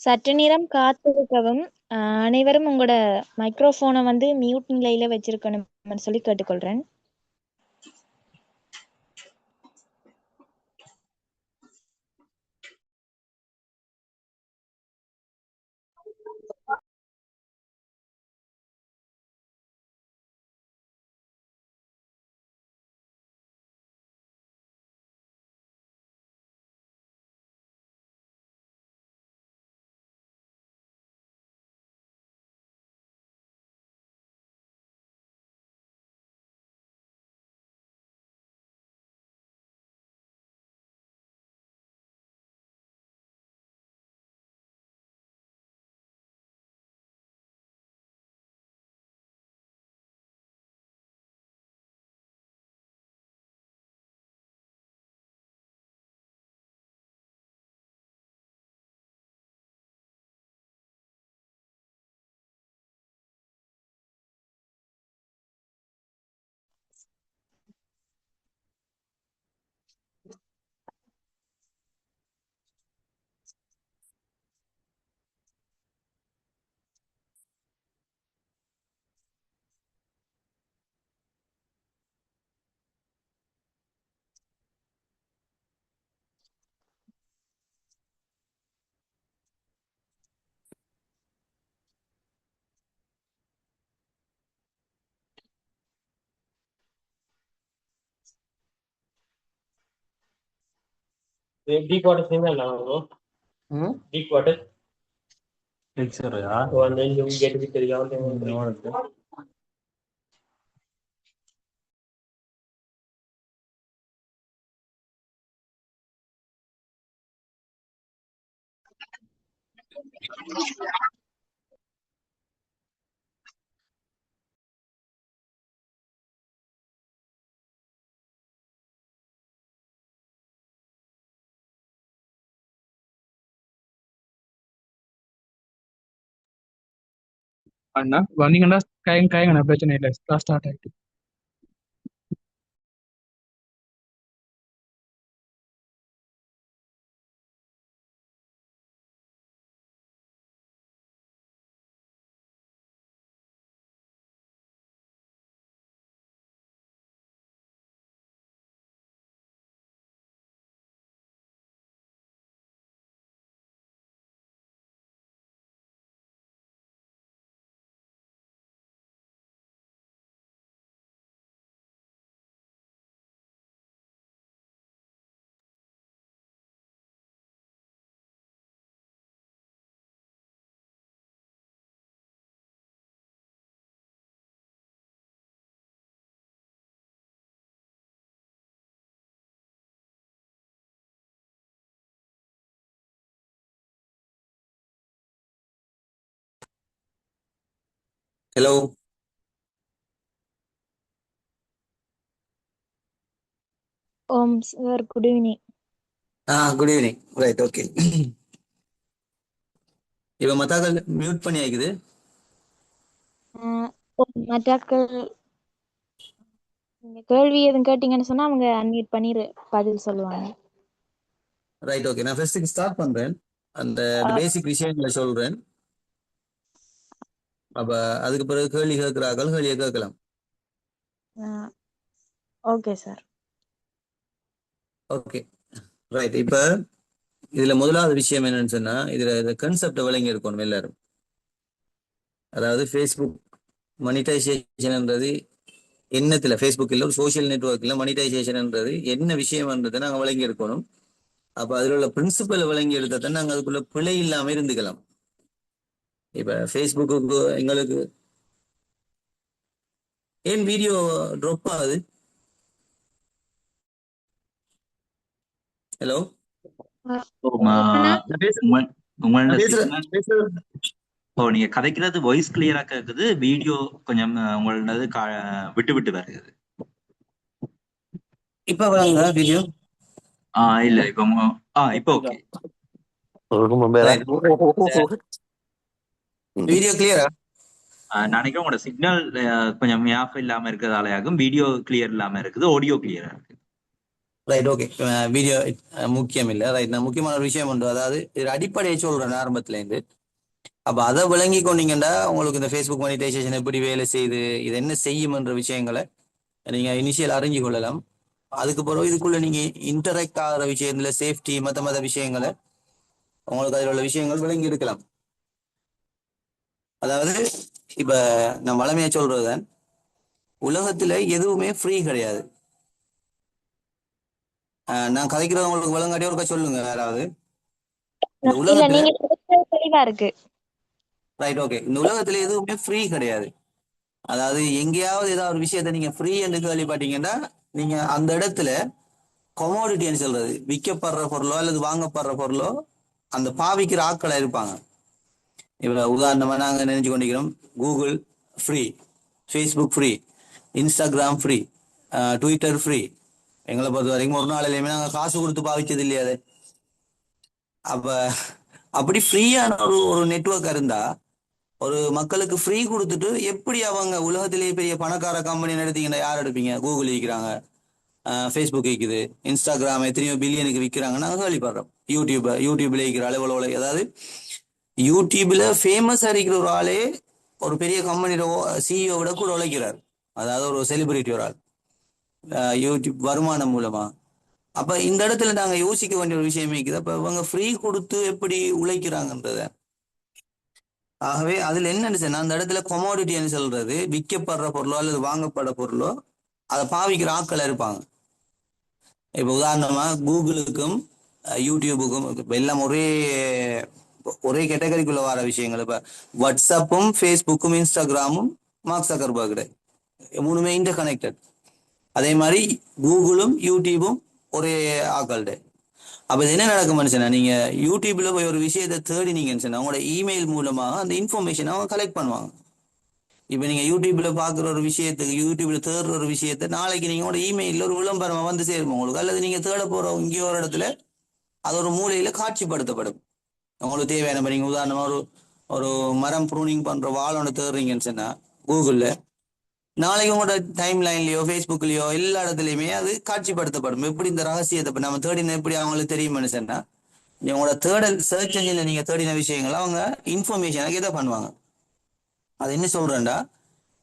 சற்று நேரம் காத்திருக்கவும். அனைவரும் உங்களோட மைக்ரோஃபோனை வந்து மியூட் நிலையில வச்சிருக்கணும்னு சொல்லி கேட்டுக்கொள்றேன். Deep water single deep water கேட்டு தெரியும். அண்ணா வந்தீங்கன்னா காயங்கண்ணா பிரச்சனை இல்லை. ஸ்டார்ட் ஆகிட்டு Hello. Sir, good evening. Good evening. Right, okay. இப்போ மத்தாக்கள் மியூட் பண்ணி ஆயிக்குது. மற்றாக்கள் நீங்க கேள்வி எதுவும் கேட்டீங்கன்னு சொன்னா அவங்க அன்மியூட் பண்ணி பதில் சொல்லுவாங்க. Right, okay. நான் ஃபர்ஸ்ட் ஸ்டார்ட் பண்றேன். அந்த பேசிக் விஷயங்களை சொல்றேன். அப்ப அதுக்கு பிறகு கேள்வி கேட்கிறார்கள், கேள்வியை கேட்கலாம். Okay sir. Okay, right. இப்ப இதுல முதலாவது விஷயம் என்னன்னு சொன்னா, இதுல கன்செப்ட் விளங்கி இருக்கணும் எல்லாரும். அதாவது ஃபேஸ்புக் மனிட்டைசேஷன்ன்றது என்னத்துல, ஃபேஸ்புக் இல்லை, ஒரு சோசியல் நெட்ஒர்க்ல மனிட்டைசேஷன்ன்றது என்ன விஷயம்ன்றதை நாங்கள் விளங்கி இருக்கணும். அப்ப அதுல உள்ள பிரின்சிபல் விளங்கி எடுத்தா நாங்கள் அதுக்குள்ள பிழை இல்லாம இருந்துக்கலாம். இப்ப ஃபேஸ்புக்கு எங்களுக்கு ஏன் வீடியோ ட்ராப் ஆகுது? ஹலோ, நீங்க கதைக்கிறது வாய்ஸ் கிளியரா கேக்குது, வீடியோ கொஞ்சம் உங்களது விட்டு விட்டு வருகிறது. இப்ப வீடியோ இல்ல இப்ப ஓகே. வீடியோ கிளியரா? நினைக்கிறேன் உங்களோட சிக்னல் கொஞ்சம் ஆஃப் இல்லாம இருக்கிறதாலயாகும் வீடியோ கிளியர் இல்லாம இருக்குது, ஆடியோ கிளியரா இருக்கு. Right, okay. வீடியோ முக்கியம் இல்லை, ரைட். நான் முக்கியமான ஒரு விஷயம் உண்டு, அதாவது இது அடிப்படையை சொல்றேன் ஆரம்பத்துலேருந்து. அப்போ அதை விளங்கி கொண்டீங்கன்னா உங்களுக்கு இந்த ஃபேஸ்புக் மானிட்டைசேஷன் எப்படி வேலை செய்யுது, இது என்ன செய்யும்ன்ற விஷயங்களை நீங்க இனிஷியல் அறிஞ்சு கொள்ளலாம். அதுக்கு பிறகு இதுக்குள்ள நீங்க இன்டராக்ட் ஆகிற விஷயத்துல சேஃப்டி மற்ற விஷயங்களை உங்களுக்கு அதில் உள்ள விஷயங்கள் விளங்கி இருக்கலாம். அதாவது இப்ப நான் வளமையா சொல்றதுதான், உலகத்துல எதுவுமே ஃப்ரீ கிடையாது. நான் கதைக்கிறது உங்களுக்கு விளங்காட்டியே ஒருக்கா சொல்லுங்க யாராவது. இந்த இல்ல உலகத்துல, நீங்க பேசுறது தெளிவா இருக்கு. Right, okay. இந்த உலகத்துல எதுவுமே ஃப்ரீ கிடையாது. அதாவது எங்கேயாவது ஏதாவது ஒரு விஷயத்த நீங்க ஃப்ரீ என்று கேள்விப்பட்டீங்கன்னா நீங்க அந்த இடத்துல கொமோடிட்டின்னு சொல்றது, விற்கப்படுற பொருளோ அல்லது வாங்கப்படுற பொருளோ அந்த பாவிக்கிற ஆட்களா இருப்பாங்க. இப்ப உதாரணமா நாங்க நினைச்சு கொண்டிருக்கிறோம், Google free, Facebook free, Instagram free, Twitter free. எங்களை பொறுத்த வரைக்கும் ஒரு நாளிலையுமே நாங்கள் காசு கொடுத்து பாவிச்சது இல்லையா அது. அப்ப அப்படி ஃப்ரீயான ஒரு நெட்வொர்க் இருந்தா, ஒரு மக்களுக்கு ஃப்ரீ கொடுத்துட்டு எப்படி அவங்க உலகத்திலேயே பெரிய பணக்கார கம்பெனி எடுத்தீங்கன்னா யார் எடுப்பீங்க? கூகுள் விற்கிறாங்க, ஃபேஸ்புக் விற்குது, இன்ஸ்டாகிராம் எத்தனையோ பில்லியனுக்கு விற்கிறாங்க நாங்கள் கேள்விப்படுறோம். யூடியூப்ல விற்கிற அளவு, அதாவது யூடியூப்ல ஃபேமஸ் இருக்கிற ஒரு ஆளே ஒரு பெரிய கம்பெனியோட சிஇஓ விட கூட உழைக்கிறார். அதாவது ஒரு செலிபிரிட்டி ஒரு ஆள் யூடியூப் வருமானம் மூலமா. அப்ப இந்த இடத்துல நாங்க யோசிக்க வேண்டிய ஒரு விஷயம் இருக்குது. அப்ப இவங்க ஃப்ரீ கொடுத்து எப்படி உழைக்கிறாங்கன்றத. ஆகவே அதுல என்னன்னு சொன்னா, அந்த இடத்துல கொமோடிட்டின்னு சொல்றது விற்கப்படுற பொருளோ அல்லது வாங்கப்படுற பொருளோ அதை பாவிக்கிற ஆட்கள் இருப்பாங்க. இப்ப உதாரணமா கூகுளுக்கும் யூடியூபுக்கும் எல்லாம் ஒரே ஒரே கேட்டகரிக்குள்ள வர விஷயங்கள். இப்ப வாட்ஸ்அப்பும் ஃபேஸ்புக்கும் இன்ஸ்டாகிராமும் மார்க் ஜக்கர்பர்க் மூணுமே இன்டர் கனெக்டட். அதே மாதிரி கூகுளும் யூடியூபும் ஒரே ஆக்கள்ட. அப்ப இது என்ன நடக்கும் மனுஷனா, நீங்க யூடியூப்ல போய் ஒரு விஷயத்தை தேடினீங்கன்னு சொன்னா உங்களோட இமெயில் மூலமாக அந்த இன்ஃபர்மேஷன் அவங்க கலெக்ட் பண்ணுவாங்க. இப்ப நீங்க யூடியூப்ல பாக்குற ஒரு விஷயத்துக்கு, யூடியூப்ல தேடுற ஒரு விஷயத்தை நாளைக்கு நீங்க உங்களோட இமெயில ஒரு விளம்பரமா வந்து சேரும் உங்களுக்கு. அல்லது நீங்க தேட போற இங்கே ஒரு இடத்துல அது ஒரு மூலையில காட்சிப்படுத்தப்படும். உங்களுக்கு தேவையான, நீங்க உதாரணமா ஒரு ஒரு மரம் ப்ரூனிங் பண்ற வாள் ஒன்று தேடுறீங்கன்னு சொன்னா கூகுள்ல, நாளைக்கு உங்களோட டைம் லைன்லயோ ஃபேஸ்புக்லயோ எல்லா இடத்துலயுமே அது காட்சிப்படுத்தப்படும். எப்படி இந்த ரகசியத்தை இப்ப நம்ம தேடின எப்படி அவங்களுக்கு தெரியும்னு சொன்னா, உங்களோட தேடல் சர்ச் என்ஜின்ல நீங்க தேடின விஷயங்களை அவங்க இன்ஃபர்மேஷனாக இதை பண்ணுவாங்க. அது என்ன சொல்றேன்டா,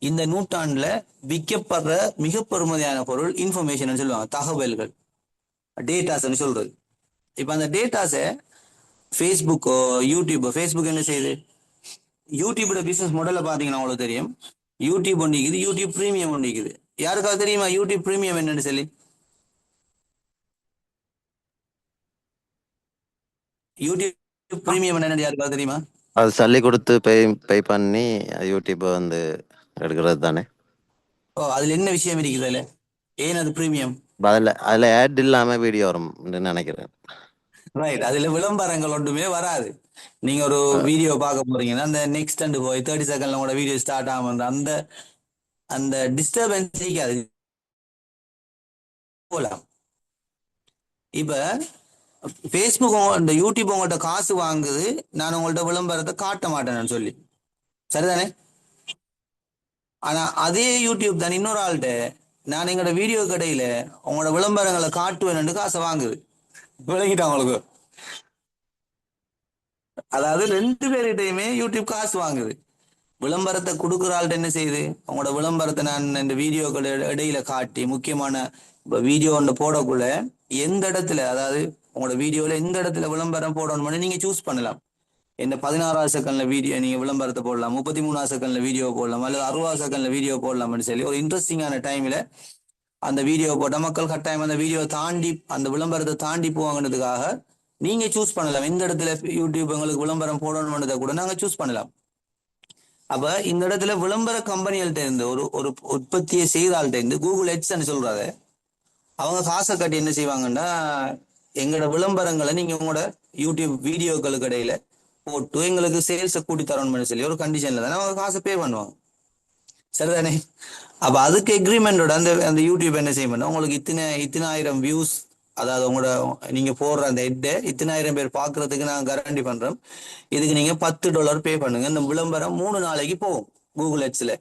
இந்த நூற்றாண்டுல விற்கப்படுற மிக பெருமதியான பொருள் இன்ஃபர்மேஷன் சொல்லுவாங்க, தகவல்கள், டேட்டாஸ்ன்னு சொல்றது. இப்ப அந்த டேட்டாஸை ஃபேஸ்புக்கோ யூடியூபோ, ஃபேஸ்புக் என்ன செய்யுது, யூடியூபோட பிசினஸ் மாடல்ல பாத்தீங்கன்னா உங்களுக்கு தெரியும், யூடியூப் ஒன்றிக்குது, யூடியூப் பிரீமியம் ஒன்றிக்குது. யாருக்காவது தெரியுமா யூடியூப் பிரீமியம் என்னன்னு சொல்லி? யூடியூப் பிரீமியம் என்னன்னு யாருக்காவது தெரியுமா? அது சல்லி கொடுத்து பே பண்ணி யூடியூப் வந்து எடுக்கிறது தானே. ஓ, அதுல என்ன விஷயம் இருக்குது அதுல? ஏன் அது பிரீமியம்? அதுல ஆட் இல்லாம வீடியோ வரும் நினைக்கிறேன். ரைட், அதுல விளம்பரங்கள் ஒன்றுமே வராது. நீங்க ஒரு வீடியோ பார்க்க போறீங்கன்னா அந்த நெக்ஸ்ட் போய் 30 செகண்ட்ல உங்களோட வீடியோ ஸ்டார்ட் ஆகும், அந்த அந்த டிஸ்டர்பன்ஸ் இருக்காது போலாம். இப்ப ஃபேஸ்புக் இந்த யூடியூப் உங்கள்கிட்ட காசு வாங்குது, நான் உங்கள்ட்ட விளம்பரத்தை காட்ட மாட்டேன்னு சொல்லி, சரிதானே? ஆனா அதே யூடியூப் தான் இன்னொரு ஆள்கிட்ட நான் எங்களோட வீடியோ கடையில உங்களோட விளம்பரங்களை காட்டுவேன்னு காசை வாங்குது. விளங்கிட்டான் உங்களுக்கு? அதாவது ரெண்டு பேர்கிட்டையுமே யூடியூப் காசு வாங்குது. விளம்பரத்தை கொடுக்குற ஆள்கிட்ட என்ன செய்யுது, உங்களோட விளம்பரத்தை நான் இந்த வீடியோக்கள் இடையில காட்டி, முக்கியமான வீடியோ ஒன்று போடக்குள்ள எந்த இடத்துல, அதாவது உங்களோட வீடியோல எந்த இடத்துல விளம்பரம் போடணும்னு நீங்க சூஸ் பண்ணலாம். என்ன 16 செகண்ட்ல வீடியோ நீங்க விளம்பரத்தை போடலாம், 33 செகண்ட்ல வீடியோ போடலாம், அல்லது 60 செகண்ட்ல வீடியோ போடலாம்னு சொல்லி ஒரு இன்ட்ரெஸ்டிங்கான டைம்ல அந்த வீடியோ போட்ட மக்கள் கட்டாயம் அந்த வீடியோ தாண்டி அந்த விளம்பரத்தை தாண்டி போவாங்கன்றதுக்காக நீங்க சூஸ் பண்ணலாம். இந்த இடத்துல யூடியூப் உங்களுக்கு விளம்பரம் போடணும்ன்றதை கூட நாங்க சூஸ் பண்ணலாம். அப்ப இந்த இடத்துல விளம்பர கம்பெனிகள்ட்ட இருந்து ஒரு உற்பத்தியை செய்தாள்கிட்ட இருந்து கூகுள் எட்ஸ்ன்னு சொல்றாரு, அவங்க காசை கட்டி என்ன செய்வாங்கன்னா, எங்களோட விளம்பரங்களை நீங்க உங்களோட யூடியூப் வீடியோக்களுக்கு இடையில போட்டு எங்களுக்கு சேல்ஸை கூட்டி தரணும்னு சொல்லி ஒரு கண்டிஷன்ல தானே அவங்க காசை பே பண்ணுவாங்க, சரிதானே? அப்ப அதுக்கு எக்ரிமெண்டோட அந்த அந்த யூடியூப் என்ன செய்யணும், உங்களுக்கு இத்தனை ஆயிரம் வியூஸ், அதாவது உங்களோட நீங்க போடுற அந்த ஹெட்டை இத்தனை ஆயிரம் பேர் பாக்குறதுக்கு நான் கேரண்டி பண்றேன், இதுக்கு நீங்க $10 பே பண்ணுங்க, இந்த விளம்பரம் 3 நாளைக்கு போகும் கூகுள் எட்ஸ்ல.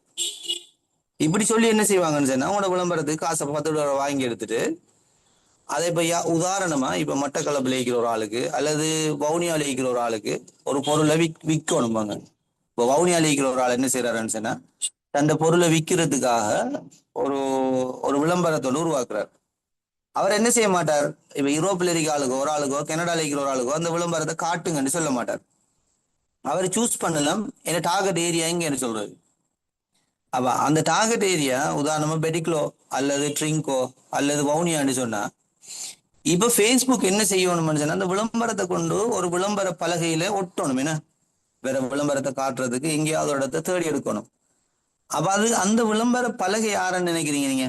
இப்படி சொல்லி என்ன செய்வாங்கன்னு சொன்னா, உங்களோட விளம்பரத்துக்கு காசை $10 வாங்கி எடுத்துட்டு அதை இப்ப உதாரணமா இப்ப மட்டக்களப்பில் இருக்கிற ஒரு ஆளுக்கு அல்லது வவுனியாவில் இருக்கிற ஒரு ஆளுக்கு ஒரு பொருளை விற்கணும்பாங்க. இப்போ வவுனியாவில் இருக்கிற ஒரு ஆள் என்ன செய்யறாருன்னு சொன்னா தந்த பொருளை விற்கிறதுக்காக ஒரு ஒரு விளம்பரத்தோடு உருவாக்குறார். அவர் என்ன செய்ய மாட்டார், இப்ப யூரோப்பில் இருக்கிற ஆளுக்கோ ஒரு ஆளுக்கோ கனடாவில் இருக்கிற ஒரு ஆளுக்கோ அந்த விளம்பரத்தை காட்டுங்கன்னு சொல்ல மாட்டார். அவர் சூஸ் பண்ணலாம் என்ன டார்கெட் ஏரியா எங்கன்னு சொல்றது. அப்ப அந்த டார்கெட் ஏரியா உதாரணமா பெடிக்லோ அல்லது ட்ரிங்கோ அல்லது வவுனியான்னு சொன்னா இப்ப ஃபேஸ்புக் என்ன செய்யணும்னு சொன்னா அந்த விளம்பரத்தை கொண்டு ஒரு விளம்பர பலகையில ஒட்டணும். என்ன வேற விளம்பரத்தை காட்டுறதுக்கு எங்கேயாவது ஒரு இடத்த தேடி எடுக்கணும். அப்ப அது அந்த விளம்பர பலகை யாருன்னு நினைக்கிறீங்க நீங்க?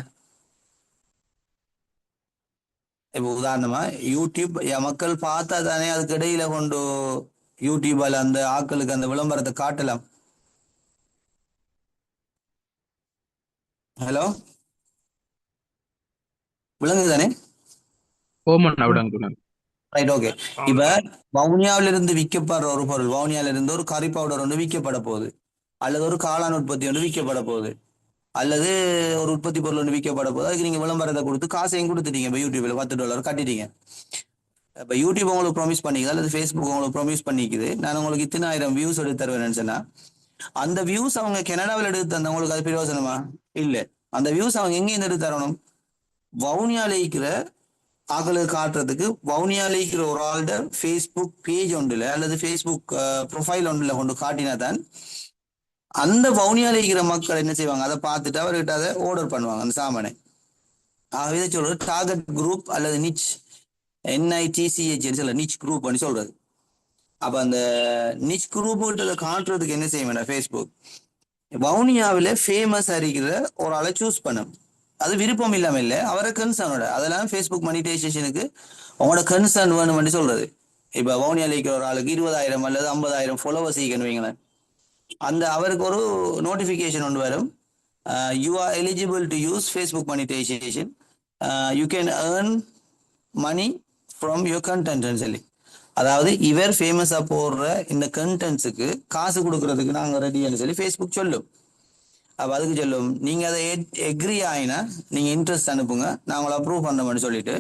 இப்ப உதாரணமா யூடியூப் மக்கள் பார்த்தா தானே அதுக்கு இடையில கொண்டு யூடியூப்ல அந்த ஆட்களுக்கு அந்த விளம்பரத்தை காட்டலாம். ஹலோ, விளங்குது தானே? ஓமண்ணா விடாங்க. Right, okay. இப்ப வவுனியாவில இருந்து விற்கப்படுற ஒரு பொருள், வவுனியாவில இருந்து ஒரு கறி பவுடர் ஒன்று விற்கப்பட போகுது, அல்லது ஒரு காளான் உற்பத்தி ஒன்று விற்கப்பட போகுது, அல்லது ஒரு உற்பத்தி பொருள் ஒன்று விற்கப்பட போகுது. அதுக்கு நீங்க விளம்பரத்தை கொடுத்து காசையும் கொடுத்துட்டீங்க. இப்போ யூடியூப்ல $10 கட்டிட்டீங்க. இப்போ யூடியூப் உங்களுக்கு ப்ராமிஸ் பண்ணிக்குது அல்லது ஃபேஸ்புக் உங்களுக்கு ப்ராமிஸ் பண்ணிக்குது, நான் உங்களுக்கு இத்தனை 1000 வியூஸ் எடுத்து தருவேன்னு சொன்னா அந்த வியூஸ் அவங்க கனடாவில் எடுத்து தந்தவங்களுக்கு அது பிரயோசனமா? இல்லை. அந்த வியூஸ் அவங்க எங்கேயும் எடுத்து தரணும்? வவுனியாவில் இருக்கிற ஆக்களுக்கு காட்டுறதுக்கு வவுனியாவில் இருக்கிற ஒரு ஆள்கிட்ட ஃபேஸ்புக் பேஜ் ஒன்றுல அல்லது ஃபேஸ்புக் ப்ரொஃபைல் ஒன்றுல கொண்டு காட்டினா தான் அந்த வவுனியாவில் இருக்கிற மக்கள் என்ன செய்வாங்க, அதை பார்த்துட்டு அவர்கிட்ட அதை ஆர்டர் பண்ணுவாங்க அந்த சாமானை. ஆகவே இதை சொல்றது டார்கெட் குரூப் அல்லது நிச் NITCH சொல்ல நிச் குரூப் அப்படின்னு சொல்றது. அப்ப அந்த நிச் குரூப் கிட்ட காட்டுறதுக்கு என்ன செய்ய வேண்டாம், ஃபேஸ்புக் வவுனியாவில் ஃபேமஸ் இருக்கிற ஒரு ஆளை சூஸ் பண்ணும். அது விருப்பம் இல்லாம இல்லை, அவரை கன்சர்னோட அதெல்லாம் ஃபேஸ்புக் மானிட்டைசேஷனுக்கு அவங்களோட கன்சர்ன் வேணும்னு சொல்றது. இப்ப வவுனியாவில் இருக்கிற ஒரு ஆளுக்கு 20,000 அல்லது 50,000 ஃபாலோவர்ஸ் வைங்களேன், அந்த அவருக்கு ஒரு நோட்டிஃபிகேஷன் ஒன்று வரும், you are eligible to use Facebook monetization, you can earn money from your கண்டென்ட்னு சொல்லி. அதாவது இவர் ஃபேமஸா போடுற இந்த கண்டென்ட்ஸுக்கு காசு கொடுக்கறதுக்கு நாங்கள் ரெடின்னு சொல்லி ஃபேஸ்புக் சொல்லும். அப்போ அதுக்கு சொல்லும், நீங்க அதை எக்ரி ஆயினா நீங்க இன்ட்ரெஸ்ட் அனுப்புங்க, நான் உங்களை அப்ரூவ் பண்ணோம்னு சொல்லிட்டு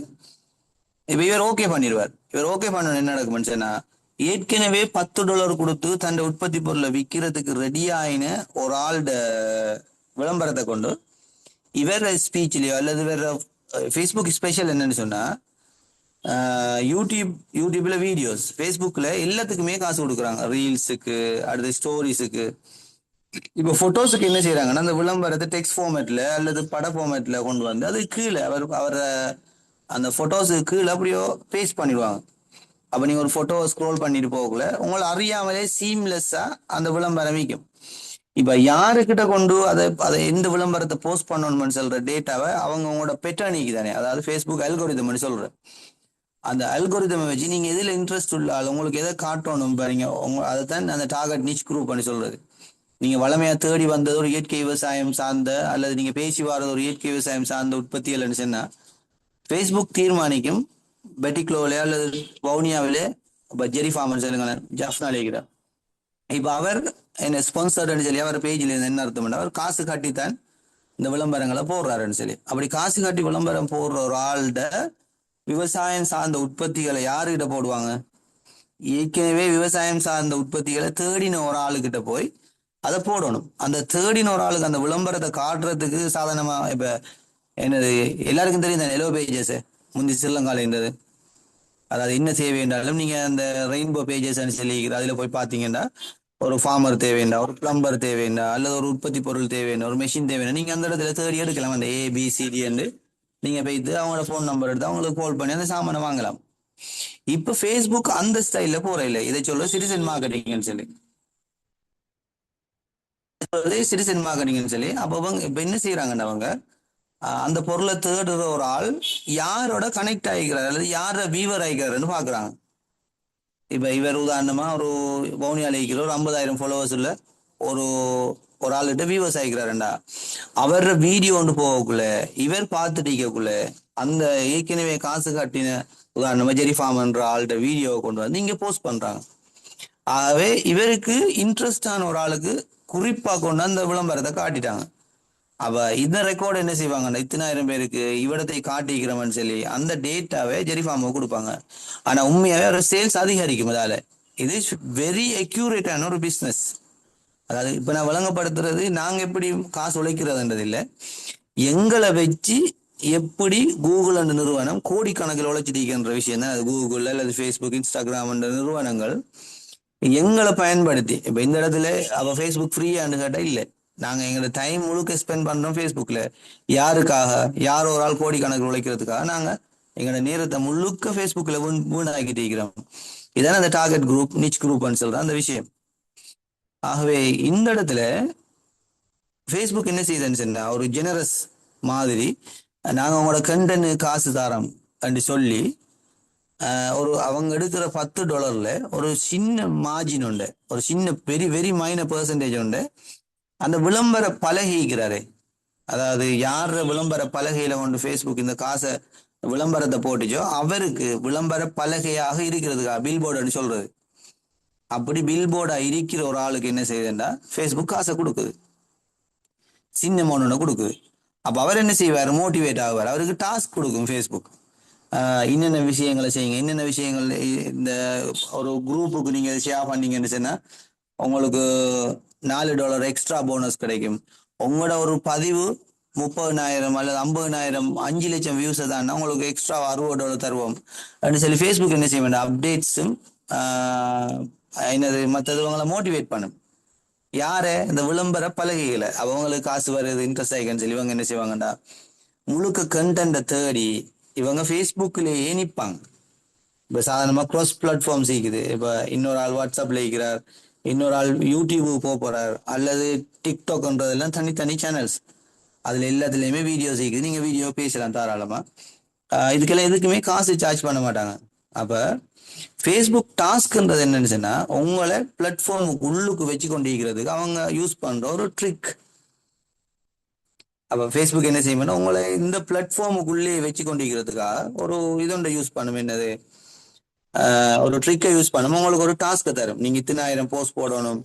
இப்போ இவர் ஓகே பண்ணிடுவார். இவர் ஓகே பண்ணணும் என்ன நடக்கும்னு சொன்னா ஏற்கனவே $10 கொடுத்து தன் உற்பத்தி பொருளை விற்கிறதுக்கு ரெடி ஆயின ஒரு ஆள்ட விளம்பரத்தை கொண்டு இவர் ஸ்பீச்லயோ அல்லது வேற ஃபேஸ்புக் ஸ்பெஷல் என்னன்னு சொன்னா யூடியூப்ல வீடியோஸ், ஃபேஸ்புக்ல எல்லாத்துக்குமே காசு கொடுக்குறாங்க, ரீல்ஸுக்கு அடுத்த ஸ்டோரிஸுக்கு. இப்போ போட்டோஸுக்கு என்ன செய்யறாங்கன்னா அந்த விளம்பரத்தை டெக்ஸ்ட் ஃபார்மேட்ல அல்லது பட ஃபார்மேட்ல கொண்டு வந்து அது கீழே அவரை அந்த போட்டோஸுக்கு கீழே அப்படியோ பேஸ்ட் பண்ணிடுவாங்க. அப்போ நீங்க ஒரு போட்டோ ஸ்க்ரோல் பண்ணிட்டு போகல உங்களை அறியாமலே சீம்லெஸ்ஸா அந்த விளம்பரம் வைக்கும். இப்ப யாருக்கிட்ட கொண்டு அதை எந்த விளம்பரத்தை போஸ்ட் பண்ணணும்னு சொல்ற டேட்டாவை அவங்க உங்களோட பெட்டர்னிக்கு தானே, அதாவது ஃபேஸ்புக் அல்கோரிதம்னு சொல்ற அந்த அல்கோரிதமை வச்சு நீங்க எதுல இன்ட்ரெஸ்ட் உள்ள உங்களுக்கு எதை காட்டணும் பாருங்க, அதை தான் அந்த டார்கெட் நிச் குரூப் பண்ணி சொல்றது. நீங்க வளமையா தேடி வந்தது ஒரு இயற்கை விவசாயம் சார்ந்த அல்லது நீங்க பேசி வர்றது ஒரு இயற்கை விவசாயம் சார்ந்த உற்பத்திகள்னு சொன்னா ஃபேஸ்புக் தீர்மானிக்கும் பெட்டிக்லோவிலே அல்லது வவுனியாவிலே ஜெரி ஃபார்மர் சொல்லுங்களேன் ஜாஃப்னாலே இருக்கிறார். இப்ப அவர் என்ன ஸ்பான்சர்டுன்னு சொல்லி அவர் பேஜில் இருந்து என்ன அர்த்தம், அவர் காசு கட்டித்தான் இந்த விளம்பரங்களை போடுறாருன்னு சொல்லி. அப்படி காசு கட்டி விளம்பரம் போடுற ஒரு ஆள்கிட்ட விவசாயம் சார்ந்த உற்பத்திகளை யாருக்கிட்ட போடுவாங்க, ஏற்கனவே விவசாயம் சார்ந்த உற்பத்திகளை தேடின ஒரு ஆளுக்கிட்ட போய் அதை போடணும். அந்த தேடின ஒரு ஆளுக்கு அந்த விளம்பரத்தை காட்டுறதுக்கு சாதாரணமா இப்ப என்னது எல்லாருக்கும் தெரியும் தானே எலோ பேஜஸ் முந்தி ஸ்ரீலங்காலன்றது, அதாவது என்ன தேவை என்றாலும் நீங்க அந்த ரெயின்போ பேஜஸ் சொல்லி அதுல போய் பாத்தீங்கன்னா ஒரு ஃபார்மர் தேவைண்டா, ஒரு பிளம்பர் தேவைண்டா, அல்லது ஒரு உற்பத்தி பொருள் தேவைண்டா, ஒரு மெஷின் தேவைண்டா, நீங்க அந்த இடத்துல தேடி எடுக்கலாம். அந்த ABCD என்று நீங்க போய்த்து அவங்களோட ஃபோன் நம்பர் எடுத்து அவங்களுக்கு கால் பண்ணி அந்த சாமானை வாங்கலாம். இப்ப ஃபேஸ்புக் அந்த ஸ்டைல்ல போற இல்லை, இதை சொல்ல சிட்டிசன் மார்க்கெட்டிங்னு சொல்லி சிட்டிசன் மார்க்கெட்டிங்னு சொல்லி. அப்ப அவங்க இப்ப என்ன செய்யறாங்கன்னா அவங்க அந்த பொருளை தேடுற ஒரு ஆள் யாரோட கனெக்ட் ஆகிக்கிறார் அல்லது யார வீவர் ஆகிக்கிறாருன்னு பாக்குறாங்க. இப்ப இவர் உதாரணமா ஒரு வவுனியால இருக்கிற ஒரு 50,000 ஃபாலோவர்ஸ் உள்ள ஒரு ஆள்கிட்ட வியூவர்ஸ் ஆகிக்கிறாருண்டா, அவர வீடியோ ஒன்று போகக்குள்ள இவர் பார்த்துட்டு இருக்கக்குள்ள அந்த ஏற்கனவே காசு கட்டின உதாரணமா ஜெரி ஃபார்மன்ற ஆள்கிட்ட வீடியோவை கொண்டு வந்து இங்க போஸ்ட் பண்றாங்க. ஆகவே இவருக்கு இன்ட்ரெஸ்டான ஒரு ஆளுக்கு குறிப்பா கொண்டு அந்த விளம்பரத்தை காட்டிட்டாங்க. அப்ப இந்த ரெக்கார்டு என்ன செய்வாங்கன்னா 1000 பேருக்கு இவ்விடத்தை காட்டிக்கிறோம்னு சொல்லி அந்த டேட்டாவை ஜெரிஃபார்முக்கு கொடுப்பாங்க. ஆனா உண்மையாவே ஒரு சேல்ஸ் அதிகரிக்கும். அதால இது வெரி அக்யூரேட்டான ஒரு பிஸ்னஸ். அதாவது இப்ப நான் விளங்கப்படுத்துறது நாங்க எப்படி காசு உழைக்கிறதுன்றது இல்லை, எங்களை வச்சு எப்படி கூகுள் என்ற நிறுவனம் கோடிக்கணக்கில் உழைச்சிருக்கின்ற விஷயம் தான். அது கூகுள் அல்லது ஃபேஸ்புக், இன்ஸ்டாகிராம் என்ற நிறுவனங்கள் எங்களை பயன்படுத்தி இப்ப இந்த இடத்துல அவ ஃபேஸ்புக் ஃப்ரீயான்னு கேட்டா இல்லை, நாங்க எங்களோட டைம் முழுக்க ஸ்பெண்ட் பண்றோம் ஃபேஸ்புக்ல. யாருக்காக? யாரோ ஒரு ஆள் கோடிக்கணக்கில் உழைக்கிறதுக்காக நாங்க எங்களோட நேரத்தை முழுக்க ஃபேஸ்புக்ல வீணாக்கிட்டு இருக்கிறோம். இதான அந்த டார்கெட் குரூப், நிச் குரூப்னு சொல்ற அந்த விஷயம். ஆகவே இந்த இடத்துல ஃபேஸ்புக் என்ன செய்யுதுன்னு சொன்னா ஒரு ஜெனரஸ் மாதிரி நாங்க உங்களோட கண்டென்ட் காசு தரோம் என்று சொல்லி ஒரு அவங்க எடுக்கிற $10 ஒரு சின்ன மார்ஜின் உண்டு, ஒரு சின்ன வெரி மைனர் பெர்சன்டேஜ் உண்டு. அந்த விளம்பர பலகைக்கிறாரு, அதாவது யார விளம்பர பலகையில கொண்டு ஃபேஸ்புக் இந்த காசை விளம்பரத்தை போட்டுச்சோ அவருக்கு விளம்பர பலகையாக இருக்கிறதுக்கா பில் போர்டுன்னு சொல்றது. அப்படி பில் போர்டா இருக்கிற ஒரு ஆளுக்கு என்ன செய்யுதுன்னா ஃபேஸ்புக் காசை கொடுக்குது, சின்ன அமௌண்ட் ஒன்று கொடுக்குது. அப்போ அவர் என்ன செய்வார்? மோட்டிவேட் ஆகுவார். அவருக்கு டாஸ்க் கொடுக்கும் ஃபேஸ்புக், என்னென்ன விஷயங்களை செய்யுங்க, என்னென்ன விஷயங்கள் இந்த ஒரு குரூப்புக்கு நீங்க ஷேர் பண்ணீங்கன்னு சொன்னா உங்களுக்கு $4 எக்ஸ்ட்ரா போனஸ் கிடைக்கும். உங்களோட ஒரு பதிவு 30,000 அல்லது 50,000 5 லட்சம் வியூஸ் தான் உங்களுக்கு எக்ஸ்ட்ரா $60 தருவோம் அப்படின்னு சொல்லி ஃபேஸ்புக் என்ன செய்ய வேண்டாம், அப்டேட்ஸும் என்னது மற்றது உங்களை மோட்டிவேட் பண்ணும். யார? இந்த விளம்பர பலகைகளை. அவங்களுக்கு காசு வருது, இன்ட்ரெஸ்ட் ஆகிக்கன்னு சொல்லி இவங்க என்ன செய்வாங்கடா முழுக்க கண்டென்ட்டை தேடி இவங்க ஃபேஸ்புக்லேயே நிற்பாங்க. இப்போ சாதாரணமாக க்ராஸ் பிளாட்ஃபார்ம்ஸ் இருக்குது. இப்போ இன்னொரு ஆள் வாட்ஸ்அப்ல இருக்கிறார், இன்னொரு ஆள் யூடியூபுக்கு போறார், அல்லது டிக்டாக்ன்றதெல்லாம் தனித்தனி சேனல்ஸ், அதுல எல்லாத்துலேயுமே வீடியோஸ் இருக்குது. நீங்க வீடியோ பேசலாம் தாராளமா. இதுக்கெல்லாம் எதுக்குமே காசு சார்ஜ் பண்ண மாட்டாங்க. அப்ப ஃபேஸ்புக் டாஸ்க்ன்றது என்னன்னு சொன்னா உங்களை பிளாட்ஃபார்முக்கு உள்ளுக்கு வச்சு கொண்டிருக்கிறதுக்கு அவங்க யூஸ் பண்ற ஒரு ட்ரிக். அப்ப ஃபேஸ்புக் என்ன செய்யணும்னா உங்களை இந்த பிளாட்ஃபார்முக்குள்ளே வச்சு கொண்டிருக்கிறதுக்காக ஒரு இதொன்றை யூஸ் பண்ணும், என்னது ஒரு ட்ரிக்கை யூஸ் பண்ணும். உங்களுக்கு ஒரு டாஸ்க்கை தரும், நீங்க 1000 போஸ்ட் போடணும்,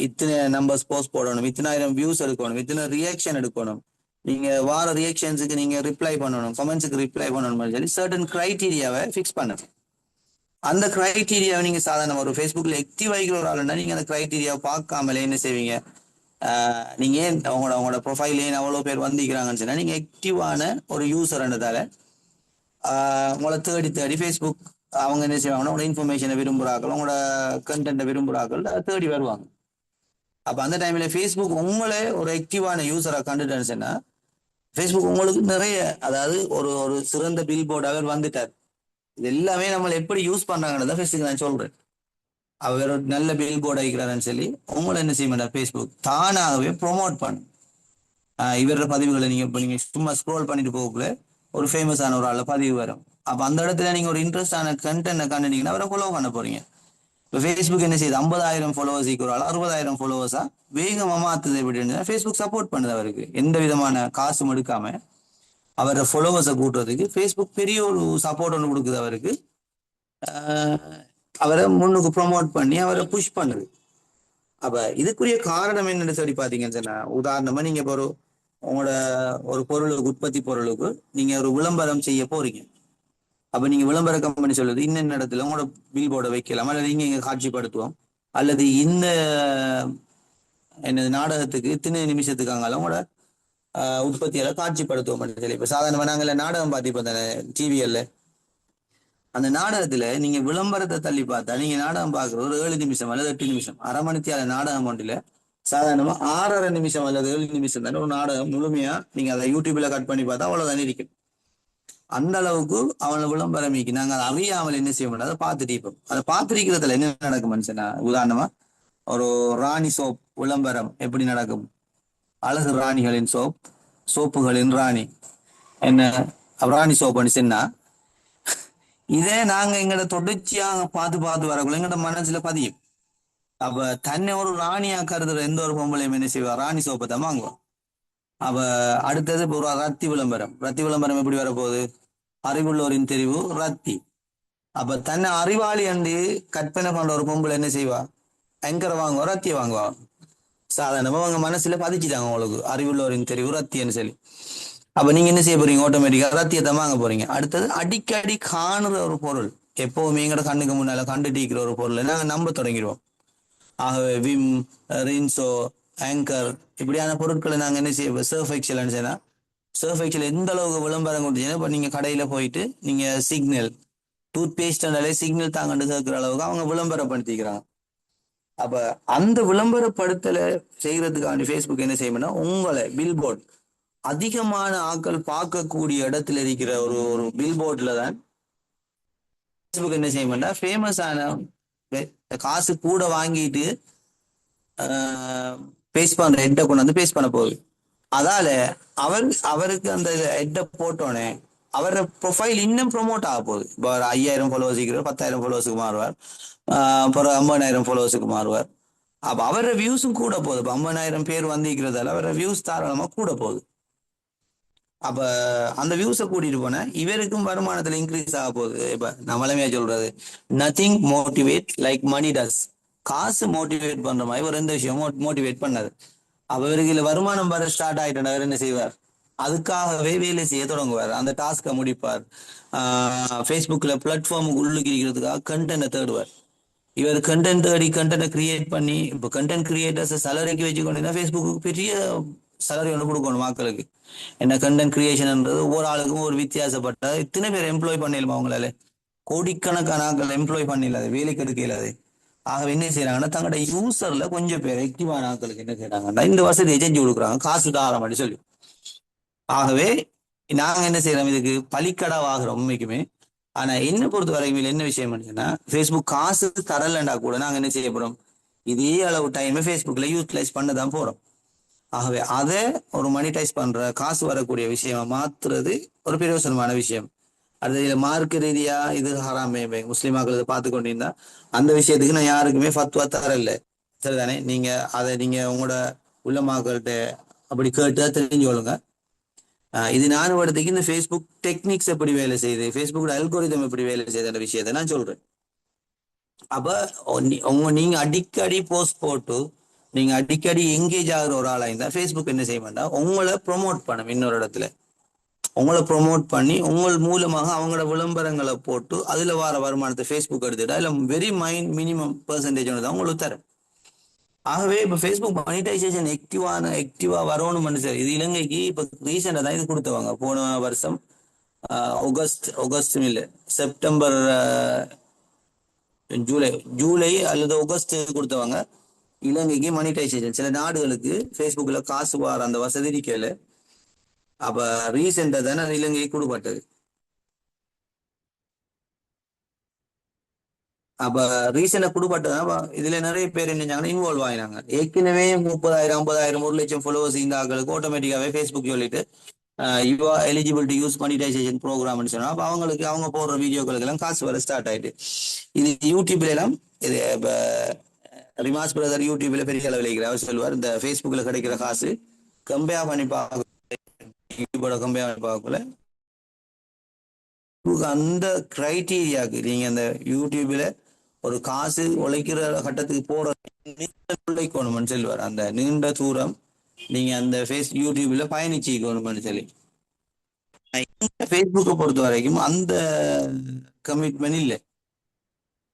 இத்தனை நம்பர்ஸ் போஸ்ட் போடணும், 1000 வியூஸ் எடுக்கணும், இத்தனை ரியாக்ஷன் எடுக்கணும், நீங்க வார ரியாக்ஷன்ஸுக்கு நீங்க ரிப்ளை பண்ணணும், கமெண்ட்ஸுக்கு ரிப்ளை பண்ணணும் சொல்லி சர்டன் கிரைட்டீரியாவை ஃபிக்ஸ் பண்ணணும். அந்த கிரைட்டீரியாவை நீங்க சாதாரண ஒரு ஃபேஸ்புக்ல ஆக்டிவ் ஆகிக்கிற ஒரு ஆளுன்னா நீங்க அந்த கிரைட்டீரியாவை பார்க்காமலே என்ன செய்வீங்க, நீங்க ஏன் உங்களோட ப்ரொஃபைல் ஏன் அவ்வளோ பேர் வந்திக்கிறாங்கன்னு சொன்னா நீங்க ஆக்டிவான ஒரு யூசர்ன்றதால உங்களை தேடி தேடி ஃபேஸ்புக் அவங்க என்ன செய்வாங்கன்னா உங்களோட இன்ஃபர்மேஷனை விரும்புகிறார்கள், உங்களோட கண்டென்ட்டை விரும்புகிறார்கள், தேடி வருவாங்க. அப்போ அந்த டைம்ல ஃபேஸ்புக் உங்களே ஒரு ஆக்டிவான யூசரை கண்டுட்டேன்னு சொன்னா ஃபேஸ்புக் உங்களுக்கு நிறைய, அதாவது ஒரு சிறந்த பில் போர்டு அவர் வந்துட்டார். இது எல்லாமே நம்மளை எப்படி யூஸ் பண்றாங்கன்னு ஃபேஸ்புக் நான் சொல்றேன். அவர் ஒரு நல்ல பில் போர்டு வைக்கிறாருன்னு சொல்லி உங்களை என்ன செய்ய மாட்டார் ஃபேஸ்புக் தானாகவே ப்ரொமோட் பண்ணும். இவரோட பதிவுகளை நீங்க சும்மா ஸ்க்ரோல் பண்ணிட்டு போகக்குள்ள ஒரு ஃபேமஸான ஒரு ஆள பதிவு வரும். அப்ப அந்த இடத்துல நீங்க ஒரு இன்ட்ரெஸ்டான கண்டென்ட் கண்டுட்டீங்கன்னா அவரை ஃபாலோ பண்ண போறீங்க. இப்போ ஃபேஸ்புக் என்ன செய்யுது, 50,000 ஃபாலோவர்ஸ் ஒரு ஆள் 60,000 ஃபாலோவர்ஸா வேகமா மாத்துது. எப்படின்னு ஃபேஸ்புக் சப்போர்ட் பண்ணுது அவருக்கு, எந்த விதமான காசும் எடுக்காம அவரோட ஃபாலோவர்ஸை கூட்டுறதுக்கு ஃபேஸ்புக் பெரிய ஒரு சப்போர்ட் ஒன்று கொடுக்குது அவருக்கு. அவரை முன்னுக்கு ப்ரொமோட் பண்ணி அவரை புஷ் பண்ணுது. அப்ப இதுக்குரிய காரணம் என்னன்னு சொல்லி பாத்தீங்கன்னு சொன்னா, உதாரணமா நீங்க இப்போ உங்களோட ஒரு பொருளுக்கு, உற்பத்தி பொருளுக்கு நீங்க ஒரு விளம்பரம் செய்ய போறீங்க. அப்ப நீங்க விளம்பர கம்பெனி சொல்லுது இன்னென்ன இடத்துல உங்களோட பில் போர்டை வைக்கலாம், அல்லது இங்க காட்சிப்படுத்துவோம், அல்லது இந்த என்னது நாடகத்துக்கு இத்தனை நிமிஷத்துக்கு அங்கால உங்களோட உற்பத்தியால காட்சிப்படுத்துவோம் சொல்லி. இப்ப சாதாரணமா நாங்கள நாடகம் பார்த்திப்போம் தானே டிவிஎல்ல, அந்த நாடகத்துல நீங்க விளம்பரத்தை தள்ளி பார்த்தா நீங்க நாடகம் பார்க்குற ஒரு 7 நிமிஷம் அல்லது 8 நிமிஷம், அரை மணித்தியால நாடகம் ஒன்றில் சாதாரணமா 6.5 நிமிஷம் அல்லது 7 நிமிஷம் தானே ஒரு நாடகம் முழுமையா நீங்க அதை யூடியூப்ல கட் பண்ணி பார்த்தா அவ்வளவுதானே இருக்கும். அந்த அளவுக்கு அவனை விளம்பரம் மீக்கி நாங்க அதை அறியாமல் என்ன செய்ய முடியாது, அதை பார்த்துட்டு இருப்போம். அதை பார்த்துருக்கிறதுல என்ன நடக்கும் மனுஷனா, உதாரணமா ஒரு ராணி சோப் விளம்பரம் எப்படி நடக்கும், அழகு ராணிகளின் சோப்புகளின் ராணி என்ன ராணி சோப்புன்னு சொன்னா இதே நாங்க எங்களை தொடர்ச்சியாக பார்த்து வரக்குள்ள எங்கட மனசுல பதியும். அப்ப தன்னை ஒரு ராணியா கருதுற எந்த ஒரு பொம்பளையும் என்ன செய்வா, ராணி சோப்பை தான் வாங்குவோம். அப்ப அடுத்தது இப்போ ஒரு ரத்தி விளம்பரம் எப்படி வரப்போகுது, அறிவுள்ளோரின் தெரிவு ரத்தி. அப்ப தன்னை அறிவாளி அண்டு கற்பனை பண்ற ஒரு பொம்பளை என்ன செய்வா, ஆங்கரை வாங்குவா, ரத்தியை வாங்குவா. சாதாரணமா அவங்க மனசுல பதிச்சுட்டாங்க, உங்களுக்கு அறிவுள்ளவரின் தெரிவு ரத்தியன்னு சொல்லி. அப்ப நீங்க என்ன செய்ய போறீங்க? ஆட்டோமேட்டிக்கா ரத்தியத்தை வாங்க போறீங்க. அடுத்தது அடிக்கடி காணுற ஒரு பொருள், எப்பவுமே எங்கட கண்ணுக்கு முன்னால கண்டுட்டிக்கிற ஒரு பொருளை நாங்க நம்ப தொடங்கிடுவோம். ஆகவே விம், ரின்சோ, ஆங்கர் இப்படியான பொருட்களை நாங்க என்ன செய்ய, சர்ஃப் எக்ஸல் செய்யலாம். சர்ஃப் எக்ஸல் எந்த அளவுக்கு விளம்பரம் கொடுத்தீங்கன்னா, இப்போ நீங்க கடையில போயிட்டு நீங்க சிக்னல் டூத் பேஸ்ட்னாலே சிக்னல் தாங்கன்னு கேட்கிற அளவுக்கு அவங்க விளம்பரப்படுத்திக்கிறாங்க. அப்ப அந்த விளம்பரப்படுத்தல செய்யறதுக்காண்டி ஃபேஸ்புக் என்ன செய்யணும்னா, உங்களை பில்போர்ட் அதிகமான ஆட்கள் பார்க்கக்கூடிய இடத்துல இருக்கிற ஒரு ஒரு பில்போர்ட்ல தான் ஃபேஸ்புக் என்ன செய்யணும்னா, ஃபேமஸான காசு கூட வாங்கிட்டு பேஸ் பண்ற ஹெட்டை கொண்டு வந்து பேஸ் பண்ண போகுது. அதால அவருக்கு அந்த ஹெட்டை போட்டோன்னே அவரோட ப்ரொஃபைல் இன்னும் ப்ரொமோட் ஆக போகுது. இப்போ 5000 ஃபாலோவர்ஸ் இருக்கிற 10,000 ஃபாலோவர்ஸுக்கு மாறுவார், அப்புறம் 50,000 ஃபாலோவர்ஸுக்கு மாறுவார். அப்போ அவரோட வியூஸும் கூட போகுது. இப்போ 50,000 பேர் வந்திருக்கிறதால அவரோட வியூஸ் தாராளமாக கூட போகுது. அப்ப அந்த வியூஸை கூட்டிட்டு போனா இவருக்கும் வருமானத்துல இன்க்ரீஸ் ஆக போகுது. இப்ப நம்மளமே சொல்றது, நத்திங் மோட்டிவேட் லைக் மணி டஸ். காசு மோட்டிவேட் பண்ற மாதிரி ஒரு எந்த விஷயமும் மோட்டிவேட் பண்ணாது. அப்ப இவருக்கு இதுல வருமானம் வர ஸ்டார்ட் ஆயிட்டா அவர் என்ன செய்வார்? அதுக்காகவே வேலை செய்ய தொடங்குவார், அந்த டாஸ்கை முடிப்பார். ஃபேஸ்புக்ல பிளாட்ஃபார்முக்கு உள்ளுக்கு இருக்கிறதுக்காக கண்டென்ட்டை தேடுவார். இவர் கண்டென்ட் தேடி கண்டென்ட்டை கிரியேட் பண்ணி, இப்போ கண்டென்ட் கிரியேட்டர்ஸ் சேலரிக்கு வச்சுக்கொண்டீங்கன்னா ஃபேஸ்புக்கு பெரிய சேலரி ஒன்று கொடுக்கணும் மக்களுக்கு. என்ன கண்டென்ட் கிரியேஷன்ன்றது ஒவ்வொரு ஆளுக்கும் ஒரு வித்தியாசப்பட்ட, இத்தனை பேர் எம்ப்ளாய் பண்ணிடலாமா அவங்களால? கோடிக்கணக்கான ஆட்கள் எம்ப்ளாய் பண்ணிடலாது, வேலைக்கு எடுக்க இல்லாது. ஆகவே என்ன செய்யறாங்கன்னா, தங்களோட யூசர்ல கொஞ்சம் பேர் ஆக்டிவான ஆட்களுக்கு என்ன செய்யறாங்கன்னா இந்த வசதியை செஞ்சு கொடுக்குறாங்க, காசு தாராளமாடி சொல்லி. ஆகவே நாங்க என்ன செய்யறோம், இதுக்கு பலிக்கடா ஆகிறோம் உண்மைக்குமே. ஆனா என்ன பொறுத்த வரைக்கும் என்ன விஷயம் பண்ணுங்கன்னா, ஃபேஸ்புக் காசு தரலண்டா கூட நாங்க என்ன செய்ய போறோம், இதே அளவு டைம் ஃபேஸ்புக்ல யூட்டிலைஸ் பண்ணதான் போறோம். ஆகவே அதை ஒரு மனிடைஸ் பண்ற, காசு வரக்கூடிய விஷயமா மாத்துறது ஒரு பிரயோசனமான விஷயம். அது இதுல மார்க்க ரீதியா இது ஹராமே முஸ்லிமாக்கள் இதை பார்த்து கொண்டிருந்தா அந்த விஷயத்துக்கு நான் யாருக்குமே ஃபத்வா தரல, சரிதானே? நீங்க அதை நீங்க உங்களோட உள்ளமாக்கள்கிட்ட அப்படி கேட்டு தெரிஞ்சு கொள்ளுங்க. இது நான் வரதுக்கு இந்த ஃபேஸ்புக் டெக்னிக்ஸ் எப்படி வேலை செய்யுது, ஃபேஸ்புக்கோட அல்கோரிதம் எப்படி வேலை செய்யுதுன்ற விஷயத்த நான் சொல்றேன். அப்ப நீங்க அடிக்கடி போஸ்ட் போட்டு நீங்க அடிக்கடி எங்கேஜ் ஆகிற ஒரு ஆளா இருந்தா ஃபேஸ்புக் என்ன செய்ய வேண்டாம், உங்களை ப்ரொமோட் பண்ணும். இன்னொரு இடத்துல உங்களை ப்ரொமோட் பண்ணி உங்கள் மூலமாக அவங்களோட விளம்பரங்களை போட்டு அதுல வர வருமானத்தை ஃபேஸ்புக் எடுத்துட்டா இல்ல வெரி மினிமம் பெர்சன்டேஜ் தான் உங்களுக்கு தரும். ஆகவே இப்ப ஃபேஸ்புக் மானிட்டைசேஷன் ஆக்டிவா வரணும்னு சார். இது இலங்கைக்கு இப்ப ரீசெண்டா தான் இது கொடுத்தவங்க. போன வருஷம் ஆகஸ்ட் இல்ல செப்டம்பர், ஜூலை அல்லது ஆகஸ்ட் கொடுத்தவங்க இலங்கைக்கு மானிட்டைசேஷன். சில நாடுகளுக்கு ஃபேஸ்புக்ல காசு வர அந்த வசதி இருக்கல. அப்ப ரீசெண்டா தானே இலங்கைக்கு கொடுப்பட்டது. அப்ப ரீசெண்டா கொடுப்பட்டதுனா இதுல நிறைய பேர் என்ன இன்வால்வ் ஆயினாங்க. ஏற்கனவே 30,000 50,000 1 லட்சம் ஃபாலோவர்ஸ் இந்த ஆட்களுக்கு ஆட்டோமேட்டிக்காவே ஃபேஸ்புக் சொல்லிட்டு you are eligible to use monetization ப்ரோக்ராம்னு சொன்னா அப்ப அவங்களுக்கு அவங்க போடுற வீடியோக்களுக்கு எல்லாம் காசு வர ஸ்டார்ட் ஆயிட்டு. இது யூடியூப்ல எல்லாம் இது ரிமாஸ் பிரதர் யூடியூப்ல பெரிய அளவில் இருக்கிற அவர் சொல்லுவார், இந்த ஃபேஸ்புக்ல கிடைக்கிற காசு கம்பேர் பண்ணி பார்க்கல அந்த கிரைட்டீரியாவுக்கு நீங்க அந்த யூடியூப்ல ஒரு காசு உழைக்கிற கட்டத்துக்கு போற உழைக்கணும்னு சொல்லுவார். அந்த நீண்ட தூரம் நீங்க அந்த யூடியூப்ல பயணிச்சுக்கணும்னு சொல்லி. ஃபேஸ்புக்கை பொறுத்த வரைக்கும் அந்த கமிட்மெண்ட் இல்லை.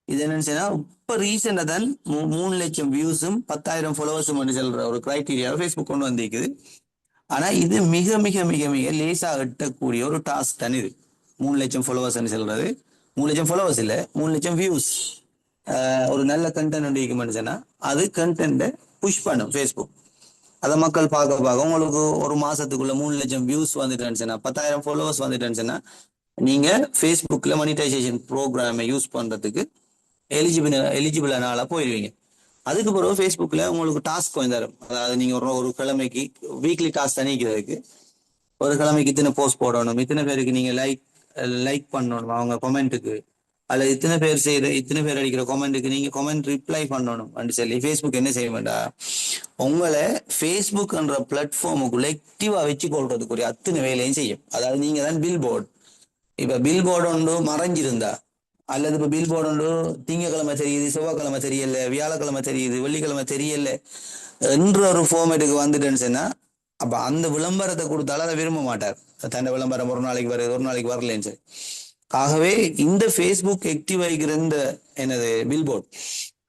இது என்னன்னு சொன்னா இப்ப ரீசெண்டா தான் 3 லட்சம் வியூஸும் 10,000 ஃபாலோவர்ஸும் சொல்ற ஒரு கிரைட்டீரியாவை ஃபேஸ்புக் கொண்டு வந்திருக்குது. ஆனா இது மிக மிக மிக மிக லேசா எட்டக்கூடிய ஒரு டாஸ்க் தான் இது. 3 லட்சம் ஃபாலோவர்ஸ் சொல்றது, 3 லட்சம் ஃபாலோவர்ஸ் இல்ல 3 லட்சம் வியூஸ். ஒரு நல்ல கண்டென்ட் இருக்குன்னு சொன்னா அது கண்டென்ட்டை புஷ் பண்ணும் ஃபேஸ்புக். அதை மக்கள் பார்க்க உங்களுக்கு ஒரு மாசத்துக்குள்ள 3 லட்சம் வியூஸ் வந்துட்டேன்னு சொன்னா 10,000 ஃபாலோவர்ஸ் வந்துட்டேன்னு சொன்னா நீங்க ஃபேஸ்புக்ல மானிட்டைசேஷன் ப்ரோக்ராமை யூஸ் பண்றதுக்கு எலிஜிபிளான ஆளா போயிடுவீங்க. அதுக்கு பிறகு ஃபேஸ்புக்ல உங்களுக்கு டாஸ்க் கொஞ்சம் தரும். அதாவது நீங்க ஒரு கிழமைக்கு வீக்லி டாஸ்க் தணிக்கிறதுக்கு ஒரு கிழமைக்கு இத்தனை போஸ்ட் போடணும், இத்தனை பேருக்கு நீங்க லைக் பண்ணணும் அவங்க கமெண்ட்டுக்கு, அல்லது இத்தனை பேர் அடிக்கிற கமெண்ட்டுக்கு நீங்க கமெண்ட் ரிப்ளை பண்ணணும் அப்படின்னு சொல்லி ஃபேஸ்புக் என்ன செய்ய வேண்டாம், உங்களை ஃபேஸ்புக்ன்ற பிளாட்ஃபார்முக்குள்ள ஆக்டிவா வச்சு கொள்றதுக்குரிய அத்தனை வேலையும் செய்யும். அதாவது நீங்க தான் பில் போர்டு. இப்ப பில் போர்டு ஒன்று மறைஞ்சிருந்தா அல்லது இப்போ பில் போர்டு உண்டு, திங்கக்கிழமை தெரியுது, செவ்வாய்க்கிழமை தெரியல, வியாழக்கிழமை தெரியுது, வெள்ளிக்கிழமை தெரியல என்ற ஒரு ஃபார்மேட்டுக்கு வந்துட்டேன்னு சொன்னா அப்ப அந்த விளம்பரத்தை கொடுத்தாலும் அதை விரும்ப மாட்டார். தன்னை விளம்பரம் ஒரு நாளைக்கு வருது, ஒரு நாளைக்கு வரலன்னு சொல்லி. ஆகவே இந்த ஃபேஸ்புக் ஆக்டிவ் ஆகிக்கிற இந்த என்னது பில்போர்ட்,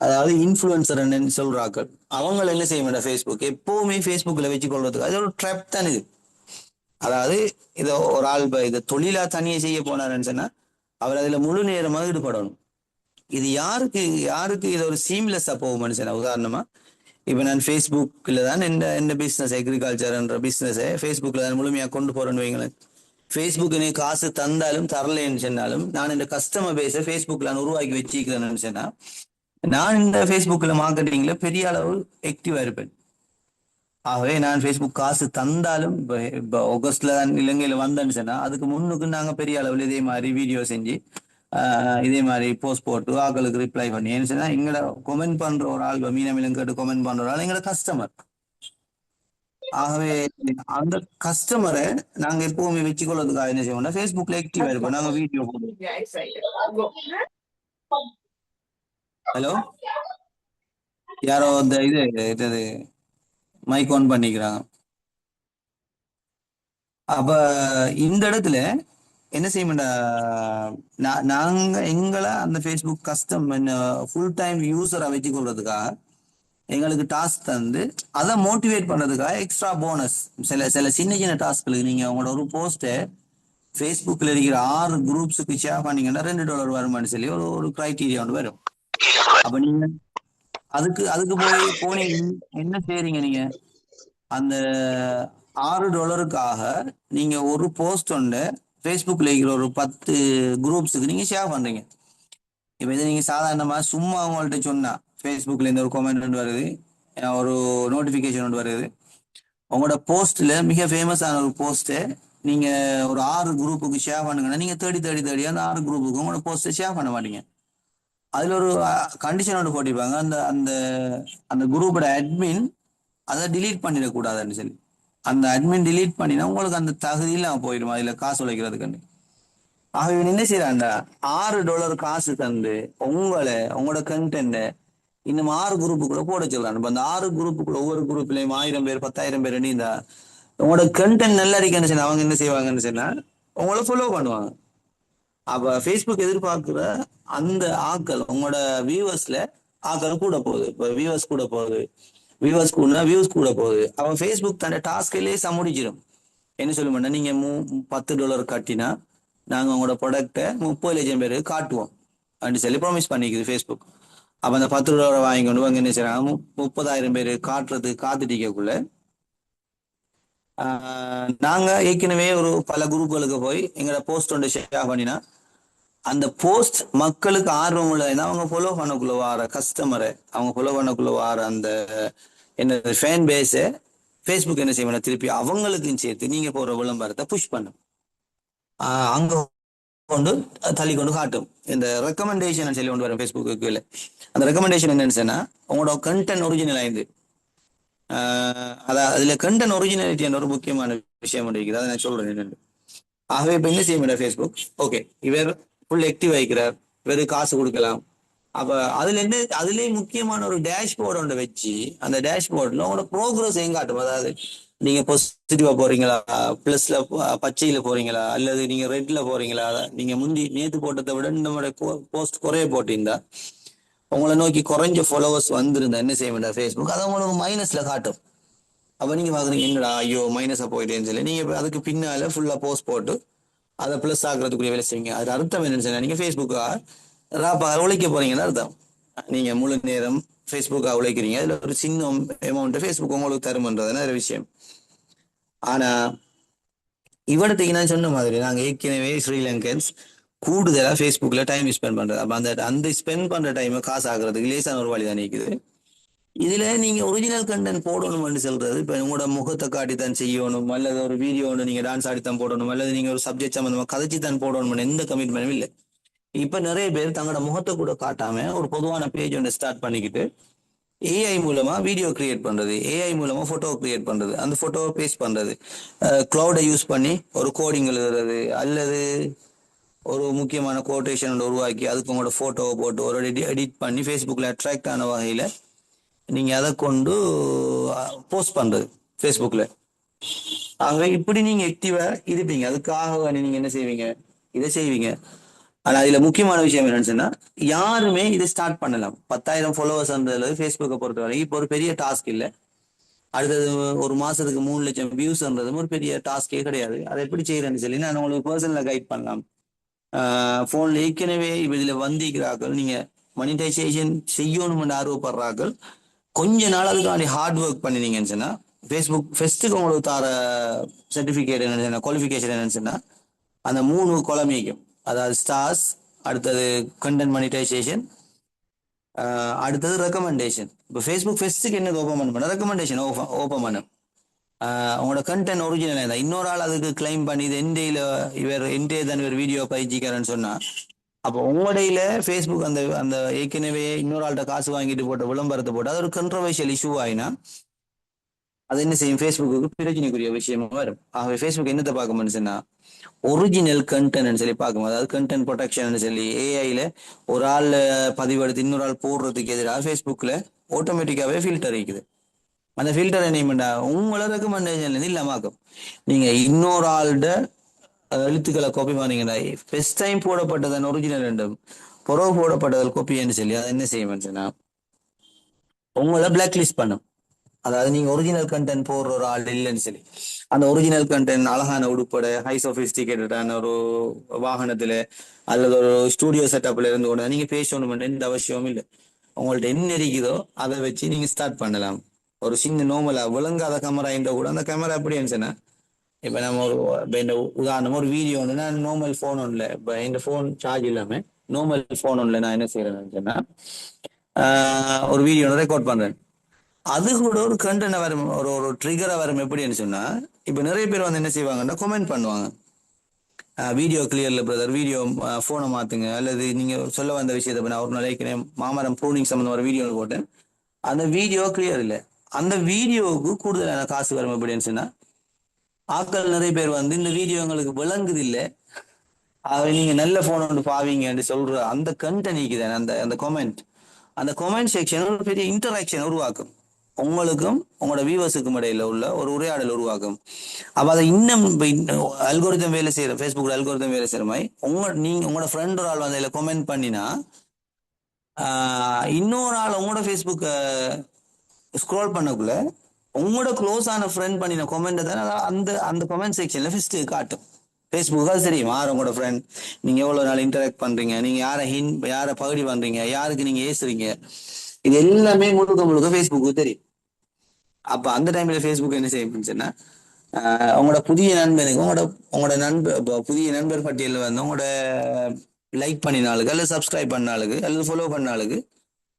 அதாவது இன்ஃபுளுசர் சொல்றாக்கள், அவங்க என்ன செய்ய மாட்டா ஃபேஸ்புக் எப்பவுமே ஃபேஸ்புக்கில் வச்சு கொள்றதுக்கு அது ஒரு ட்ராப் தான் இது. அதாவது இதை ஒரு ஆள் இதை தொழிலா தனியே செய்ய போனாருன்னு சொன்னா அவர் அதுல முழு நேரமாக ஈடுபடணும். இது யாருக்கு இது ஒரு சீம்லெஸ்ஸா போகும்னு சொன்னா, உதாரணமா இப்ப நான் ஃபேஸ்புக்கில் தான் என்ன பிசினஸ் அக்ரிகல்ச்சர்ன்ற பிசினஸை ஃபேஸ்புக்கில் தான் முழுமையாக கொண்டு போறேன்னு வைங்களேன். ஃபேஸ்புக் எனக்கு காசு தந்தாலும் தரலன்னு சொன்னாலும் நான் இந்த கஸ்டமர் பேஸை ஃபேஸ்புக்கில் நான் உருவாக்கி வச்சுக்கிறேன்னு சொன்னா நான் இந்த ஃபேஸ்புக்கில் மார்க்கெட்டிங்ல பெரிய அளவு ஆக்டிவா இருப்பேன். ஆகவே நான் ஃபேஸ்புக் காசு தந்தாலும் இப்போ ஆகஸ்ட்ல தான் இலங்கையில வந்தேன்னு சொன்னா அதுக்கு முன்னுக்கு நாங்கள் பெரிய அளவில் இதே மாதிரி வீடியோ செஞ்சு இதே மாதிரி போஸ்ட் போட்டு ஆக்களுக்கு ரிப்ளை பண்ணி ஏன்னு சொன்னா எங்களை கொமெண்ட் பண்ற ஒரு ஆள் மீனமிலும் கேட்டு கொமெண்ட் பண்ற ஒரு ஆள் எங்களோட கஸ்டமர். ஆகவே அந்த கஸ்டமரை நாங்க எப்பவுமே வச்சுக்கொள்றதுக்காக என்ன செய்வோம்னா ஃபேஸ்புக்ல ஆக்டிவா இருப்போம். நாங்க வீடியோ போடுவோம். ஹலோ, யாரோ இந்த இது மைக் ஆன் பண்ணிக்கிறாங்க. அப்ப இந்த இடத்துல என்ன செய்யமாட்டா நாங்க எங்களை அந்த ஃபேஸ்புக் கஸ்டம் ஃபுல் டைம் யூசரா வச்சு கொள்றதுக்காக எங்களுக்கு டாஸ்க் தந்து அதை மோட்டிவேட் பண்றதுக்காக எக்ஸ்ட்ரா போனஸ் சில சின்ன டாஸ்க்களுக்கு நீங்க உங்களோட ஒரு போஸ்ட்டை ஃபேஸ்புக்ல இருக்கிற 6 குரூப்ஸுக்கு ஷேர் பண்ணீங்கன்னா $2 வருமானு சொல்லி ஒரு கிரைட்டீரியா ஒன்று வரும். அப்ப நீங்க அதுக்கு போனீங்க என்ன செய்றீங்க, நீங்க அந்த $6 நீங்க ஒரு போஸ்ட் ஒன்று ஃபேஸ்புக்ல இருக்கிற ஒரு 10 குரூப்ஸுக்கு நீங்க ஷேர் பண்றீங்க. இப்போ இதை நீங்க சாதாரணமா சும்மா அவங்கள்ட்ட சொன்னா ஃபேஸ்புக்ல இருந்து ஒரு கமெண்ட் ஒன்று வருது, ஒரு நோட்டிபிகேஷன் ஒன்று வருது, உங்களோட போஸ்ட்ல மிக ஃபேமஸான ஒரு போஸ்ட்டை நீங்க ஒரு 6 குரூப்புக்கு ஷேர் பண்ணுங்கன்னா நீங்க தேடி அந்த 6 குரூப்புக்கு உங்களோட போஸ்ட்டை ஷேர் பண்ண மாட்டீங்க. அதுல ஒரு கண்டிஷன் ஒன்று போட்டிருப்பாங்க, அந்த அந்த அந்த குரூப்போட அட்மின் அதை டிலீட் பண்ணிடக்கூடாதுன்னு சொல்லி. அந்த அட்மின் டிலீட் பண்ணினா உங்களுக்கு அந்த தகுதியெல்லாம் போயிடும் அதுல காசு உழைக்கிறதுக்கு. ஆகவே என்ன செய்யறாண்டா $6 காசு தந்து உங்களோட கண்டென்ட்டை இன்னும் 6 குரூப்புக்குள்ள போட சொல்றாங்க. இப்ப அந்த 6 குரூப்புக்குள்ள ஒவ்வொரு குரூப்லயும் 1000 பேர் 10,000 பேர் நீந்தா உங்களோட கண்டென்ட் நல்லா இருக்குன்னு சொன்னா அவங்க என்ன செய்வாங்கன்னு சொன்னா உங்களை ஃபாலோ பண்ணுவாங்க. அப்ப ஃபேஸ்புக் எதிர்பார்க்கிற அந்த ஆக்கள் உங்களோட வியூவர்ஸ்ல ஆக்கள் கூட போகுது. இப்போ வியூவர்ஸ் கூட போகுது, வியூவர்ஸ் கூட போகுது. அவன் ஃபேஸ்புக் தன்னை டாஸ்கிலேயே சமுடிச்சிடும். என்ன சொல்ல மாட்டேன், நீங்க $10 கட்டினா நாங்க உங்களோட ப்ராடக்டை 30 லட்சம் பேருக்கு காட்டுவோம் அப்படின்னு சொல்லி ப்ராமிஸ் பண்ணிக்குது ஃபேஸ்புக். அப்ப அந்த $10 வாங்கி கொண்டு வாங்க என்ன செய்யறாங்க 30,000 பேர் காட்டுறதுக்கு காத்துட்டிக்கக்குள்ள நாங்க ஏற்கனவே ஒரு பல குரூப்புகளுக்கு போய் எங்களோட போஸ்ட் ஒன்று ஷேர் பண்ணினா அந்த போஸ்ட் மக்களுக்கு ஆர்வம் உள்ளதுன்னா அவங்க ஃபாலோ பண்ணக்குள்ள வார கஸ்டமரை அவங்க ஃபாலோ பண்ணக்குள்ள வார அந்த என்ன ஃபேன் பேஸை ஃபேஸ்புக் என்ன செய்யணும் திருப்பி அவங்களுக்கும் சேர்த்து நீங்க போற விளம்பரத்தை புஷ் பண்ணும். அங்க கொண்டு தள்ளி கொண்டு காட்டும். இந்த ரெக்கமெண்டேஷன் சொல்லி கொண்டு வரும் ஃபேஸ்புக்கு இல்லை. அந்த ரெக்கமெண்டேஷன் என்னன்னு சொன்னா உங்களோட கண்டென்ட் ஒரிஜினல் ஆயிருந்து அதுல கண்டென்ட் ஒரிஜினாலிட்டி என்ற ஒரு முக்கியமான விஷயம் இருக்குது. அதை நான் சொல்றேன் என்னன்னு. ஆகவே இப்ப என்ன செய்ய முடியாது ஃபேஸ்புக், ஓகே இவர் ஃபுல் ஆக்டிவ் ஆகிக்கிறார், இவரு காசு கொடுக்கலாம். அப்ப அதுலயே முக்கியமான ஒரு டேஷ்போர்டு ஒன்று வச்சு அந்த டேஷ்போர்ட்ல உங்களோட ப்ரோக்ரஸ் எங்க காட்டும். அதாவது நீங்க பாசிட்டிவா போறீங்களா, பிளஸ்ல பச்சையில போறீங்களா, அல்லது நீங்க ரெட்ல போறீங்களா, நீங்க நேத்து போட்டதை விட இந்த மாதிரி போஸ்ட் குறைய போட்டிருந்தா உங்களை நோக்கி குறைஞ்ச ஃபாலோவர்ஸ் வந்திருந்தா என்ன செய்ய வேண்டாம் ஃபேஸ்புக் அதை உங்களுக்கு மைனஸ்ல காட்டும். அப்ப நீங்க பாக்குறீங்க என்னடா ஐயோ மைனஸா போயிட்டேன்னு சொல்லி நீங்க அதுக்கு பின்னால ஃபுல்லா போஸ்ட் போட்டு அதை பிளஸ் ஆக்குறதுக்குரிய வேலை செய்வீங்க. அது அர்த்தம் என்னன்னு சொன்னா நீங்க ஃபேஸ்புக்கா உழைக்க போறீங்கன்னு அர்த்தம். நீங்க முழு நேரம் ஃபேஸ்புக்கா உழைக்கிறீங்க, அதுல ஒரு சின்ன அமௌண்ட் ஃபேஸ்புக் உங்களுக்கு தருமன்றதுன்னு ஒரு விஷயம். ஆனா இவடத்துக்கு நான் சொன்ன மாதிரி நாங்க ஏற்கனவே ஸ்ரீலங்கன்ஸ் கூடுதலா ஃபேஸ்புக்ல டைம் ஸ்பெண்ட் பண்றது. அப்ப அந்த ஸ்பெண்ட் பண்ற டைம் காசு ஆகுறதுக்கு லேசான ஒரு வழி தான் இருக்குது. இதுல நீங்க ஒரிஜினல் கண்டென்ட் போடணும்னு சொல்றது இப்ப உங்களோட முகத்தை காட்டித்தான் செய்யணும், அல்லது ஒரு வீடியோ ஒன்று நீங்க டான்ஸ் ஆடித்தான் போடணும், அல்லது நீங்க ஒரு சப்ஜெக்ட் சம்பந்தமா கதைச்சுத்தான் போடணும்னு எந்த கமிட்மெண்ட்டும் இல்லை. இப்ப நிறைய பேர் தங்களோட முகத்தை கூட காட்டாம ஒரு பொதுவான பேஜ் ஒன்று ஸ்டார்ட் பண்ணிக்கிட்டு ஏஐ மூலமா வீடியோ கிரியேட் பண்றது, ஏஐ மூலமா போட்டோ கிரியேட் பண்றது, அந்த போட்டோவை பேஸ்ட் பண்றது, கிளவுடை யூஸ் பண்ணி ஒரு கோடிங் எழுதுறது, அல்லது ஒரு முக்கியமான கோட்டேஷன் உருவாக்கி அதுக்கு உங்களோட ஃபோட்டோவை போட்டு ஒரு எடிட் பண்ணி ஃபேஸ்புக்கில் அட்ராக்ட் ஆன வகையில் நீங்கள் அதை கொண்டு போஸ்ட் பண்ணுறது ஃபேஸ்புக்கில். ஆகவே இப்படி நீங்கள் ஆக்டிவாக இருப்பீங்க. அதுக்காக நீங்கள் என்ன செய்வீங்க, இதை செய்வீங்க. ஆனால் அதில் முக்கியமான விஷயம் என்னன்னு சொன்னால், யாருமே இதை ஸ்டார்ட் பண்ணலாம். 10,000 ஃபாலோவர்ஸ்ன்றது ஃபேஸ்புக்கை பொறுத்த வரைக்கும் இப்போ ஒரு பெரிய டாஸ்க் இல்லை. அடுத்தது ஒரு மாதத்துக்கு 3 லட்சம் வியூஸ்ன்றதும் ஒரு பெரிய டாஸ்கே கிடையாது. அதை எப்படி செய்கிறேன்னு சொல்லி நான் உங்களுக்கு பர்சனலாக கைட் பண்ணலாம். ஃபோனில் ஏற்கனவே இப்போ இதில் வந்திருக்கிறார்கள், நீங்கள் மனிடைசேஷன் செய்யணும்னு ஆர்வப்படுறார்கள், கொஞ்ச நாள் அதுக்காண்டி ஹார்ட் ஒர்க் பண்ணினீங்கன்னு சொன்னால் ஃபேஸ்புக் ஃபெஸ்ட்டுக்கு உங்களுக்கு தர சர்டிஃபிகேட் என்னன்னு குவாலிஃபிகேஷன் என்னன்னு சொன்னால் அந்த 3 குழமைக்கும், அதாவது ஸ்டார்ஸ், அடுத்தது கண்டென்ட் மனிடைசேஷன், அடுத்தது ரெக்கமெண்டேஷன். இப்போ ஃபேஸ்புக் ஃபெஸ்ட்டுக்கு என்ன ஓப்பன் பண்ண ரெக்கமெண்டேஷன் ஓப்பன் பண்ணும். உங்களோட கண்டென்ட் ஒரிஜினல் தான். இன்னொரு ஆள் அதுக்கு கிளைம் பண்ணி இது என்டே தான் இவர் வீடியோ பயிற்சிக்காரன்னு சொன்னால், அப்போ உங்களுடையில ஃபேஸ்புக் அந்த அந்த ஏற்கனவே இன்னொரு ஆள்கிட்ட காசு வாங்கிட்டு போட்ட விளம்பரத்தை போட்டு அது ஒரு கண்ட்ரவர்ஷியல் இஷ்யூ ஆயினா அது என்ன செய்யும், ஃபேஸ்புக்கு பிரச்சனைக்குரிய விஷயமா வரும். ஆகவே ஃபேஸ்புக் என்னத்தை பார்க்க சொன்னா ஒரிஜினல் கண்டென்ட் சொல்லி பார்க்கும். அதாவது கண்டென்ட் ப்ரொடெக்ஷன் சொல்லி ஏஐல ஒரு ஆள் பதிவெடுத்து இன்னொரு ஆள் போடுறதுக்கு எதிராக ஃபேஸ்புக்கில் ஆட்டோமேட்டிக்காகவே ஃபில்டர் இருக்குது. அந்த ஃபில்டர் என்ன பண்ணா உங்களை ரெக்கமெண்டேஷன்லேருந்து இல்லாமாக்கும். நீங்கள் இன்னொரு ஆள்கிட்ட எழுத்துக்களை காப்பி பண்ணீங்கன்னா ஃபர்ஸ்ட் டைம் போடப்பட்டதன் ஒரிஜினல் ரெண்டும் புறவு போடப்பட்டதில் காப்பின்னு சொல்லி அதை என்ன செய்யும்னா உங்களை பிளாக் லிஸ்ட் பண்ணும். அதாவது நீங்க ஒரிஜினல் கண்டென்ட் போடுற ஒரு ஆள் இல்லைன்னு சொல்லி அந்த ஒரிஜினல் கண்டென்ட் அழகான உடுப்பட ஹை சொபிஸ்டிகேட்டடான ஒரு வாகனத்துல அல்லது ஒரு ஸ்டூடியோ செட்டப்ல இருந்து கூட நீங்க பேசணும் எந்த அவசியமும் இல்லை. உங்கள்ட்ட என்ன இருக்குதோ அதை வச்சு நீங்க ஸ்டார்ட் பண்ணலாம். ஒரு சின்ன நோமலா விளங்காத கேமரா என்ற கூட அந்த கேமரா எப்படி இருந்துச்சுன்னா, இப்போ நம்ம ஒரு இந்த உதாரணம் ஒரு வீடியோ ஒன்று நான் நார்மல் ஃபோன் ஒன்றில் இப்போ இந்த ஃபோன் சார்ஜ் இல்லாமல் நார்மல் ஃபோன் ஒன்றில் நான் என்ன செய்யறேன்னு சொன்னா ஒரு வீடியோ ரெக்கார்ட் பண்றேன். அது கூட ஒரு கண்டென்ட் வரும், ஒரு ட்ரிகரா வரும். எப்படின்னு சொன்னா இப்போ நிறைய பேர் வந்து என்ன செய்வாங்கன்னா கமெண்ட் பண்ணுவாங்க, வீடியோ கிளியர்ல பிரதர், வீடியோ ஃபோனை மாத்துங்க, அல்லது நீங்க சொல்ல வந்த விஷயத்தை நான் ஒரு நாளைக்கு மாமரம் ப்ரூனிங் சம்பந்தம் ஒரு வீடியோ போட்டேன், அந்த வீடியோ கிளியர் இல்லை, அந்த வீடியோவுக்கு கூடுதலான காசு வரும். எப்படின்னு சொன்னா ஆட்கள் நிறைய பேர் வந்து இந்த வீடியோ எங்களுக்கு விளங்குது இல்லை, நீங்க நல்ல போன் ஒன்று பாவீங்கன்னு சொல்ற அந்த கண்டென்ட் அந்த அந்த கமெண்ட் செக்ஷன் ஒரு பெரிய இன்டராக்ஷன் உருவாக்கும். உங்களுக்கும் உங்களோட வியூவர்ஸுக்கும் இடையில உள்ள ஒரு உரையாடல் உருவாக்கும். அப்ப அதை இன்னும் அல்கோரிதம் வேலை செய்யற ஃபேஸ்புக்ல அல்கோரிதம் வேலை செய்யற மாதிரி நீங்க உங்களோட ஃப்ரெண்ட் ஒரு ஆள் வந்து அதில் கமெண்ட் பண்ணினா இன்னொரு ஆள் உங்களோட ஃபேஸ்புக் ஸ்க்ரோல் பண்ணக்குள்ள உங்களோட க்ளோஸ் ஆன ஃப்ரெண்ட் பண்ணின கமெண்ட் தானே அந்த அந்த கமெண்ட் செக்ஷன்ல ஃபர்ஸ்ட் காட்டும். ஃபேஸ்புக் அது தெரியும் யார் உங்களோட ஃப்ரெண்ட், நீங்க எவ்வளவு நாள் இன்டராக்ட் பண்றீங்க, நீங்க யாரை பகுதி பண்றீங்க, யாருக்கு நீங்க ஏசுறீங்க, இது எல்லாமே முழுக்க ஃபேஸ்புக்கு தெரியும். அப்ப அந்த டைம்ல ஃபேஸ்புக் என்ன செய்யும்னா உங்களோட புதிய நண்பனுக்கு உங்களோட புதிய நண்பர் பட்டியலில் வந்து உங்களோட லைக் பண்ணினாளுக்கு அல்லது சப்ஸ்கிரைப் பண்ணாளுக்கு அல்லது ஃபாலோ பண்ணாளுக்கு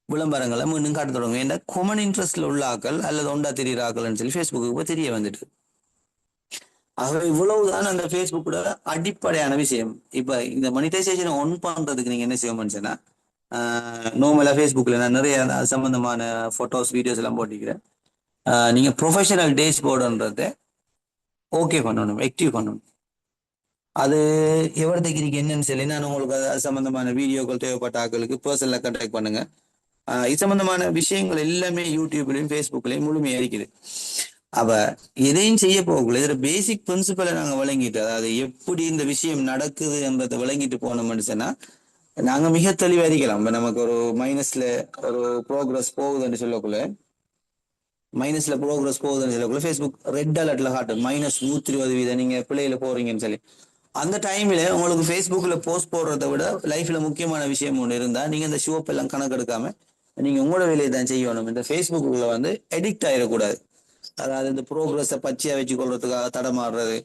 விளம்பரங்களை மீண்டும் காட்ட தொடங்கும். ஏன்னா கொமன் இன்ட்ரெஸ்ட்ல உள்ள ஆக்கள் அல்லது ஒண்டா தெரியுற ஆக்கள்னு சொல்லி ஃபேஸ்புக்கு இப்போ தெரிய வந்துட்டு. ஆகவே இவ்வளவுதான் அந்த ஃபேஸ்புக்கோட அடிப்படையான விஷயம். இப்ப இந்த மனிடைசேஷனை ஒன் பண்றதுக்கு நீங்க என்ன செய்யணும்னு சொன்னா நார்மலா ஃபேஸ்புக்ல நான் நிறைய சம்பந்தமான போட்டோஸ் வீடியோஸ் எல்லாம் போட்டிக்கிறேன். நீங்க ப்ரொஃபஷனல் டேஷ்போர்டுன்றத ஓகே பண்ணணும், ஆக்டிவ் பண்ணணும். அது எவ்வளோக்கு என்னன்னு சொல்லி நான் உங்களுக்கு அது சம்பந்தமான வீடியோக்கள் தேவைப்பட்ட ஆக்களுக்கு பர்சனலா கான்டாக்ட் பண்ணுங்க. இது சம்பந்தமான விஷயங்கள் எல்லாமே யூடியூப்லயும் ஃபேஸ்புக்லயும் முழுமையா இருக்குது. அவ எதையும் செய்ய போகல இதுல பேசிக் பிரின்சிபலை நாங்க விளங்கிட்டு, அதாவது எப்படி இந்த விஷயம் நடக்குது என்றதை விளங்கிட்டு போனோம்னு சொன்னா நாங்க மிக தெளிவா இருக்கலாம். இப்ப நமக்கு ஒரு மைனஸ்ல ஒரு ப்ரோக்ரஸ் போகுதுன்னு சொல்லக்குள்ள ஃபேஸ்புக் ரெட் அலர்ட்ல காட்டும் -120% நீங்க பிள்ளையில போறீங்கன்னு சொல்லி. அந்த டைம்ல உங்களுக்கு ஃபேஸ்புக்ல போஸ்ட் போடுறதை விட லைஃப்ல முக்கியமான விஷயம் ஒன்று இருந்தா நீங்க இந்த ஷோப் எல்லாம் கணக்கெடுக்காம நீங்க உங்களோட வேலையை தான் செய்யணும். இந்த ஃபேஸ்புக்ல வந்து எடிக்ட் ஆயிடக்கூடாது. அதாவது இந்த ப்ரோக்ரஸை பச்சையா வச்சு கொள்றதுக்காக தடமாடுறது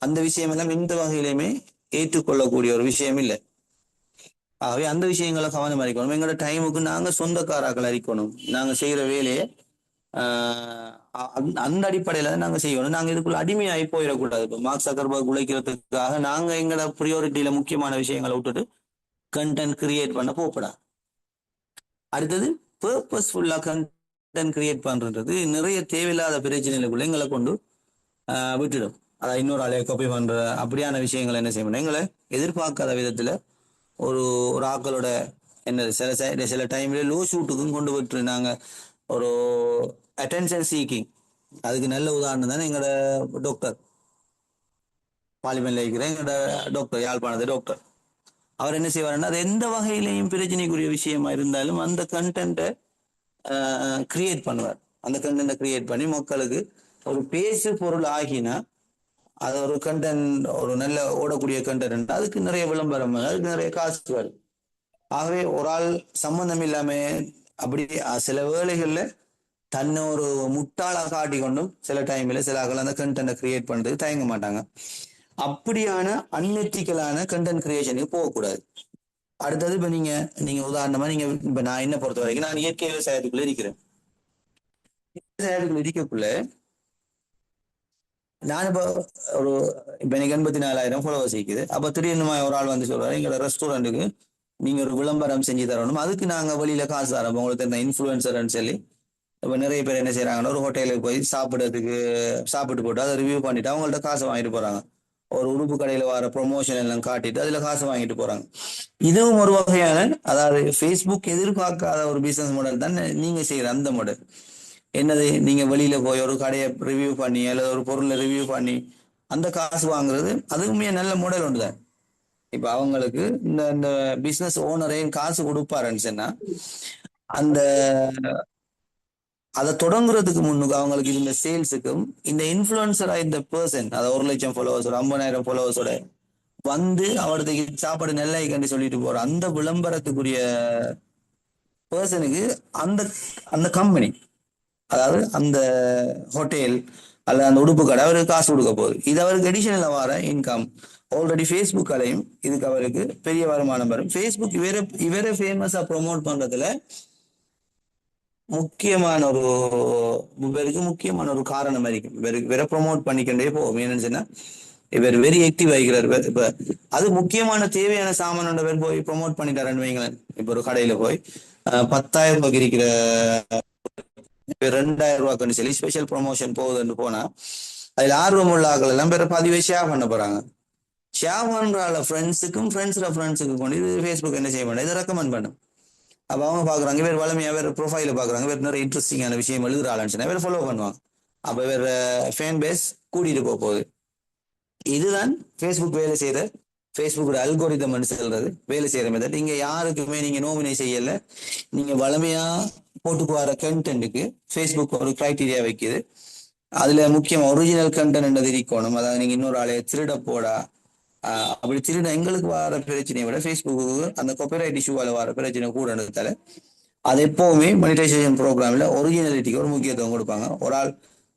அந்த விஷயம் எல்லாம் எந்த வகையிலுமே ஏற்றுக்கொள்ளக்கூடிய ஒரு விஷயம் இல்லை. ஆகவே அந்த விஷயங்களை கவனம் அறிக்கணும். எங்களோட டைமுக்கு நாங்க சொந்தக்காராக்கள் அறிக்கணும். நாங்க செய்யற வேலையை அந்த அடிப்படையில நாங்க செய்யணும். நாங்க இதுக்குள்ள அடிமையாகி போயிடக்கூடாது. இப்போ மார்க் சக்கர்பர்க் உழைக்கிறதுக்காக நாங்க எங்களோட ப்ரியாரிட்டியில முக்கியமான விஷயங்களை விட்டுட்டு கண்டென்ட் கிரியேட் பண்ண போகப்படா. அடுத்தது பர்பஸ்ஃபுல்லா கண்டென்ட் கிரியேட் பண்றது நிறைய தேவையில்லாத பிரச்சனைகளுக்குள்ள எங்களை கொண்டு விட்டுடும். அதாவது இன்னொரு ஆளைய காப்பி பண்ற அப்படியான விஷயங்களை என்ன செய்யணும், எங்களை எதிர்பார்க்காத விதத்துல ஒரு ஒரு ஆக்களோட என்ன சில டைம்ல லோ ஷூட்டுக்கும் கொண்டு போயிட்டு நாங்க ஒரு அட்டென்ஷன் சீக்கிங். அதுக்கு நல்ல உதாரணம் தானே எங்களோட டாக்டர் பார்லிமெண்ட்ல இருக்கிற எங்களோட டாக்டர், யாழ்ப்பாணத்து டாக்டர். அவர் என்ன செய்வாருன்னா, அது எந்த வகையிலையும் பிரச்சனைக்குரிய விஷயமா இருந்தாலும் அந்த கண்டென்ட்டை கிரியேட் பண்ணுவார். அந்த கண்டென்ட்டை கிரியேட் பண்ணி மக்களுக்கு ஒரு பேசு பொருள் ஆகினா அது ஒரு கண்டென்ட், ஒரு நல்ல ஓடக்கூடிய கண்டென்ட், அதுக்கு நிறைய விளம்பரம், அதுக்கு நிறைய காசு வரும். ஆகவே ஒரு ஆள் சம்பந்தம் இல்லாம அப்படி சில வேளைகள்ல தன்னை ஒரு முட்டாளா காட்டி கொண்டும் சில டைம்ல சில ஆக்கள் அந்த கண்டென்ட்டை கிரியேட் பண்றதுக்கு தயங்க மாட்டாங்க. அப்படியான அன்எத்திக்கலான கண்டென்ட் கிரியேஷனுக்கு போகக்கூடாது. அடுத்தது இப்ப நீங்க உதாரணமா இப்ப நான் என்ன பொறுத்த வரைக்கும் நான் இயற்கை விவசாயத்துக்குள்ள இருக்கிறேன். விவசாயத்துக்குள்ள இருக்கக்குள்ள நான் இப்ப எனக்கு 84,000 ஃபாலோவர்ஸ் இருக்குது. அப்ப திடீர்னு ஒரு ஆள் வந்து சொல்றாரு, எங்களோட ரெஸ்டாரண்ட்டுக்கு நீங்க ஒரு விளம்பரம் செஞ்சு தரணும், அதுக்கு நாங்க வெளியில காசு தரோம் உங்களுக்கு இந்த இன்ஃபுளுசர்ன்னு சொல்லி. இப்ப நிறைய பேர் என்ன செய்யறாங்கன்னா, ஒரு ஹோட்டலுக்கு போய் சாப்பிட்டு போட்டு அதை ரிவ்யூ பண்ணிட்டு அவங்கள்ட்ட காசை வாங்கிட்டு போறாங்க. ஒரு உடுப்பு கடையில வர ப்ரொமோஷன் எல்லாம் காட்டிட்டு அதுல காசு வாங்கிட்டு போறாங்க. இதுவும் ஒரு வகையான, அதாவது ஃபேஸ்புக் எதிர்பார்க்காத ஒரு பிசினஸ் மாடல் தான் நீங்க செய்யற அந்த மாடல். என்னது, நீங்க வெளியில போய் ஒரு கடையை ரிவ்யூ பண்ணி அல்லது ஒரு பொருளை ரிவ்யூ பண்ணி அந்த காசு வாங்குறது, அதுவுமே நல்ல மாடல் ஒன்றுதான். இப்ப அவங்களுக்கு இந்த பிசினஸ் ஓனரையும் காசு கொடுப்பாருன்னு சொன்னா, அந்த அதை தொடங்குறதுக்கு முன்னுக்கு அவங்களுக்கு இந்த சேல்ஸுக்கும் இந்த இன்ஃபுளுசரா இந்த பர்சன், அதை 1,00,000 ஃபாலோவர்ஸ், ஒரு 50,000 ஃபாலோவர்ஸோட வந்து அவருக்கு சாப்பாடு நல்லா கண்டு சொல்லிட்டு போற அந்த விளம்பரத்துக்குரிய பர்சனுக்கு அந்த அந்த கம்பெனி, அதாவது அந்த ஹோட்டல் அல்லது அந்த உடுப்பு கடை அவருக்கு காசு கொடுக்க போகுது. இது அவருக்கு அடிஷனலா வர இன்கம். ஆல்ரெடி ஃபேஸ்புக்காலையும் இதுக்கு அவருக்கு பெரிய வருமானம் வரும். ஃபேஸ்புக் இவரை ஃபேமஸா ப்ரொமோட் பண்றதுல முக்கியமான ஒரு காரணம் இருக்கும். இவரை ப்ரொமோட் பண்ணிக்கிட்டே போகும். என்னன்னு சொன்னா, இவர் வெரி ஆக்டிவ் ஆகிக்கிறார். இப்ப அது முக்கியமான தேவையான சாமானோட பேர் போய் ப்ரொமோட் பண்ணிட்டாருன்னு வைங்களேன். இப்ப ஒரு கடையில போய் 10,000 ரூபாய்க்கு இருக்கிற 2,000 ரூபாய்க்குன்னு சொல்லி ஸ்பெஷல் ப்ரொமோஷன் போகுதுன்னு போனா, அதுல ஆர்வம் உள்ள ஆக்கள் எல்லாம் பேர பதிவே ஷேர் பண்ண போறாங்க. ஷேர் பண்ற ஃப்ரெண்ட்ஸுக்கும் ஃப்ரெண்ட்ஸுக்கும் கொண்டு இது ஃபேஸ்புக் என்ன செய்ய மாட்டேன், இதை ரெக்கமெண்ட் பண்ணும். அப்ப அவங்க பாக்குறாங்க, வேற வளமையா வேற ப்ரொஃபைல பாக்குறாங்க, வேற நிறைய இன்ட்ரெஸ்டிங்கான விஷயம் எழுதுறாள்னு வேற ஃபாலோ பண்ணுவாங்க. அப்ப வேற ஃபேன் பேஸ் கூட்டிட்டு போகுது. இதுதான் ஃபேஸ்புக் வேலை செய்யற, ஃபேஸ்புக்கோட அல்கோரிதம் சொல்றது வேலை செய்யற மெத்தட். இங்க யாருக்குமே நீங்க நோமினே செய்யல. நீங்க வளமையா போட்டுக்கு வர கண்டென்ட்டுக்கு ஃபேஸ்புக் ஒரு கிரைட்டீரியா வைக்குது. அதுல முக்கியம் ஒரிஜினல் கண்டென்ட் இருக்கணும். அதாவது நீங்க இன்னொரு ஆளைய திருட போடா, அப்படி திருட எங்களுக்கு வர பிரச்சனையை விட ஃபேஸ்புக்கு அந்த காப்பிரைட் இஷ்யூவால வர பிரச்சனை கூட இருந்ததால அது எப்பவுமே மானிட்டைசேஷன் ப்ரோக்ராம்ல ஒரிஜினாலிட்டிக்கு ஒரு முக்கியத்துவம் கொடுப்பாங்க. ஒரு ஆள்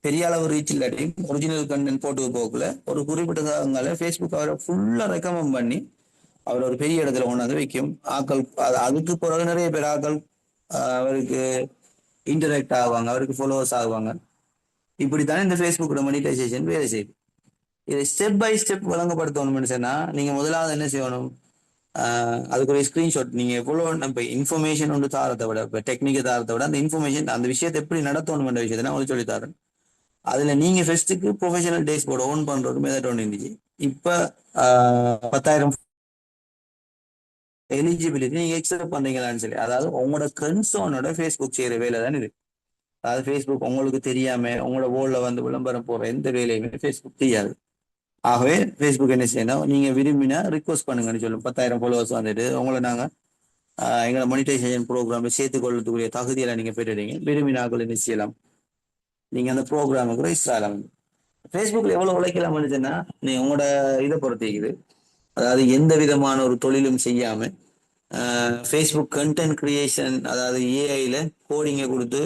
பெரிய அளவு ரீச் இல்லாட்டியும் ஒரிஜினல் கண்டென்ட் போட்டு போக்குல ஒரு குறிப்பிட்ட காலங்கள ஃபேஸ்புக் அவரை ஃபுல்லா ரெக்கமெண்ட் பண்ணி அவர் ஒரு பெரிய இடத்துல கொண்டாந்து வைக்கும். ஆக்கள் அதுக்கு பிறகு நிறைய பேர் ஆக்கள் அவருக்கு இன்டராக்ட் ஆகுவாங்க, அவருக்கு ஃபாலோவர்ஸ் ஆகுவாங்க. இப்படித்தானே இந்த ஃபேஸ்புக்கோட மானிட்டைசேஷன் வேலை செய்யும். இதை ஸ்டெப் பை ஸ்டெப் வழங்கப்படுத்தணும்னு சொன்னா, நீங்க முதலாவது என்ன செய்யணும், அதுக்கு ஒரு ஸ்கிரீன்ஷாட். நீங்க எவ்வளவு நம்ம இன்ஃபர்மேஷன் ஒன்று தாரத்தை விட, இப்போ டெக்னிக்கை தாரத்தை விட அந்த இன்ஃபர்மேஷன், அந்த விஷயத்தை எப்படி நடத்தணும்ன்ற விஷயத்தை நான் உங்களுக்கு சொல்லித்தரேன். அதுல நீங்க ஃபர்ஸ்ட்டுக்கு ப்ரொஃபஷனல் டேஸ் போர்டு ஓன் பண்ற ஒரு மெத்தட் ஒன்று இருந்துச்சு. இப்ப 10,000 எலிஜிபிலிட்டி நீங்க எக்ஸப்ட் பண்றீங்களான்னு சொல்லி, அதாவது உங்களோட கன்சர்னோட ஃபேஸ்புக் செய்யற வேலை தான் இது. அதாவது ஃபேஸ்புக் உங்களுக்கு தெரியாம உங்களோட போர்ட்ல வந்து விளம்பரம் போற எந்த வேலையுமே ஃபேஸ்புக் செய்யாது. ஆகவே ஃபேஸ்புக் என்ன செய்யணும், நீங்க விரும்பினா ரிக்வஸ்ட் பண்ணுங்கன்னு சொல்லும். 10,000 ஃபாலோவர்ஸ் வந்துட்டு உங்களை நாங்க எங்களை மானிட்டைசேஷன் ப்ரோக்ராம் சேர்த்துக்கொள்ளக்கூடிய தகுதியெல்லாம் நீங்க பெற்றுறீங்க, விரும்பினாக்கள் என்ன செய்யலாம், நீங்க அந்த ப்ரோக்ராமுக்கு ரெஜிஸ்டர் ஆகலாம். ஃபேஸ்புக்ல எவ்வளவு உழைக்கலாம் பண்ணுச்சுன்னா, நீ உங்களோட இதை பொறுத்திக்குது. அதாவது எந்த விதமான ஒரு தொழிலும் செய்யாம ஃபேஸ்புக் கண்டென்ட் கிரியேஷன், அதாவது ஏஐல கோடிங்கை கொடுத்து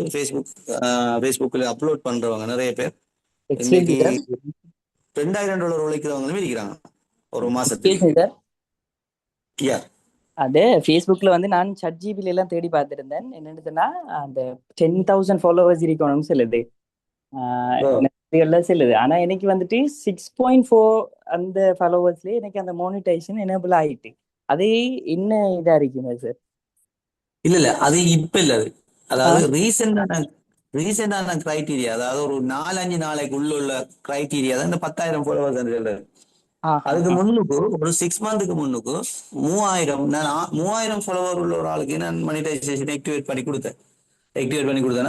ஃபேஸ்புக்ல அப்லோட் பண்றவங்க நிறைய பேர் இன்னைக்கு $2,000 உழைக்கிறவங்களும் இருக்கிறாங்க ஒரு மாசத்துக்கு. அது ஃபேஸ்புக்ல வந்து நான் ChatGPT எல்லாம் தேடி பார்த்திருந்தேன். என்னன்னா அந்த 10,000 ஃபாலோவர்ஸ் இருக்கணும்னு சொல்லுது, சொல்லுது. ஆனா எனக்கு வந்துட்டு 6.4 அந்த ஃபாலோவர்ஸ்ல எனக்கு அந்த மானிட்டைசேஷன் எனேபிள் ஆயிட்டு. அதே என்ன இதா இருக்குங்க சார்? இல்ல அது இப்ப இல்ல, அது அதாவது ரீசெண்டான ரீசெண்டான கிரைட்டீரியா, அதாவது ஒரு 4-5 நாளைக்கு உள்ள கிரைட்டீரியா தான் இந்த 10,000 ஃபாலோவர்ஸ் சொல்றது. அதுக்கு முன்னுக்கு ஒரு 6 மந்த்துக்கு முன்னுக்கு 3000 ஃபாலோவர் உள்ள ஒரு ஆளுக்கு நான் மானிட்டைசேஷன் ஆக்டிவேட் பண்ணி கொடுத்தேன்.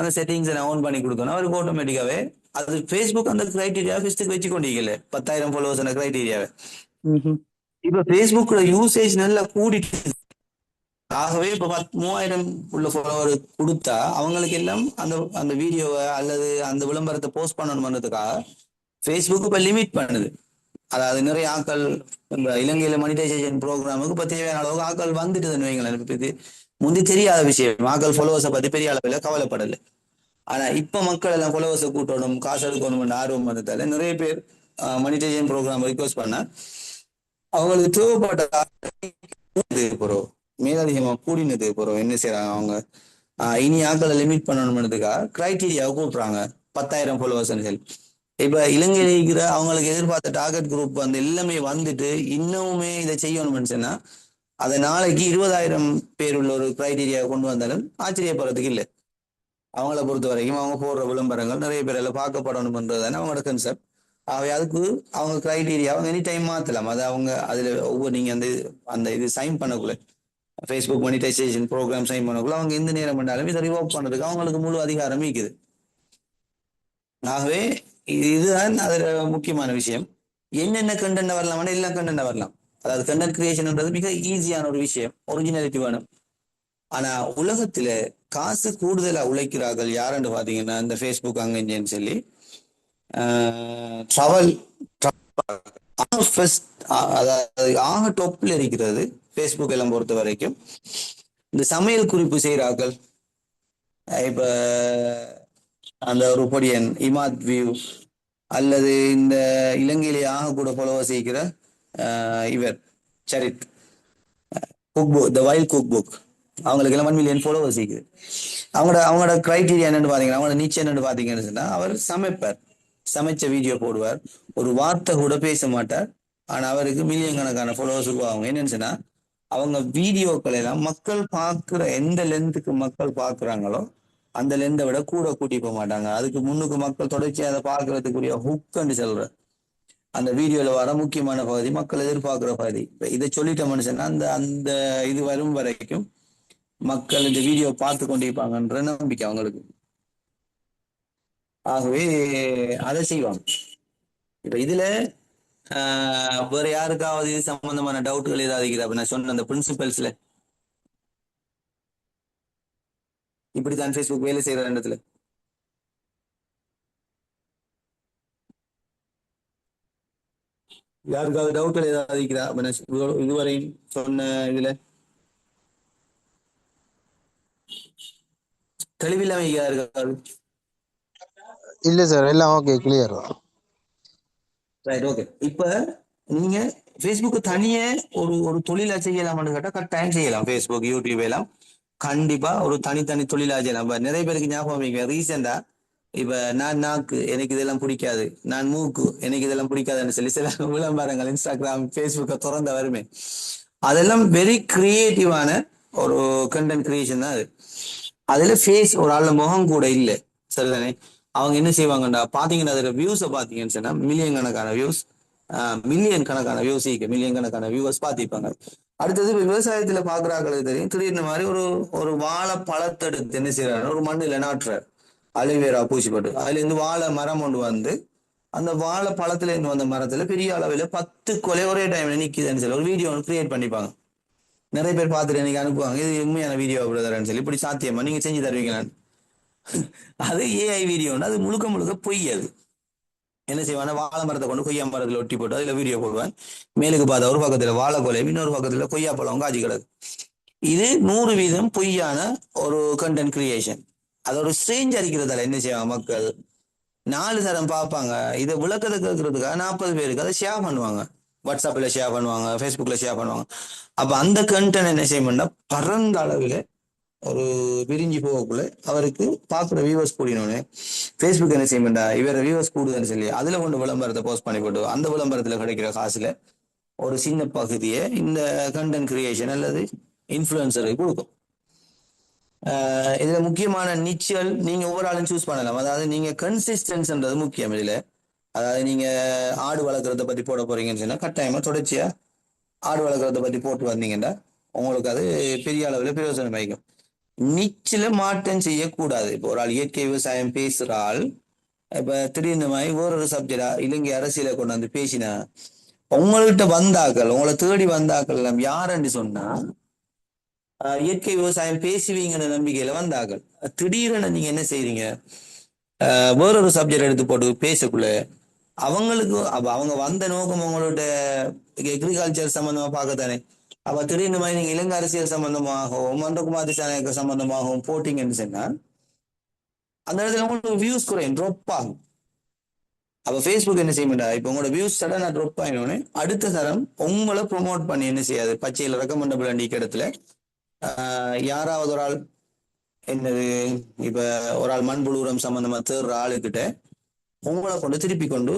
அந்த செட்டிங்ஸ் ஆன் பண்ணி கொடுத்தோன்னா அவருக்கு ஆட்டோமேட்டிக்காவே அது ஃபேஸ்புக் அந்த கிரைட்டீரியா ஃபர்ஸ்ட்டுக்கு வச்சு கொண்டிருக்கல 10,000 ஃபாலோவர்ஸ் அந்த கிரைட்டீரியாவை. இப்ப ஃபேஸ்புக்ல யூசேஜ் நல்லா கூடிட்டு, ஆகவே இப்ப 3000 உள்ள ஃபாலோவர் கொடுத்தா அவங்களுக்கு எல்லாம் அந்த வீடியோவை அல்லது அந்த விளம்பரத்தை போஸ்ட் பண்ணணும்ன்றதுக்காக ஃபேஸ்புக் இப்ப லிமிட் பண்ணுது. அதாவது நிறைய ஆட்கள் இந்த இலங்கையில மானிட்டைசேஷன் ப்ரோக்ராமுக்கு இப்ப தேவையான அளவுக்கு ஆட்கள் வந்துட்டுதுன்னு வைங்களேன். முந்தி தெரியாத விஷயம், ஆக்கள் ஃபாலோவர்ஸை பத்தி பெரிய அளவில் கவலைப்படலை. ஆனா இப்ப மக்கள் எல்லாம் ஃபாலோவர்ஸை கூட்டணும், காசு எடுக்கணும் ஆர்வம் வந்ததால நிறைய பேர் மானிட்டைசேஷன் ப்ரோக்ராம் ரிக்வெஸ்ட் பண்ண அவங்களுக்கு தேவைப்பட்ட போறோம் மேலதிகமா கூடினது போறோம் என்ன செய்யறாங்க அவங்க இனி ஆக்களை லிமிட் பண்ணணும்ன்றதுக்காக கிரைட்டீரியாவை கூட்டுறாங்க 10,000 ஃபாலோவர்ஸ். இப்ப இலங்கையில இருக்கிற அவங்களுக்கு எதிர்பார்த்த டார்கெட் குரூப் வந்து எல்லாமே வந்துட்டு இன்னமுமே இதை செய்யணும்னு சொன்னா அதை நாளைக்கு 20,000 பேர் உள்ள ஒரு கிரைட்டீரியாவை கொண்டு வந்தாலும் ஆச்சரியப்படுறதுக்கு இல்லை. அவங்கள பொறுத்த வரைக்கும் அவங்க போடுற விளம்பரங்கள் நிறைய பேர் எல்லாம் பார்க்கப்படணும்ன்றதுதானே அவங்களோட கன்செப்ட். ஆகவே அதுக்கு அவங்க கிரைட்டீரியா அவங்க எனி டைம் மாத்தலாம். அது அவங்க அதுல ஒவ்வொரு நீங்க அந்த இது சைன் பண்ணக்குள்ள ஃபேஸ்புக் மானிட்டைசேஷன் ப்ரோக்ராம் சைன் பண்ணக்குள்ள அவங்க எந்த நேரம் பண்ணாலும் இதை ரிவோக் பண்றதுக்கு அவங்களுக்கு முழு அதிகாரம் இருக்குது. ஆகவே இதுதான் அதுல முக்கியமான விஷயம். என்னென்ன கண்டென்ட் வரலாம், எல்லாம் கண்டென்ட் வரலாம். அதாவது கண்டென்ட் கிரியேஷன்ன்றது மிக ஈஸியான ஒரு விஷயம், ஒரிஜினாலிட்டி வேணும். ஆனா உலகத்துல காசு கூடுதலா உழைக்கிறார்கள் யாருன்னு பாத்தீங்கன்னா இந்த ஃபேஸ்புக் அங்கன்னு சொல்லி ட்ராவல் அதாவது ஆக டொப்ல இருக்கிறது ஃபேஸ்புக் எல்லாம் பொறுத்த வரைக்கும். இந்த சமையல் குறிப்பு செய்கிறார்கள், இப்ப அந்த ஒரு பொடியன் இமாத் வியூ அல்லது இந்த இலங்கையிலேயே ஆக கூட ஃபாலோவர் செய்கிற இவர் சரித் குக் புக், த வைல்ட் குக் புக், அவங்களுக்கு எல்லாம் 1 மில்லியன் ஃபாலோவர்ஸ் இருக்குது. அவங்களோட கிரைட்டீரியா என்னன்னு பாத்தீங்கன்னா, அவங்களோட நீச்சல் என்னன்னு பாத்தீங்கன்னு சொன்னா அவர் சமைப்பார், சமைச்ச வீடியோ போடுவார், ஒரு வார்த்தை கூட பேச மாட்டார். ஆனா அவருக்கு மில்லியன் கணக்கான ஃபாலோவர்ஸ் உருவாகும். என்னன்னு சொன்னா அவங்க வீடியோக்கள் எல்லாம் மக்கள் பார்க்குற எந்த லென்த்துக்கு மக்கள் பார்க்குறாங்களோ அந்த லென்த்தை விட கூட கூட்டி போக மாட்டாங்க. அதுக்கு முன்னுக்கு மக்கள் தொடர்ச்சியாக அதை பார்க்கறதுக்குரிய ஹுக்குன்னு சொல்ற அந்த வீடியோல வர முக்கியமான பகுதி மக்கள் எதிர்பார்க்கிற பகுதி. இதை சொல்லிட்ட மனுஷன்னா அந்த இது வரும் வரைக்கும் மக்கள் இந்த வீடியோ பார்த்து கொண்டிருப்பாங்கன்ற நம்பிக்கை அவங்களுக்கு. ஆகவே அதை செய்வாங்க. இப்ப இதுல வேற யாருக்காவது இது சம்பந்தமான டவுட்டுகள் ஏதாவது இருக்கிற நான் சொன்ன அந்த பிரின்சிபல்ஸ்ல இப்படித்தான் ஃபேஸ்புக் வேலை செய்யற இடத்துல யாருக்காவது டவுட்கள் ஏதாவது இருக்கிறா இதுவரையும் சொன்ன இதுல தெளிவில்லாம யாருக்காவது? இல்ல சார், எல்லாம் ஓகே, கிளியர். Right, okay. இப்ப நீங்க ஃபேஸ்புக் தனியே ஒரு தொழிலா செய்யலாம்னு கேட்டா கட்டாயம் செய்யலாம். ஃபேஸ்புக், யூடியூப் எல்லாம் கண்டிப்பா ஒரு தனித்தனி தொழிலா செய்யலாம். நிறைய பேருக்கு ஞாபகம் வைக்க ரீசெண்டா இப்ப நான் நாக்கு எனக்கு இதெல்லாம் பிடிக்காது, நான் மூக்கு எனக்கு இதெல்லாம் பிடிக்காதுன்னு சொல்லி சில விளம்பரங்கள் இன்ஸ்டாகிராம் ஃபேஸ்புக்கை திறந்த வருமே. அதெல்லாம் வெரி கிரியேட்டிவான ஒரு கண்டென்ட் கிரியேஷன் தான் அது. அதுல ஃபேஸ் ஒரு ஆள் முகம் கூட இல்லை, சரிதானே? அவங்க என்ன செய்வாங்கண்டா பாத்தீங்கன்னா அதுல வியூஸை பாத்தீங்கன்னு சொன்னா மில்லியன் கணக்கான வியூஸ் மில்லியன் கணக்கான வியூவர்ஸ் பார்த்திருப்பாங்க. அடுத்தது விவசாயத்துல பாக்குறாங்களுக்கு தெரியும், திடீர்னு மாதிரி ஒரு வாழை பழத்தெடுத்து என்ன செய்யறாரு, ஒரு மண்ணில நாட்டுறாரு, அலிவேரா பூச்சிப்பட்டு அதுல இருந்து வாழை மரம் கொண்டு வந்து அந்த வாழை பழத்துல இருந்து வந்த மரத்துல பெரிய அளவில் 10 கொலை ஒரே டைம்ல நிக்குதுன்னு சொல்லி ஒரு வீடியோ கிரியேட் பண்ணிப்பாங்க. நிறைய பேர் பார்த்துட்டு எனக்கு அனுப்புவாங்க, இது உண்மையான வீடியோ பிரதர்ன்னு சொல்லி. இப்படி சாத்தியமா நீங்க செஞ்சு தருவீங்களான்னு? அது ஏஐ வீடியோன்னு, அது முழுக்க பொய். அது என்ன செய்வாங்க, வாழை மரத்தை கொண்டு கொய்யா மரத்துல ஒட்டி போட்டு அதுல வீடியோ போடுவேன். மேலுக்கு பார்த்தா ஒரு பக்கத்துல வாழை கொலை, இன்னொரு பக்கத்துல கொய்யா பழம் காய்ச்சி கிடக்கு. இது 100% பொய்யான ஒரு கண்டென்ட் கிரியேஷன். அதோட ஸ்ட்ரேஞ்ச் அடிக்கிறதால என்ன செய்வாங்க, மக்கள் 4 தரம் பார்ப்பாங்க. இதை விளக்கத்தை கேட்கறதுக்காக 40 பேருக்கு அதை ஷேர் பண்ணுவாங்க, வாட்ஸ்அப்ல ஷேர் பண்ணுவாங்க, ஃபேஸ்புக்ல ஷேர் பண்ணுவாங்க. அப்ப அந்த கண்டென்ட் என்ன செய்யணும்னா பரந்த அளவில் ஒரு விரிஞ்சி போகக்குள்ள அவருக்கு பார்க்குற வியூவர்ஸ் கூடினோன்னு ஃபேஸ்புக் என்ன செய்யணும்டா இவர வியூவர்ஸ் கூடுதுன்னு சொல்லி அதுல கொண்டு விளம்பரத்தை போஸ்ட் பண்ணி போட்டு அந்த விளம்பரத்துல கிடைக்கிற காசுல ஒரு சின்ன பகுதியை இந்த கண்டென்ட் கிரியேஷன் அல்லது இன்ஃப்ளூயன்சருக்கு கொடுக்கும். இதுல முக்கியமான நிச்சல் நீங்க ஒவ்வொரு ஆளும் சூஸ் பண்ணலாம். அதாவது நீங்க கன்சிஸ்டன்ஸ்ன்றது முக்கியம் இதுல. அதாவது நீங்க ஆடு வளர்க்குறத பத்தி போட போறீங்கன்னு சொன்னா கட்டாயமா தொடர்ச்சியா ஆடு வளர்க்குறத பத்தி போட்டு வந்தீங்கன்னா உங்களுக்கு அது பெரிய அளவில் பிரயோஜனம் வைக்கும். நிச்சல மாற்றம் செய்யக்கூடாது. இப்போ ஒரு ஆள் இயற்கை விவசாயம் பேசுற ஆள் இப்ப திடீர்னு மாதிரி வேறொரு சப்ஜெக்டா இலங்கை அரசியலை கொண்டு வந்து பேசினா உங்கள்கிட்ட வந்தாக்கள் உங்களை தேடி வந்தாக்கள் எல்லாம் யாருன்னு சொன்னா இயற்கை விவசாயம் பேசுவீங்கன்னு நம்பிக்கையில வந்தாக்கள். திடீரென நீங்க என்ன செய்றீங்க, வேறொரு சப்ஜெக்ட் எடுத்து போட்டு பேசக்குள்ள அவங்களுக்கு அவங்க வந்த நோக்கம் அவங்களோட எக்ரிகல்ச்சர் சம்பந்தமா பார்க்கத்தானே. அப்ப திடீர்னு மாதிரி நீங்க இலங்கை அரசியல் சம்பந்தமாகவும் மன்றகுமார் திசாநாயக்க சம்பந்தமாகவும் போட்டீங்கன்னு சொன்னா அந்த இடத்துல உங்களுக்கு வியூஸ் குறையும், ட்ராப் ஆகும். அப்ப ஃபேஸ்புக் என்ன செய்ய மாட்டா, இப்ப உங்களோட வியூஸ் சடனா ட்ராப் ஆயினோடனே அடுத்த தரம் உங்களை ப்ரொமோட் பண்ணி என்ன செய்யாது, பச்சையில ரெக்கமெண்டபிள் அண்டிக்கு இடத்துல யாராவது ஒரு ஆள் என்னது இப்ப ஒரு ஆள் மண்புழு உரம் சம்பந்தமா தேடுற ஆளுக்கிட்ட உங்களை கொண்டு திருப்பி கொண்டு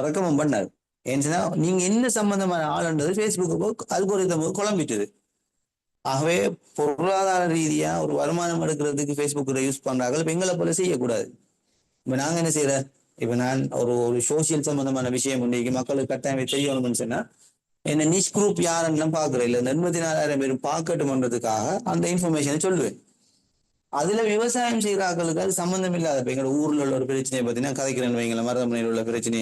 ரெக்கமெண்ட் பண்ணாரு. ஏன்னா நீங்க என்ன சம்பந்தமான ஆளுன்றது ஃபேஸ்புக்கு அல்கோரிதம் குழம்பிட்டுது. ஆகவே பொருளாதார ரீதியா ஒரு வருமானம் எடுக்கிறதுக்கு ஃபேஸ்புக் யூஸ் பண்றாங்க. இப்ப எங்களை போல செய்யக்கூடாது. இப்ப நாங்க என்ன செய்யற, இப்ப நான் ஒரு சோசியல் சம்பந்தமான விஷயம் இன்னைக்கு மக்களுக்கு கட்டாயம் தெரியணும்னு சொன்னா என்ன நிஷ் குரூப் யாரெல்லாம் பாக்குறேன் இல்ல 84,000 பேர் பார்க்கட்டும்ன்றதுக்காக அந்த இன்ஃபர்மேஷனை சொல்லுவேன். அதுல விவசாயம் செய்யற ஆக்களுக்கு அது சம்பந்தம் இல்லாத. இப்ப எங்க ஊர்ல உள்ள ஒரு பிரச்சனையை பார்த்தீங்கன்னா கதைக்கிறேன்னு வைங்களேன், மருதமனையில் உள்ள பிரச்சனை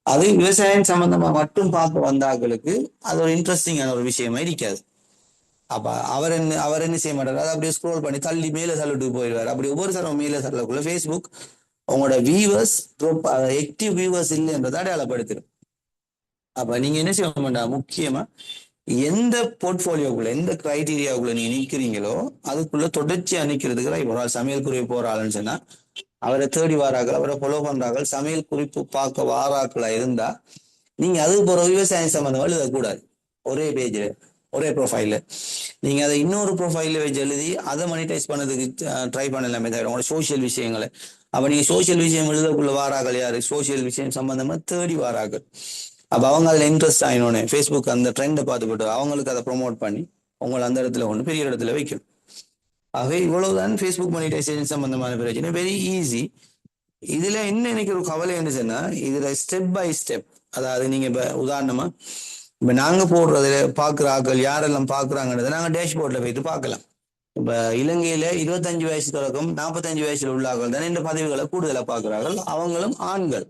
அது விவசாயம் சம்பந்தமா மட்டும் பார்க்க வந்த ஆக்களுக்கு அது ஒரு இன்ட்ரெஸ்டிங்கான ஒரு விஷயமா இருக்காது. அப்ப அவர் என்ன செய்ய மாட்டாரு, அதை அப்படியே ஸ்க்ரோல் பண்ணி தள்ளி மேல தள்ளிட்டு போயிடுவார். அப்படி ஒவ்வொரு தரம் மேல தள்ளக்குள்ள ஃபேஸ்புக் உங்களோட வியூவர்ஸ் ஆக்டிவ் வியூவர்ஸ் இல்லைன்றதை அடையாளப்படுத்திடும். அப்ப நீங்க என்ன செய்ய வேண்டாம், முக்கியமா எந்த போர்ட்போலியோக்குள்ள எந்த கிரைடீரியாவுக்குள்ள நீங்க நிக்கிறீங்களோ அதுக்குள்ள தொடர்ச்சியா நிக்கிறதுக்கு ஒரு ஆள் சமையல் குறிப்பு போற ஆளுன்னு சொன்னா அவரை தேடி வாராக்கள், அவரை ஃபாலோ பண்றார்கள், சமையல் குறிப்பு பார்க்க வாராக்களா இருந்தா நீங்க அதுக்கு போற விவசாயம் சம்பந்தம் எழுதக்கூடாது. ஒரே பேஜ்ல ஒரே ப்ரொஃபைல்ல நீங்க அதை இன்னொரு ப்ரொஃபைல்ல வச்சு எழுதி அதை மானிட்டைஸ் பண்ணதுக்கு ட்ரை பண்ணலாமே தவிர உங்களோட சோசியல் விஷயங்களை. அப்ப நீங்க சோசியல் விஷயம் எழுதக்குள்ள வாராக்கள் யாரு, சோசியல் விஷயம் சம்பந்தமா தேடி வாராக்கள். அப்ப அவங்க அதுல இன்ட்ரெஸ்ட் ஆயினோன்னு ஃபேஸ்புக் அந்த ட்ரெண்டை பார்த்துக்கிட்டு அவங்களுக்கு அதை ப்ரொமோட் பண்ணி உங்களை அந்த இடத்துல ஒன்று பெரிய இடத்துல வைக்கும். ஆகவே இவ்வளவுதான் ஃபேஸ்புக் மானிட்டைசேஷன் சம்பந்தமான பிரச்சனை, வெரி ஈஸி. இதுல என்ன எனக்கு ஒரு கவலை என்ன சொன்னா இதுல ஸ்டெப் பை ஸ்டெப், அதாவது நீங்க இப்ப உதாரணமா இப்ப நாங்க போடுறதுல பாக்குற ஆக்கள் யாரெல்லாம் பாக்குறாங்கன்றதை நாங்க டேஷ்போர்ட்ல போயிட்டு பார்க்கலாம். இப்ப இலங்கையில 25 வயசு தொடக்கம் 45 வயசுல உள்ள ஆக்கள் தானே இந்த பதவிகளை கூடுதலா பாக்குறார்கள், அவங்களும் ஆண்கள்.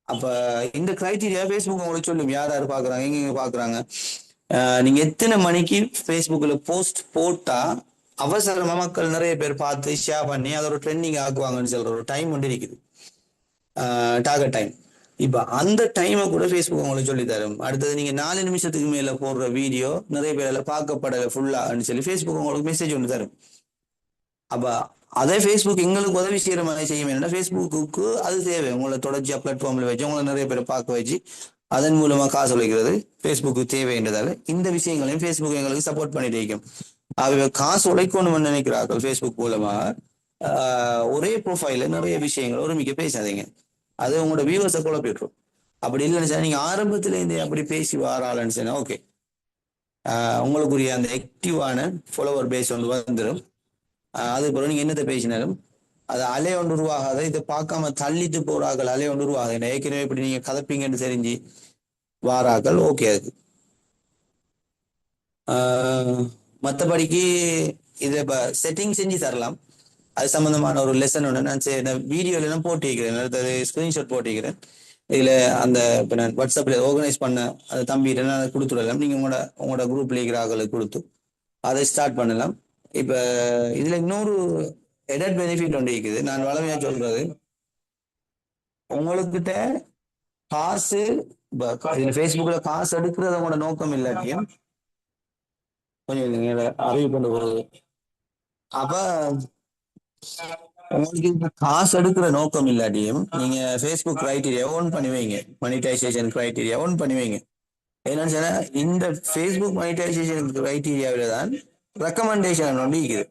அப்ப இந்த கிரைட்டீரியா ஃபேஸ்புக் உங்களுக்கு சொல்லும் யார் யார் பாக்குறாங்க, எங்க பாக்குறாங்க. நீங்க எத்தனை மணிக்கு ஃபேஸ்புக்ல போஸ்ட் போட்டா அவசரமா மக்கள் நிறைய பேர் பார்த்து ஷேர் பண்ணி அதை ஒரு ட்ரெண்டிங் ஆக்குவாங்கன்னு சொல்ற ஒரு டைம் ஒன்று இருக்குது, டார்கெட் டைம். இப்ப அந்த டைமை கூட ஃபேஸ்புக் உங்களுக்கு சொல்லி தரும். அடுத்தது நீங்க 4 நிமிஷத்துக்கு மேல போடுற வீடியோ நிறைய பேர்ல பார்க்கப்படல ஃபுல்லான்னு சொல்லி ஃபேஸ்புக் உங்களுக்கு மெசேஜ் ஒன்று தரும். அப்ப அதே ஃபேஸ்புக் எங்களுக்கு உதவி செய்யற மாதிரி செய்யும். என்னன்னா ஃபேஸ்புக்கு அது தேவை, உங்களை தொடர்ச்சியா பிளாட்ஃபார்ம்ல வச்சு உங்களை நிறைய பேரை பார்க்க வச்சு அதன் மூலமா காசு உழைக்கிறது ஃபேஸ்புக்கு தேவைன்றதால இந்த விஷயங்களையும் ஃபேஸ்புக் எங்களுக்கு சப்போர்ட் பண்ணிட்டு இருக்கும். அவங்க காசு உழைக்கணும்னு நினைக்கிறார்கள் ஃபேஸ்புக் மூலமா ஒரே ப்ரொஃபைல நிறைய விஷயங்கள் ஒருமிக்க பேசாதீங்க, அது உங்களோட வியூவர்ஸை குழப்பிட்டுரும். அப்படி இல்லைன்னு சொன்னா நீங்க ஆரம்பத்துல இருந்து அப்படி பேசி வாராளன்னு சொன்னா ஓகே, உங்களுக்குரிய அந்த ஆக்டிவான ஃபாலோவர் பேஸ் ஒன்று வந்துடும். அது பிறகு நீங்க என்னத்தை பேசினாலும் அது அலை ஒன்று உருவாகாத, இதை பார்க்காம தள்ளிட்டு போறார்கள் அலை ஒன்று உருவாகாது. ஏற்கனவே இப்படி நீங்க கதப்பீங்கன்னு தெரிஞ்சு வாராக்கள் ஓகே. அது மற்றபடிக்கு இதை இப்போ செட்டிங் செஞ்சு தரலாம். அது சம்பந்தமான ஒரு லெசன் ஒன்று நான் வீடியோல எல்லாம் போட்டிருக்கிறேன், அடுத்தது ஸ்கிரீன்ஷாட் போட்டிருக்கிறேன். இதுல அந்த இப்போ நான் வாட்ஸ்அப்ல ஆர்கனைஸ் பண்ண அந்த தம்பிகிட்ட நான் அதை கொடுத்துடலாம். நீங்க உங்களோட குரூப்ல இருக்கிற ஆக்களுக்கு கொடுத்து அதை ஸ்டார்ட் பண்ணலாம். இப்ப இதுல இன்னொரு எடட் பெனிஃபிட் ஒன்று இருக்குது. நான் வளமையா சொல்றது, உங்களுக்கிட்ட காசு ஃபேஸ்புக்ல காசு எடுக்கிறது உங்களோட நோக்கம் இல்லாட்டியும் கொஞ்சம் அறிவு கொண்டு போகுது. அப்ப உங்களுக்கு காசு எடுக்கிற நோக்கம் இல்லாட்டியும் நீங்க ஃபேஸ்புக் கிரைட்டீரியா ஓன் பண்ணி வைங்க, மானிட்டைசேஷன் கிரைட்டீரியா ஓன் பண்ணி வைங்க. என்னன்னு சொன்னா இந்த ஃபேஸ்புக் மானிட்டைசேஷன் கிரைட்டீரியாவில தான் ரெக்கமெண்டேஷன் ஒன்று இருக்குது.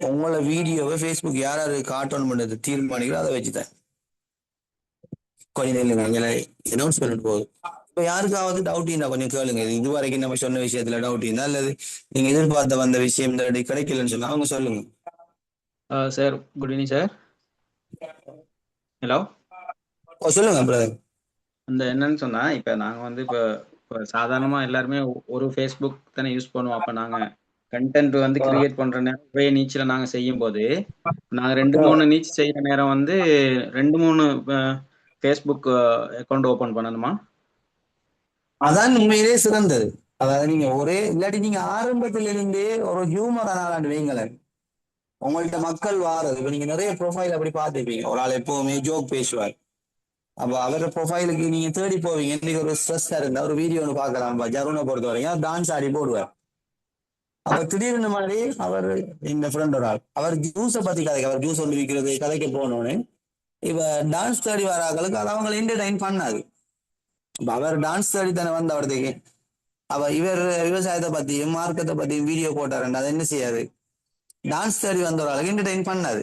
உங்களோட வீடியோவை ஃபேஸ்புக் யார் யாரு காட்டணும் பண்றது தீர்மானிக்கிறோம், அதை வச்சுதான் கொஞ்சம் அனௌன்ஸ் பண்ணிட்டு போகுது. இப்போ யாருக்காவது டவுட் இருந்தா கொஞ்சம் கேளுங்க. இது வரைக்கும் நம்ம சொன்ன விஷயத்துல டவுட் இருந்தா அல்லது நீங்க எதிர்பார்த்த வந்த விஷயம் இந்த வாட்டி கிடைக்கலன்னு சொன்னா அவங்க சொல்லுங்க. Sir good evening sir. Hello, சொல்லுங்க பிரதர். இந்த என்னன்னு சொன்னா இப்போ நாங்கள் வந்து இப்போ சாதாரணமாக எல்லாருமே ஒரு ஃபேஸ்புக் தானே யூஸ் பண்ணுவோம். அப்போ நாங்கள் கண்டென்ட் வந்து கிரியேட் பண்ணுற நேரம் ஒரே நீச்சில் நாங்கள் செய்யும் போது நாங்கள் 2-3 நீச் செய்கிற நேரம் வந்து 2-3 ஃபேஸ்புக் அக்கௌண்ட் ஓப்பன் பண்ணணுமா? அதான் உண்மையிலே சிறந்தது. அதாவது நீங்க ஒரே இல்லாட்டி நீங்க ஆரம்பத்துல இருந்தே ஒரு ஹியூமர் ஆனாலாண்டு வைங்களேன். உங்கள்ட்ட மக்கள் வாரது இப்ப நீங்க நிறைய ப்ரொஃபைல் அப்படி பார்த்துருப்பீங்க. ஒரு ஆள் எப்பவுமே ஜோக் பேசுவார். அப்ப அவரோட ப்ரொஃபைலுக்கு நீங்க தேடி போவீங்க. இன்னைக்கு ஒரு ஸ்ட்ரெஸ்ஸா இருந்தா ஒரு வீடியோ ஒன்று பார்க்கலாம். ஜருனை பொறுத்த வரைக்கும் டான்ஸ் ஆடி போடுவார். அவர் திடீர்னு மாதிரி அவர் இந்த ஃப்ரெண்ட் ஒரு ஆள் அவர் ஜூஸை பத்தி கதைக்க, அவர் ஜூஸ் ஒன்று விற்கிறது கதைக்க போனோன்னு இப்ப டான்ஸ் தேடி வராங்களுக்கு அது அவங்களை என்டர்டைன் பண்ணாது. அவர் டான்ஸ் தேடி தானே வந்து அவர்த்துக்கு இவர் விவசாயத்தை பத்தியும் மார்க்கெட்டை பத்தியும் வீடியோ போட்டாருன்னு அதை என்ன செய்யாது, டான்ஸ் தேடி வந்த ஒரு ஆளுக்கு என்டர்டைன் பண்ணாது.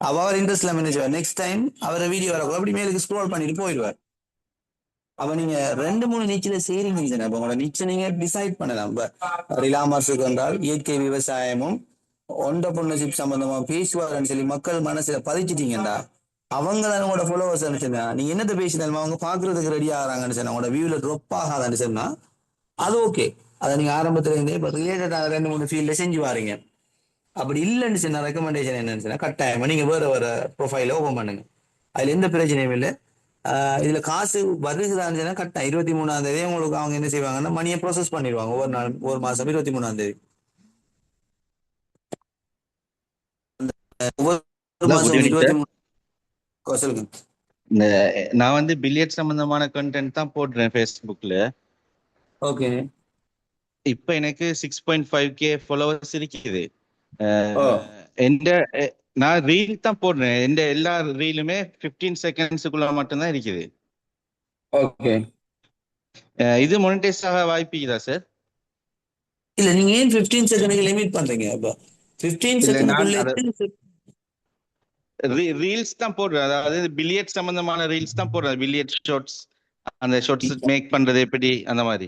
அவர் இன்ட்ரெஸ்ட்ல என்ன செய்வார், நெக்ஸ்ட் டைம் அவரை வீடியோ வரக்கூட அப்படி மேலுக்கு ஸ்க்ரோல் பண்ணிட்டு போயிடுவார். அப்ப நீங்க 2-3 நீச்சில செய்றீங்க. அப்ப உங்களோட நீச்சை நீங்க டிசைட் பண்ணலாம். இப்ப ரிலாமர்ஸுக்கு வந்தால் இயற்கை விவசாயமும் ஒண்டர்பிரினர்ஷிப் சம்பந்தமா பேசுவாருன்னு சொல்லி மக்கள் மனசுல பதிச்சிட்டீங்கடா, அவங்கள உங்களோட ஃபாலோவர்ஸ் அனுப்பிச்சுன்னா நீங்க என்னத்தை பேசினாலும் அவங்க பாக்குறதுக்கு ரெடி ஆகிறாங்கன்னு சொன்னா உங்களோட வியூல ட்ராப் ஆகாதான்னு சொன்னா அது ஓகே. அதை நீங்க ஆரம்பத்துல இருந்தே இப்ப ரிலேட்டடாக 2-3 ஃபீல்ட்ல செஞ்சு வாரீங்க. அப்படி இல்லைன்னு சொன்னா ரெக்கமெண்டேஷன் என்னன்னு சொன்னா கட்டாயமா நீங்க வேற ப்ரொஃபைல ஓபன் பண்ணுங்க. அதுல எந்த பிரச்சனையும் இல்லை. இதுல காசு வருகுதான்னு சொன்னா கட்டாயம் 23ஆம் தேதி உங்களுக்கு அவங்க என்ன செய்வாங்கன்னா மணியை ப்ராசஸ் பண்ணிடுவாங்க. ஒவ்வொரு நாள் ஒரு மாசம் 23ஆம் தேதி ஒவ்வொரு மாசம் 23. சொல்லுங்க. இந்த நான் வந்து பில்லியர்ட் சம்பந்தமான கண்டென்ட் தான் போடுறேன் ஃபேஸ்புக்ல. ஓகே. இப்ப எனக்கு 6.5K ஃபாலோவர்ஸ் இருக்குது. நான் ரீல் தான் போடுறேன். எந்த எல்லா ரீலுமே 15 செகண்ட்ஸுக்குள்ள மட்டும்தான் இருக்குது. ஓகே. இது மொனிடைஸ் ஆக வாய்ப்புதா சார்? இல்ல நீங்க ஏன் 15 செகண்டுக்கு லிமிட் பண்றீங்க? அப்ப 15 செகண்டுக்குள்ள ரீல்ஸ் தான் போடுறேன். அதாவது பில்லியர்ட் சம்பந்தமான ரீல்ஸ் தான் போடுறேன். பில்லியர்ட் ஷார்ட்ஸ், அந்த ஷார்ட்ஸ் மேக் பண்றது எப்படி அந்த மாதிரி.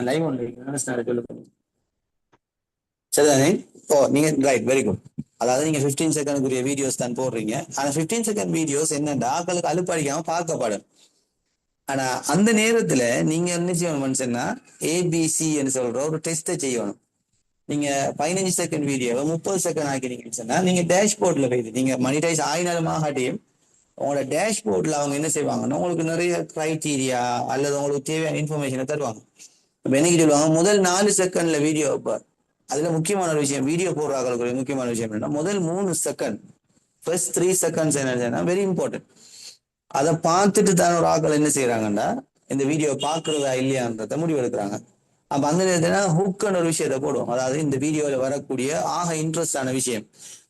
லைவ் ஒன்று சரிதானே? ஓ நீங்க ரைட், வெரி குட். அதாவது நீங்க 15 செகண்டுக்குரிய வீடியோஸ் தான் போடுறீங்க. ஆனா 15 செகண்ட் வீடியோஸ் என்னன்னா ஆக்களுக்கு அலுப்படிக்காம பார்க்கப்படும். ஆனா அந்த நேரத்துல நீங்க என்ன செய்யணும் சொன்னா ABC சொல்ற ஒரு டெஸ்ட்டை செய்யணும். நீங்க 15 செகண்ட் வீடியோவை 30 செகண்ட் ஆக்கினீங்கன்னு சொன்னா நீங்க டேஷ்போர்ட்ல போயிட்டு நீங்க மனிடைஸ் ஆயினாலும் ஆகாட்டியும் உங்களோட டேஷ்போர்ட்ல அவங்க என்ன செய்வாங்கன்னா உங்களுக்கு நிறைய கிரைட்டீரியா அல்லது உங்களுக்கு தேவையான இன்ஃபர்மேஷனை தருவாங்க. இப்போ என்னைக்கு சொல்லுவாங்க, முதல் 4 செகண்ட்ல வீடியோ. இப்போ அதுல முக்கியமான ஒரு விஷயம், வீடியோ போடுறாங்க முக்கியமான விஷயம் என்னன்னா முதல் 3 செகண்ட், ஃபர்ஸ்ட் 3 செகண்ட்ஸ் என்ன வெரி இம்பார்ட்டன்ட். அதை பார்த்துட்டு தான் ஒரு ஆக்கள் என்ன செய்யறாங்கன்னா இந்த வீடியோ பார்க்கறதா இல்லையான்றத முடிவு எடுக்கிறாங்க. அப்ப அந்த நேரத்துல ஹுக்குன்னு ஒரு விஷயத்த போடுவோம். அதாவது இந்த வீடியோல வரக்கூடிய ஆக இன்ட்ரெஸ்டான விஷயம்,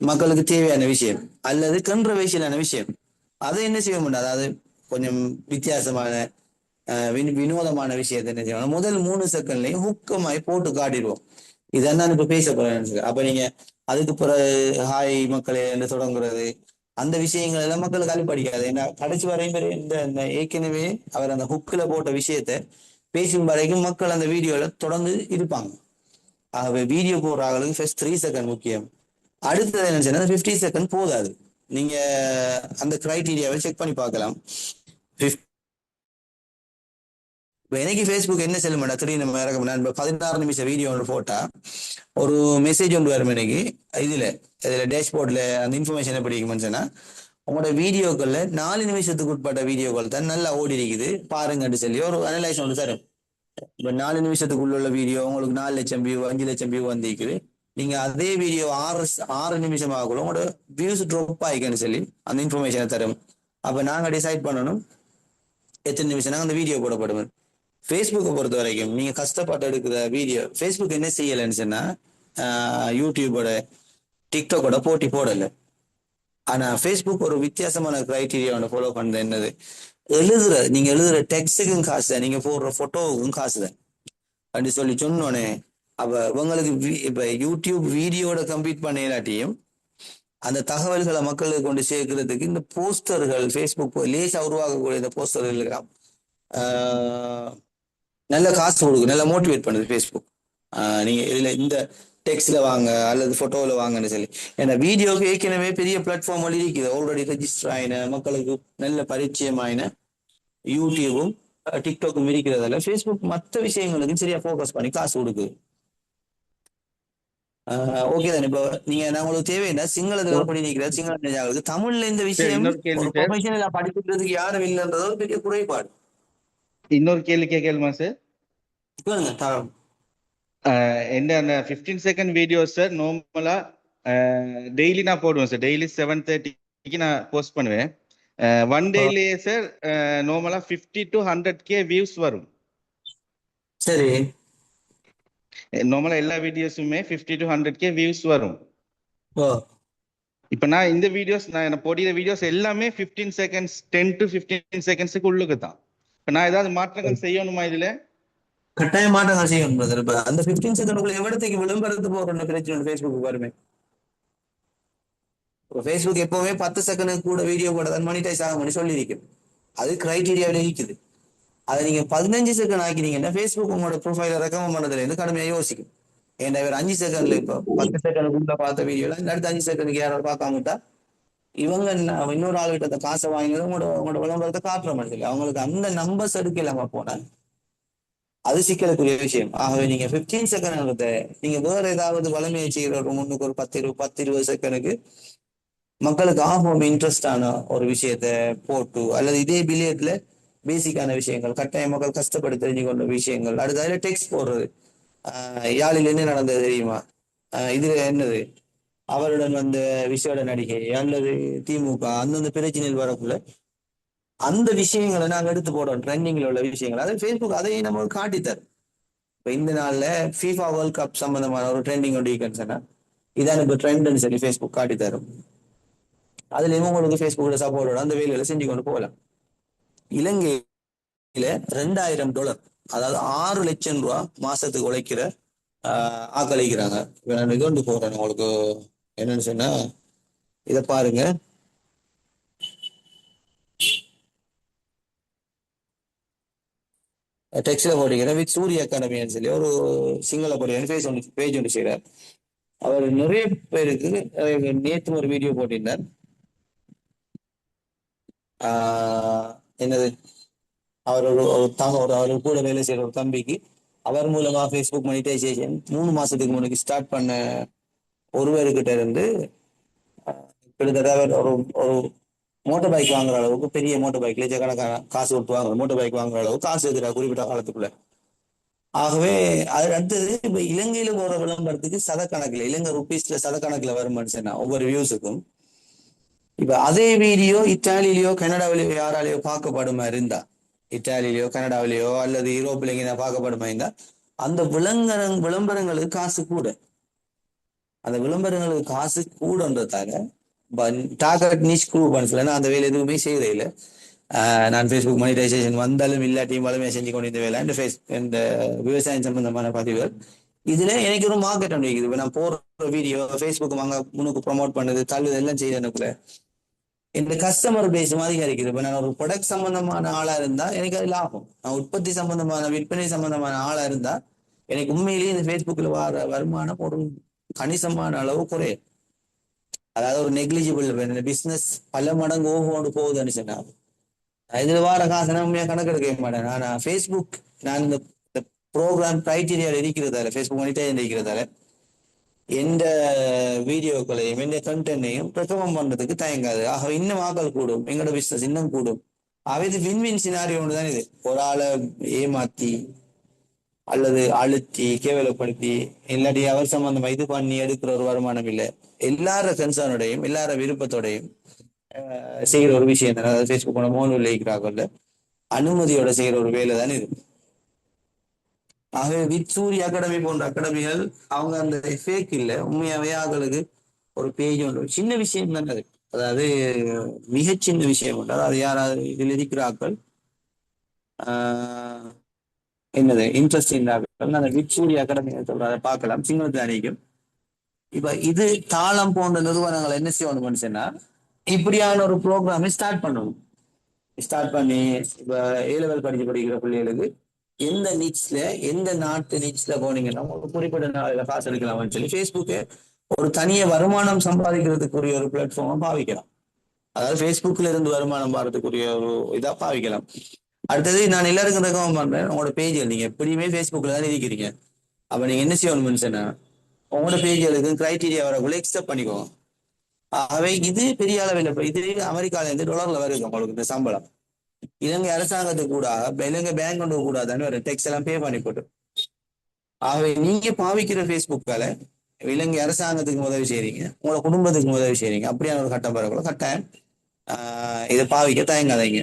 மக்களுக்கு தேவையான விஷயம் அல்லது கன்ட்ரவர்ஷியலான விஷயம், அதை என்ன செய்ய முடியாது. அதாவது கொஞ்சம் வித்தியாசமான வினோதமான விஷயத்தை என்ன செய்யணும் முதல் 3 செகண்ட்லயும் ஹுக்கமாய் போட்டு காட்டிடுவோம். இதெல்லாம் இப்ப பேச போறேன். அப்ப நீங்க அதுக்கு பிறகு ஹாய் மக்களே என்று தொடங்குறது அந்த விஷயங்கள் எல்லாம் மக்களுக்கு அலுப்படிக்காது. ஏன்னா கடைசி வரையும் இந்த ஏற்கனவே அவர் அந்த ஹுக்கில போட்ட விஷயத்த பேசும் வரைக்கும் மக்கள் அந்த வீடியோல தொடர்ந்து இருப்பாங்க. ஆகவே வீடியோ போடுறாங்களுக்கு ஃபர்ஸ்ட் 3 செகண்ட் முக்கியம். அடுத்தது என்ன சொன்னா 50 செகண்ட் போதாது. நீங்க அந்த கிரைட்டீரியாவை செக் பண்ணி பார்க்கலாம். இப்போ எனக்கு ஃபேஸ்புக் என்ன செல்ல மாட்டா திடீர்னு நம்ம இறக்க 16 நிமிஷம் வீடியோ ஒன்று போட்டா ஒரு மெசேஜ் ஒன்று வரும் எனக்கு. இதுல டேஷ்போர்ட்ல அந்த இன்ஃபர்மேஷன் எப்படி இருக்குன்னு உங்களோட வீடியோக்கள்ல 4 நிமிஷத்துக்கு உட்பட்ட வீடியோக்கள் தான் நல்லா ஓடி இருக்குது பாருங்கன்னு சொல்லி ஒரு அனலைஸ் ஒன்று தரும். இப்போ 4 நிமிஷத்துக்குள்ள உள்ள வீடியோ உங்களுக்கு 4 லட்சம் வியூ 5 லட்சம் வியூ வந்திருக்குது. நீங்க அதே வீடியோ 6 நிமிஷமாகக்குள்ள உங்களோட வியூஸ் ட்ராப் ஆகிக்கன்னு சொல்லி அந்த இன்ஃபர்மேஷனை தரும். அப்ப நாங்க டிசைட் பண்ணணும் எத்தனை நிமிஷம் அந்த வீடியோ போடப்படுவேன். ஃபேஸ்புக்கை பொறுத்த வரைக்கும் நீங்க கஷ்டப்பட்டு எடுக்கிற வீடியோ ஃபேஸ்புக் என்ன செய்யலைன்னு சொன்னா யூடியூபோட டிக்டாக்கோட போட்டி போடலை. ஆனா ஃபேஸ்புக் ஒரு வித்தியாசமான கிரைட்டீரியா ஒன்று ஃபாலோ பண்றது என்னது, நீங்க எழுதுற டெக்ஸ்டுக்கும் காசு தான், நீங்க போடுற போட்டோவுக்கும் காசு தான் அப்படி சொல்லி சொன்னோன்னே அப்ப உங்களுக்கு இப்ப யூடியூப் வீடியோட கம்ப்ளீட் பண்ண இல்லாட்டியும் அந்த தகவல்களை மக்களுக்கு கொண்டு சேர்க்கிறதுக்கு இந்த போஸ்டர்கள் ஃபேஸ்புக் லேசா உருவாக்கக்கூடிய இந்த போஸ்டர்கள் எல்லாம் நல்ல காசு கொடுக்கு, நல்லா மோட்டிவேட் பண்ணுது ஃபேஸ்புக். நீங்க இதுல இந்த டெக்ஸ்ட்ல வாங்க அல்லது போட்டோவில் வாங்கன்னு சொல்லி. ஏன்னா வீடியோக்கு ஏற்கனவே பெரிய பிளாட்ஃபார்ம் இருக்குது, ஆல்ரெடி ரெஜிஸ்டர் ஆயின மக்களுக்கு நல்ல பரிச்சயமாயின யூடியூபும் டிக்டாக்கும் இருக்கிறதால ஃபேஸ்புக் மற்ற விஷயங்களுக்கு சரியா ஃபோக்கஸ் பண்ணி காசு கொடுக்குது. ஓகே தானே. இப்போ நீங்க நான் உங்களுக்கு தேவைன்னா சிங்களத்துல படி நிற்கிற சிங்கள தெரிஞ்சாங்களுக்கு தமிழ்ல இந்த விஷயம் இன்னொரு கேள்வி ஒரு சார், ப்ரொஃபஷனலா படிக்கிறதுக்கு யாரும் இல்லைன்றது ஒரு பெரிய குறைபாடு. இன்னொரு கேள்வி கேட்கலாமா சார்? எந்த அந்த 15 செகண்ட் வீடியோ சார் நார்மலா டெய்லி நான் போடுவேன் சார். டெய்லி 7:30க்கு நான் போஸ்ட் பண்ணுவேன். ஒன் டேலயே சார் நார்மலா 50 to 100K வியூஸ் வரும். சரி, நார்மலா எல்லா வீடியோஸுமே 50 to 100K வியூஸ் வரும். ஓ இப்ப நான் இந்த வீடியோஸ் நான் போடுற வீடியோஸ் எல்லாமே 15 செகண்ட்ஸ் 10 to 15 செகண்ட்ஸுக்கு உள்ளுக்கு தான். இப்ப நான் ஏதாவது மாற்றங்கள் செய்யணுமா இதுல? கட்டாய மாற்றங்கள் செய்யணும் brother. இப்ப அந்த 15 செகண்டுக்குள்ள எவ்வளவுக்கு விளம்பரத்து போற பிரச்சனை ஃபேஸ்புக் வருமே. ஃபேஸ்புக் எப்பவுமே 10 செகண்ட் கூட வீடியோ போட்டதான் மானிட்டைஸ் ஆகும்னு சொல்லியிருக்கும். அது கிரைட்டீரியாவில் இருக்குது. அதை நீங்க 15 செகண்ட் ஆக்கினீங்கன்னா ஃபேஸ்புக் உங்களோட ப்ரொஃபைல ரெக்கமெண்ட் பண்ணதுல இருந்து கடுமையாக யோசிக்கும். ஏன்னா இவர் 5 செகண்ட்ல இப்போ 10 செகண்டுக்குள்ள பார்த்த வீடியோல இந்த அடுத்த 5 செகண்டுக்கு யாராவது பார்க்காமட்டா இவங்க இன்னொரு ஆளுகிட்ட அந்த காசை வாங்கினது உங்களோட விளம்பரத்தை காட்டுற மாதிரி இல்லை. அவங்களுக்கு அந்த நம்பர்ஸ் எடுக்க இல்லாம போனா அது சிக்கலுக்குரிய விஷயம். ஆகவே நீங்க 15 செகண்ட் நீங்க வேற ஏதாவது வளமையை செய்கிற ஒரு முன்னுக்கு ஒரு 10-20 செகண்டுக்கு மக்களுக்கு ஆகும் இன்ட்ரெஸ்டான ஒரு விஷயத்த போட்டு அல்லது இதே பில்லியட்ல பேசிக்கான விஷயங்கள் கட்டாய மக்கள் கஷ்டப்பட்டு தெரிஞ்சு கொண்ட விஷயங்கள் அடுத்து அதுல டெக்ஸ்ட் போடுறது. யாழில் என்ன நடந்தது தெரியுமா, இதுல என்னது அவருடன் வந்த விசேட நடிகை அல்லது திமுக அந்தந்த பிரச்சனையில் வரக்குள்ள அந்த விஷயங்களை நாங்கள் எடுத்து போடுறோம். ட்ரெண்டிங்ல உள்ள விஷயங்கள் அதை ஃபேஸ்புக் அதையும் நம்ம காட்டித்தார். இப்போ இந்த நாள்ல FIFA வேர்ல்ட் கப் சம்பந்தமான ஒரு ட்ரெண்டிங் ஒன்று சொன்னா இதான் இப்போ ட்ரெண்ட்னு சொல்லி ஃபேஸ்புக் காட்டி தரும். அதுலயும் உங்களுக்கு ஃபேஸ்புக்கோட சப்போர்ட்டோட அந்த வேலைகளை செஞ்சு கொண்டு போகலாம். இலங்கையில $2000, அதாவது 6 லட்சம் ரூபாய் மாசத்துக்கு உழைக்கிற ஆக்களிக்கிறாங்க. நான் இது கொண்டு போறேன் உங்களுக்கு என்னன்னு சொன்னா இதை பாருங்க. டெக்ஸ்ட்ல போட்டிக்கிறேன் வித் சூரிய அகாடமின்னு சொல்லி ஒரு சிங்கள போட்டியான பேஜ் ஒன்று செய்கிறார். அவர் நிறைய பேருக்கு நேற்று ஒரு வீடியோ போட்டிருந்தார். என்னது அவர் அவர் கூட வேலை செய்யற ஒரு தம்பிக்கு அவர் மூலமா ஃபேஸ்புக் மானிட்டைசேஷன் 3 மாசத்துக்கு முன்னாடி ஸ்டார்ட் பண்ண ஒருவர்கிட்ட இருந்து கிட்டத்தட்ட ஒரு ஒரு மோட்டர் பைக் வாங்குற அளவுக்கு பெரிய மோட்டர் பைக் லட்சக்கணக்கான காசு கொடுத்து வாங்குற மோட்டர் பைக் வாங்குற அளவுக்கு காசு எடுக்கிறார் குறிப்பிட்ட காலத்துக்குள்ள. ஆகவே அது அடுத்தது இப்ப இலங்கையில போற விளம்பரத்துக்கு சதக்கணக்கில் இலங்கை ருபீஸ்ல சதக்கணக்கில் வரும் மனுஷனா ஒவ்வொரு வியூஸுக்கும். இப்ப அதே வீடியோ இத்தாலியிலயோ கனடாவிலேயோ யாராலேயோ பார்க்கப்படுமா இருந்தா, இத்தாலியிலயோ கனடாவிலேயோ அல்லது யூரோப்ல எங்கேயா பார்க்கப்படுமா இருந்தா அந்த விளம்பரங்களுக்கு காசு கூட. அந்த விளம்பரங்களுக்கு காசு கூடன்றதால டார்கெட் நிஷ் குரூப் பண்ணல அந்த வேலை எதுவுமே செய்யறே இல்லை. நான் ஃபேஸ்புக் மானிட்டைசேஷன் வந்தாலும் இல்லாட்டியும் வளமையா செஞ்சு கொண்டு இந்த வேலை இந்த விவசாயம் சம்பந்தமான பதிவுகள் இதுல எனக்கு ஒரு மார்க்கெட் ஒன்று இருக்குது. இப்போ நான் போற வீடியோ ஃபேஸ்புக் வாங்க முன்னுக்கு ப்ரொமோட் பண்ணுது தள்ளுது எல்லாம் செய்யறதுக்குள்ள இந்த கஸ்டமர் பேஸ் அதிகரிக்குது. இப்போ நான் ஒரு ப்ரொடக்ட் சம்பந்தமான ஆளா இருந்தா எனக்கு அது லாபம். நான் உற்பத்தி சம்பந்தமான விற்பனை சம்பந்தமான ஆளா இருந்தா எனக்கு உண்மையிலேயே இந்த ஃபேஸ்புக்ல வர வருமானம் ஒரு கணிசமான அளவு குறையும். அதாவது ஒரு நெக்லிஜிபிள் பிசினஸ் பல மடங்கு ஓகோண்டு போகுதுன்னு சொன்னா இதுல வார காசு நான் உண்மையா கணக்கெடுக்க மாட்டேன். ஆனா ஃபேஸ்புக் நான் இந்த ப்ரோக்ராம் கிரைட்டீரியாவில் இருக்கிறதால ஃபேஸ்புக் மானிட்டைசேஷன் இருக்கிறதால எந்த வீடியோக்களையும் எந்த கண்டென்ட்டையும் பிரசவம் பண்றதுக்கு தயங்காது. ஆக இன்னும் ஆக்கள் கூடும், எங்களோட பிசினஸ் இன்னும் கூடும். இது வின்வின் சினாரியோ ஒன்று தான். இது ஒரு ஆளை ஏமாத்தி அல்லது அழுத்தி கேவலப்படுத்தி இல்லாட்டி அவர் சம்பந்தமா இது பண்ணி எடுக்கிற ஒரு வருமானம் இல்லை. எல்லார கன்சர்னோடையும் எல்லார விருப்பத்தோடையும் செய்கிற ஒரு விஷயம் தான். அதாவது ஃபேஸ்புக்கோட மோனில் இருக்கிறாங்கல்ல அனுமதியோட செய்கிற ஒரு வேலை தான் இது. ஆகவே வித் சூரிய அகாடமி போன்ற அகாடமிகள் அவங்க அந்த ஃபேக் இல்லை, உண்மையாவே ஆகளுக்கு ஒரு பேஜ் ஒன்று சின்ன விஷயம் தானே அது. அதாவது மிக சின்ன விஷயம் உண்டு. அதாவது யாராவது இதில் இருக்கிற ஆக்கள் என்னது இன்ட்ரெஸ்டிங் ஆக்கள் அந்த வித் சூரிய அகாடமி சொல்ற அதை பார்க்கலாம். சிங்களத்தில் அணிக்கும் இப்ப இது தாளம் போன்ற நிறுவனங்கள் என்ன செய்யணும்னு சொன்னா இப்படியான ஒரு ப்ரோக்ராமை ஸ்டார்ட் பண்ணி இப்ப A-level படிக்கிற பிள்ளைகளுக்கு எந்த நிச்ல எந்த நாட்டு நிச்ல போனீங்கன்னா ஒரு குறிப்பிட்ட நாளில காசு எடுக்கலாம்னு சொல்லி ஃபேஸ்புக்கை ஒரு தனிய வருமானம் சம்பாதிக்கிறதுக்குரிய ஒரு பிளாட்ஃபார்மா பாவிக்கலாம். அதாவது ஃபேஸ்புக்ல இருந்து வருமானம் பாடுறதுக்குரிய ஒரு இதா பாவிக்கலாம். அடுத்தது நான் எல்லாருக்கும் ரெக்கமெண்ட் பண்றேன், உங்களோட பேஜ்கள் நீங்க எப்படியுமே ஃபேஸ்புக்ல தான் இருக்கிறீங்க. அப்ப நீங்க என்ன செய்யணும்னு சொன்னா உங்களோட பேஜ்களுக்கு கிரைட்டீரியா வரக்குள்ள எக்ஸப்ட் பண்ணிக்கோங்க. ஆகவே இது பெரிய அளவில் இது அமெரிக்கால இருந்து $ல வருது உங்களுக்கு இந்த சம்பளம். இலங்கை அரசாங்கத்துக்கு கூட இலங்கை பேங்க் கொண்டு கூடாதான்னு ஒரு டெக்ஸ் எல்லாம் பே பண்ணி போட்டு. ஆகவே நீங்க பாவிக்கிற ஃபேஸ்புக்கால இலங்கை அரசாங்கத்துக்கு உதவி செய்றீங்க, உங்களோட குடும்பத்துக்கு உதவி செய்றீங்க. அப்படியான ஒரு கட்டம் வரக்குள்ள கட்டாயம் இதை பாவிக்க தயங்காதீங்க.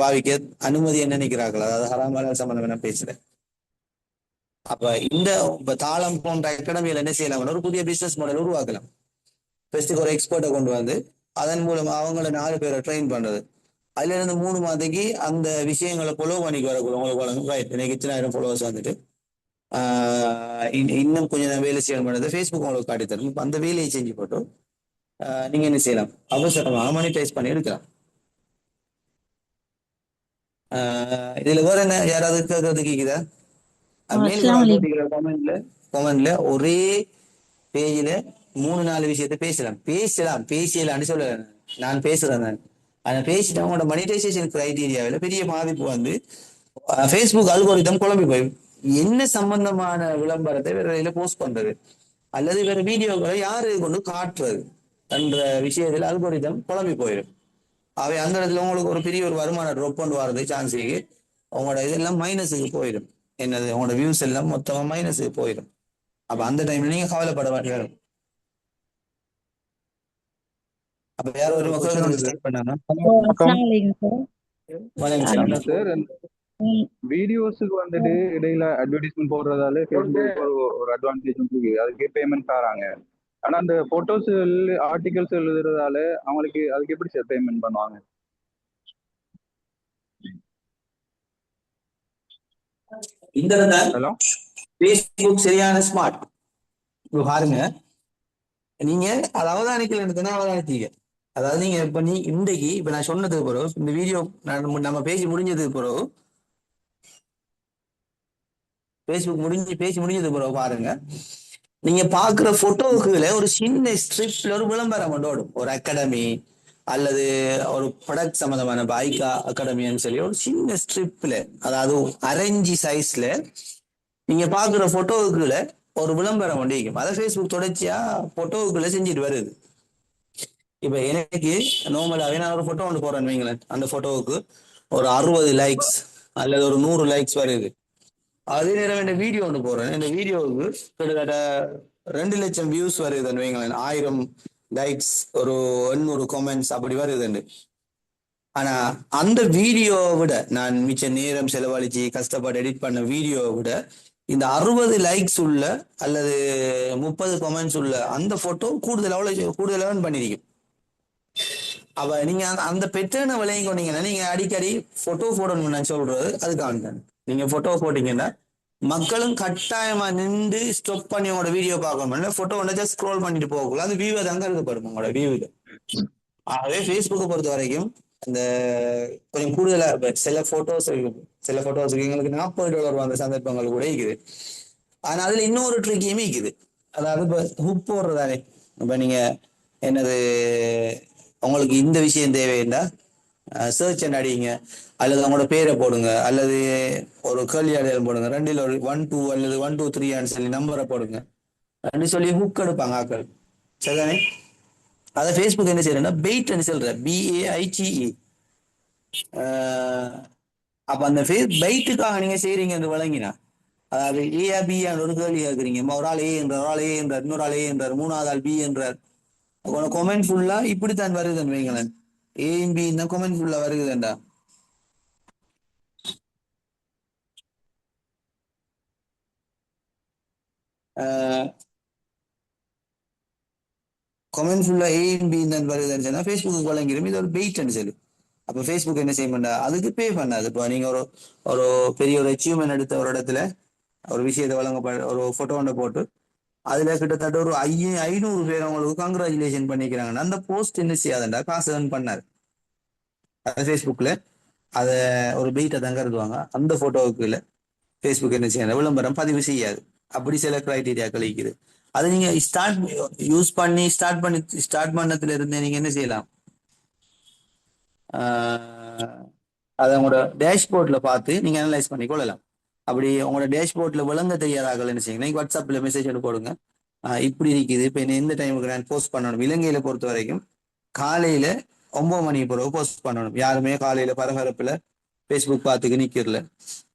பாவிக்க அனுமதி என்ன நினைக்கிறார்கள், அதாவது ஹராமான சம்பந்தம் என்ன பேசுறேன். அப்ப இந்த தாளம் போன்ற அகாடமியில என்ன செய்யலாம், ஒரு புதிய பிசினஸ் மாடல் உருவாக்கலாம். ஃபர்ஸ்ட்டுக்கு ஒரு எக்ஸ்பர்ட்டை கொண்டு வந்து அதன் மூலமா அவங்கள 4 பேரை ட்ரெயின் பண்றது. அதுல இருந்து 3 மாதத்துக்கு அந்த விஷயங்களை ஃபாலோ பண்ணிக்கு வரக்கூடாது. உங்களுக்கு வழங்கும் ரைட் எனக்கு 1000 ஃபாலோவர்ஸ் வந்துட்டு இன்னும் கொஞ்சம் நான் வேலை செய்யணும் பண்ணது ஃபேஸ்புக் உங்களுக்கு காட்டி தரும். இப்போ அந்த வேலையை செஞ்சு போட்டு நீங்க என்ன செய்யலாம், அவசரமாக மானிட்டைஸ் பண்ணி எடுக்கலாம். இதுல வேற என்ன யாராவது கேட்கறது கேக்குதா? கமெண்ட்ல ஒரே பேஜ்ல 3-4 விஷயத்த பேசலாம்னு சொல்ல நான் பேசுறேன். ஆனா பேசிட்டு அவங்களோட மானிட்டைசேஷன் கிரைட்டீரியாவில் பெரிய பாதிப்பு வந்து ஃபேஸ்புக் அல்கோரிதம் குழம்பி போய் என்ன சம்பந்தமான விளம்பரத்தை வேற இதில் போஸ்ட் பண்றது அல்லது வேற வீடியோக்களை யாரு கொண்டு காட்டுறது என்ற விஷயத்தில் அல்கோரிதம் குழம்பி போயிடும். அவை அந்த இடத்துல உங்களுக்கு ஒரு பெரிய ஒரு வருமானம் ட்ராப் கொண்டு வரது சான்ஸுக்கு உங்களோட இதெல்லாம் மைனஸுக்கு போயிடும். என்னது உங்களோட வியூஸ் எல்லாம் மொத்தமா மைனஸுக்கு போயிடும். அப்ப அந்த டைம்ல நீங்க கவலைப்பட வேண்டிய அப்ப யார் ஒரு மக்கள் பண்ணாங்க. சார் வீடியோஸுக்கு வந்துட்டு இடையில அட்வர்டைஸ்மெண்ட் போடுறதால ஃபேஸ்புக் ஒரு அட்வான்டேஜ் இருக்கு, அதுக்கு பேமெண்ட் தராங்க. ஆனா அந்த போட்டோஸ் ஆர்டிகல்ஸ் எழுதுறதால அவங்களுக்கு அதுக்கு எப்படி சார் பேமெண்ட் பண்ணுவாங்க? இந்த ஃபேஸ்புக் சரியான ஸ்மார்ட் பாருங்க. நீங்க அதை அவதானிக்கல, அதாவது நீங்க இப்ப இன்றைக்கு இப்ப நான் சொன்னதுக்கு பிறகு இந்த வீடியோ நம்ம பேசி முடிஞ்சதுக்கு பிறகு ஃபேஸ்புக் பேசி முடிஞ்சதுக்கு பிறகு பாருங்க, நீங்க பாக்குற போட்டோவுக்குள்ள ஒரு சின்ன ஸ்ட்ரிப்ல ஒரு விளம்பரம் ஓடும். ஒரு அகாடமி அல்லது ஒரு ப்ராடக்ட் சம்பந்தமான பைக்கா அகாடமின்னு சொல்லி ஒரு சின்ன ஸ்ட்ரிப்ல, அதாவது 1/2 சைஸ்ல நீங்க பாக்குற போட்டோவுக்குள்ள ஒரு விளம்பரம் ஒன்றிக்கும். அதை ஃபேஸ்புக் தொடர்ச்சியா போட்டோவுக்குள்ள செஞ்சுட்டு வருது. இப்ப எனக்கு நார்மலாவே நான் ஒரு போட்டோ ஒன்று போறேன்னு வைங்களேன், அந்த போட்டோவுக்கு ஒரு 60 லைக்ஸ் அல்லது ஒரு 100 லைக்ஸ் வருது. அதே நேரம் இந்த வீடியோ ஒன்று போறேன், இந்த வீடியோவுக்கு கிட்டத்தட்ட 2 லட்சம் வியூஸ் வருதுன்னு வைங்களேன், 1000 லைக்ஸ், ஒரு 800 கமெண்ட்ஸ் அப்படி வருதுண்டு. ஆனா அந்த வீடியோவை விட நான் மிச்ச நேரம் செலவழிச்சு கஷ்டப்பட்டு எடிட் பண்ண வீடியோவை விட இந்த 60 லைக்ஸ் உள்ள அல்லது 30 கமெண்ட்ஸ் உள்ள அந்த போட்டோ கூடுதலாக பண்ணிருக்கும். அப்ப நீங்க அந்த பெட்டர்னை விளையும் கொண்டீங்கன்னா நீங்க அடிக்கடி போட்டோ போடணும்னு நான் சொல்றது அதுக்காக. நீங்க போட்டோ போட்டீங்கன்னா மக்களும் கட்டாயமா நின்று ஸ்டாப் பண்ணி உங்களோட வீடியோ பார்க்கணும். போட்டோ வந்து ஜஸ்ட் ஸ்க்ரோல் பண்ணிட்டு போகக்கூடாது, அது வியூ தாங்க இருக்கப்படும் உங்களோட வியூவில். ஆகவே ஃபேஸ்புக்கை பொறுத்த வரைக்கும் அந்த கொஞ்சம் கூடுதலா சில போட்டோஸ் எங்களுக்கு $40 வந்த சந்தர்ப்பங்கள் கூட இருக்குது. ஆனா அதுல இன்னொரு ட்ரிக்கையுமே இருக்குது, அதாவது இப்ப ஹுக் போடுறதானே. இப்ப நீங்க என்னது உங்களுக்கு இந்த விஷயம் தேவைன்னா சர்ச் அடிங்க, அல்லது அவங்களோட பேரை போடுங்க, அல்லது ஒரு கேள்வி அடையாளம் போடுங்க, 2ல் ஒரு 1 2 அல்லது 1 2 3 சொல்லி நம்பரை போடுங்க, ரெண்டு சொல்லி ஹுக் எடுப்பாங்க ஆக்கள். சரிதானே? அதை ஃபேஸ்புக் என்ன செய்யறேன்னா பெயிட்னு சொல்ற, BAITE. அப்ப அந்த பெயிட்டுக்காக நீங்க செய்யறீங்க என்று வழங்கினா, அதாவது ஏஆ பிஆன்னு ஒரு கேள்வி கேட்குறீங்க, ஒரு ஆள் ஏ என்றார், ஒரு ஆள் ஏ என்றார், இன்னொரு ஆள் ஏ என்றார், 3வது ஆள் பி என்றார். கொமெண்ட் ஃபுல்லா இப்படித்தான் வருதுன்னு வைங்களேன், ஏயும் பி தான் கொமெண்ட் ஃபுல்லா வருகுதுண்டா. கொமெண்ட் ஃபுல்லா ஏயும் பி தான் வருதுன்னு சொன்னா ஃபேஸ்புக்கு வழங்கிடும், இது ஒரு பெயிட்னு சொல்லி. அப்போ ஃபேஸ்புக் என்ன செய்ய மாட்டா, அதுக்கு பே பண்ணாது. இப்போ நீங்க ஒரு பெரிய ஒரு அச்சீவ்மெண்ட் எடுத்த ஒரு இடத்துல ஒரு விஷயத்தை ஒரு போட்டோ ஒன்று போட்டு அதுல கிட்டத்தட்ட ஒரு 500 பேர் அவங்களுக்கு கங்க்ராச்சுலேஷன் பண்ணிக்கிறாங்க. அந்த போஸ்ட் என்ன செய்யாதுண்டா காசு earn பண்ணாரு அது ஃபேஸ்புக்ல. அதை ஒரு பெயிட்டை தான் கருதுவாங்க. அந்த போட்டோவுக்கு இல்லை ஃபேஸ்புக் என்ன செய்யாது, விளம்பரம் பதிவு செய்யாது. அப்படி சில கிரைட்டீரியா கழிக்குது. அதை நீங்க யூஸ் பண்ணி ஸ்டார்ட் பண்ணதுல இருந்து நீங்க என்ன செய்யலாம், அதை உங்களோட டேஷ்போர்ட்ல பார்த்து நீங்க அனலைஸ் பண்ணி கொள்ளலாம். அப்படி உங்களோட டேஷ்போர்ட்ல விளங்க தெரியாதாக்கள் என்ன செய்யுங்க, நீங்க வாட்ஸ்அப்ல மெசேஜ் ஒன்று போடுங்க. இப்படி இருக்குது, இப்போ என்ன எந்த டைமுக்கு நான் போஸ்ட் பண்ணணும். இலங்கையில பொறுத்த வரைக்கும் காலையில 9 மணிக்கு பிறகு போஸ்ட் பண்ணணும். யாருமே காலையில பரபரப்புல ஃபேஸ்புக் பார்த்துக்கு நிக்கிறல.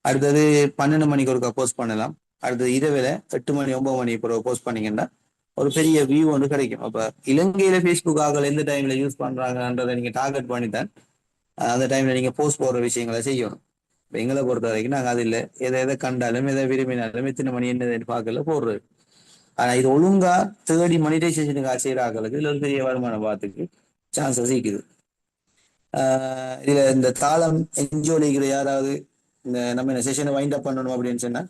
அடுத்தது 12 மணிக்கு ஒருக்கா போஸ்ட் பண்ணலாம். அடுத்தது இரவுல 8 மணி 9 மணிக்கு பிறகு போஸ்ட் பண்ணீங்கன்னா ஒரு பெரிய வியூ ஒன்று கிடைக்கும். அப்ப இலங்கையில ஃபேஸ்புக் ஆகல எந்த டைம்ல யூஸ் பண்றாங்கன்றதை நீங்க டார்கெட் பண்ணித்தான் அந்த டைம்ல நீங்க போஸ்ட் போடுற விஷயங்களை செய்யணும். இப்போ எங்களை பொறுத்த வரைக்கும் நாங்கள் அது இல்லை, எதை கண்டாலும் எதை விரும்பினாலும் எத்தனை மணி என்ன பார்க்கல போடுறது. ஆனா இது ஒழுங்கா தேடி மானிட்டைசேஷனுக்கு செய்யற ஆக்களுக்கு இதுல ஒரு பெரிய வருமானம் பார்த்துக்கு சான்சஸ் இருக்குது. இதுல இந்த தாளம் என்ஜோலிக்கிற யாராவது இந்த நம்ம இந்த செஷனை வைண்ட் அப் பண்ணணும் அப்படின்னு சொன்னா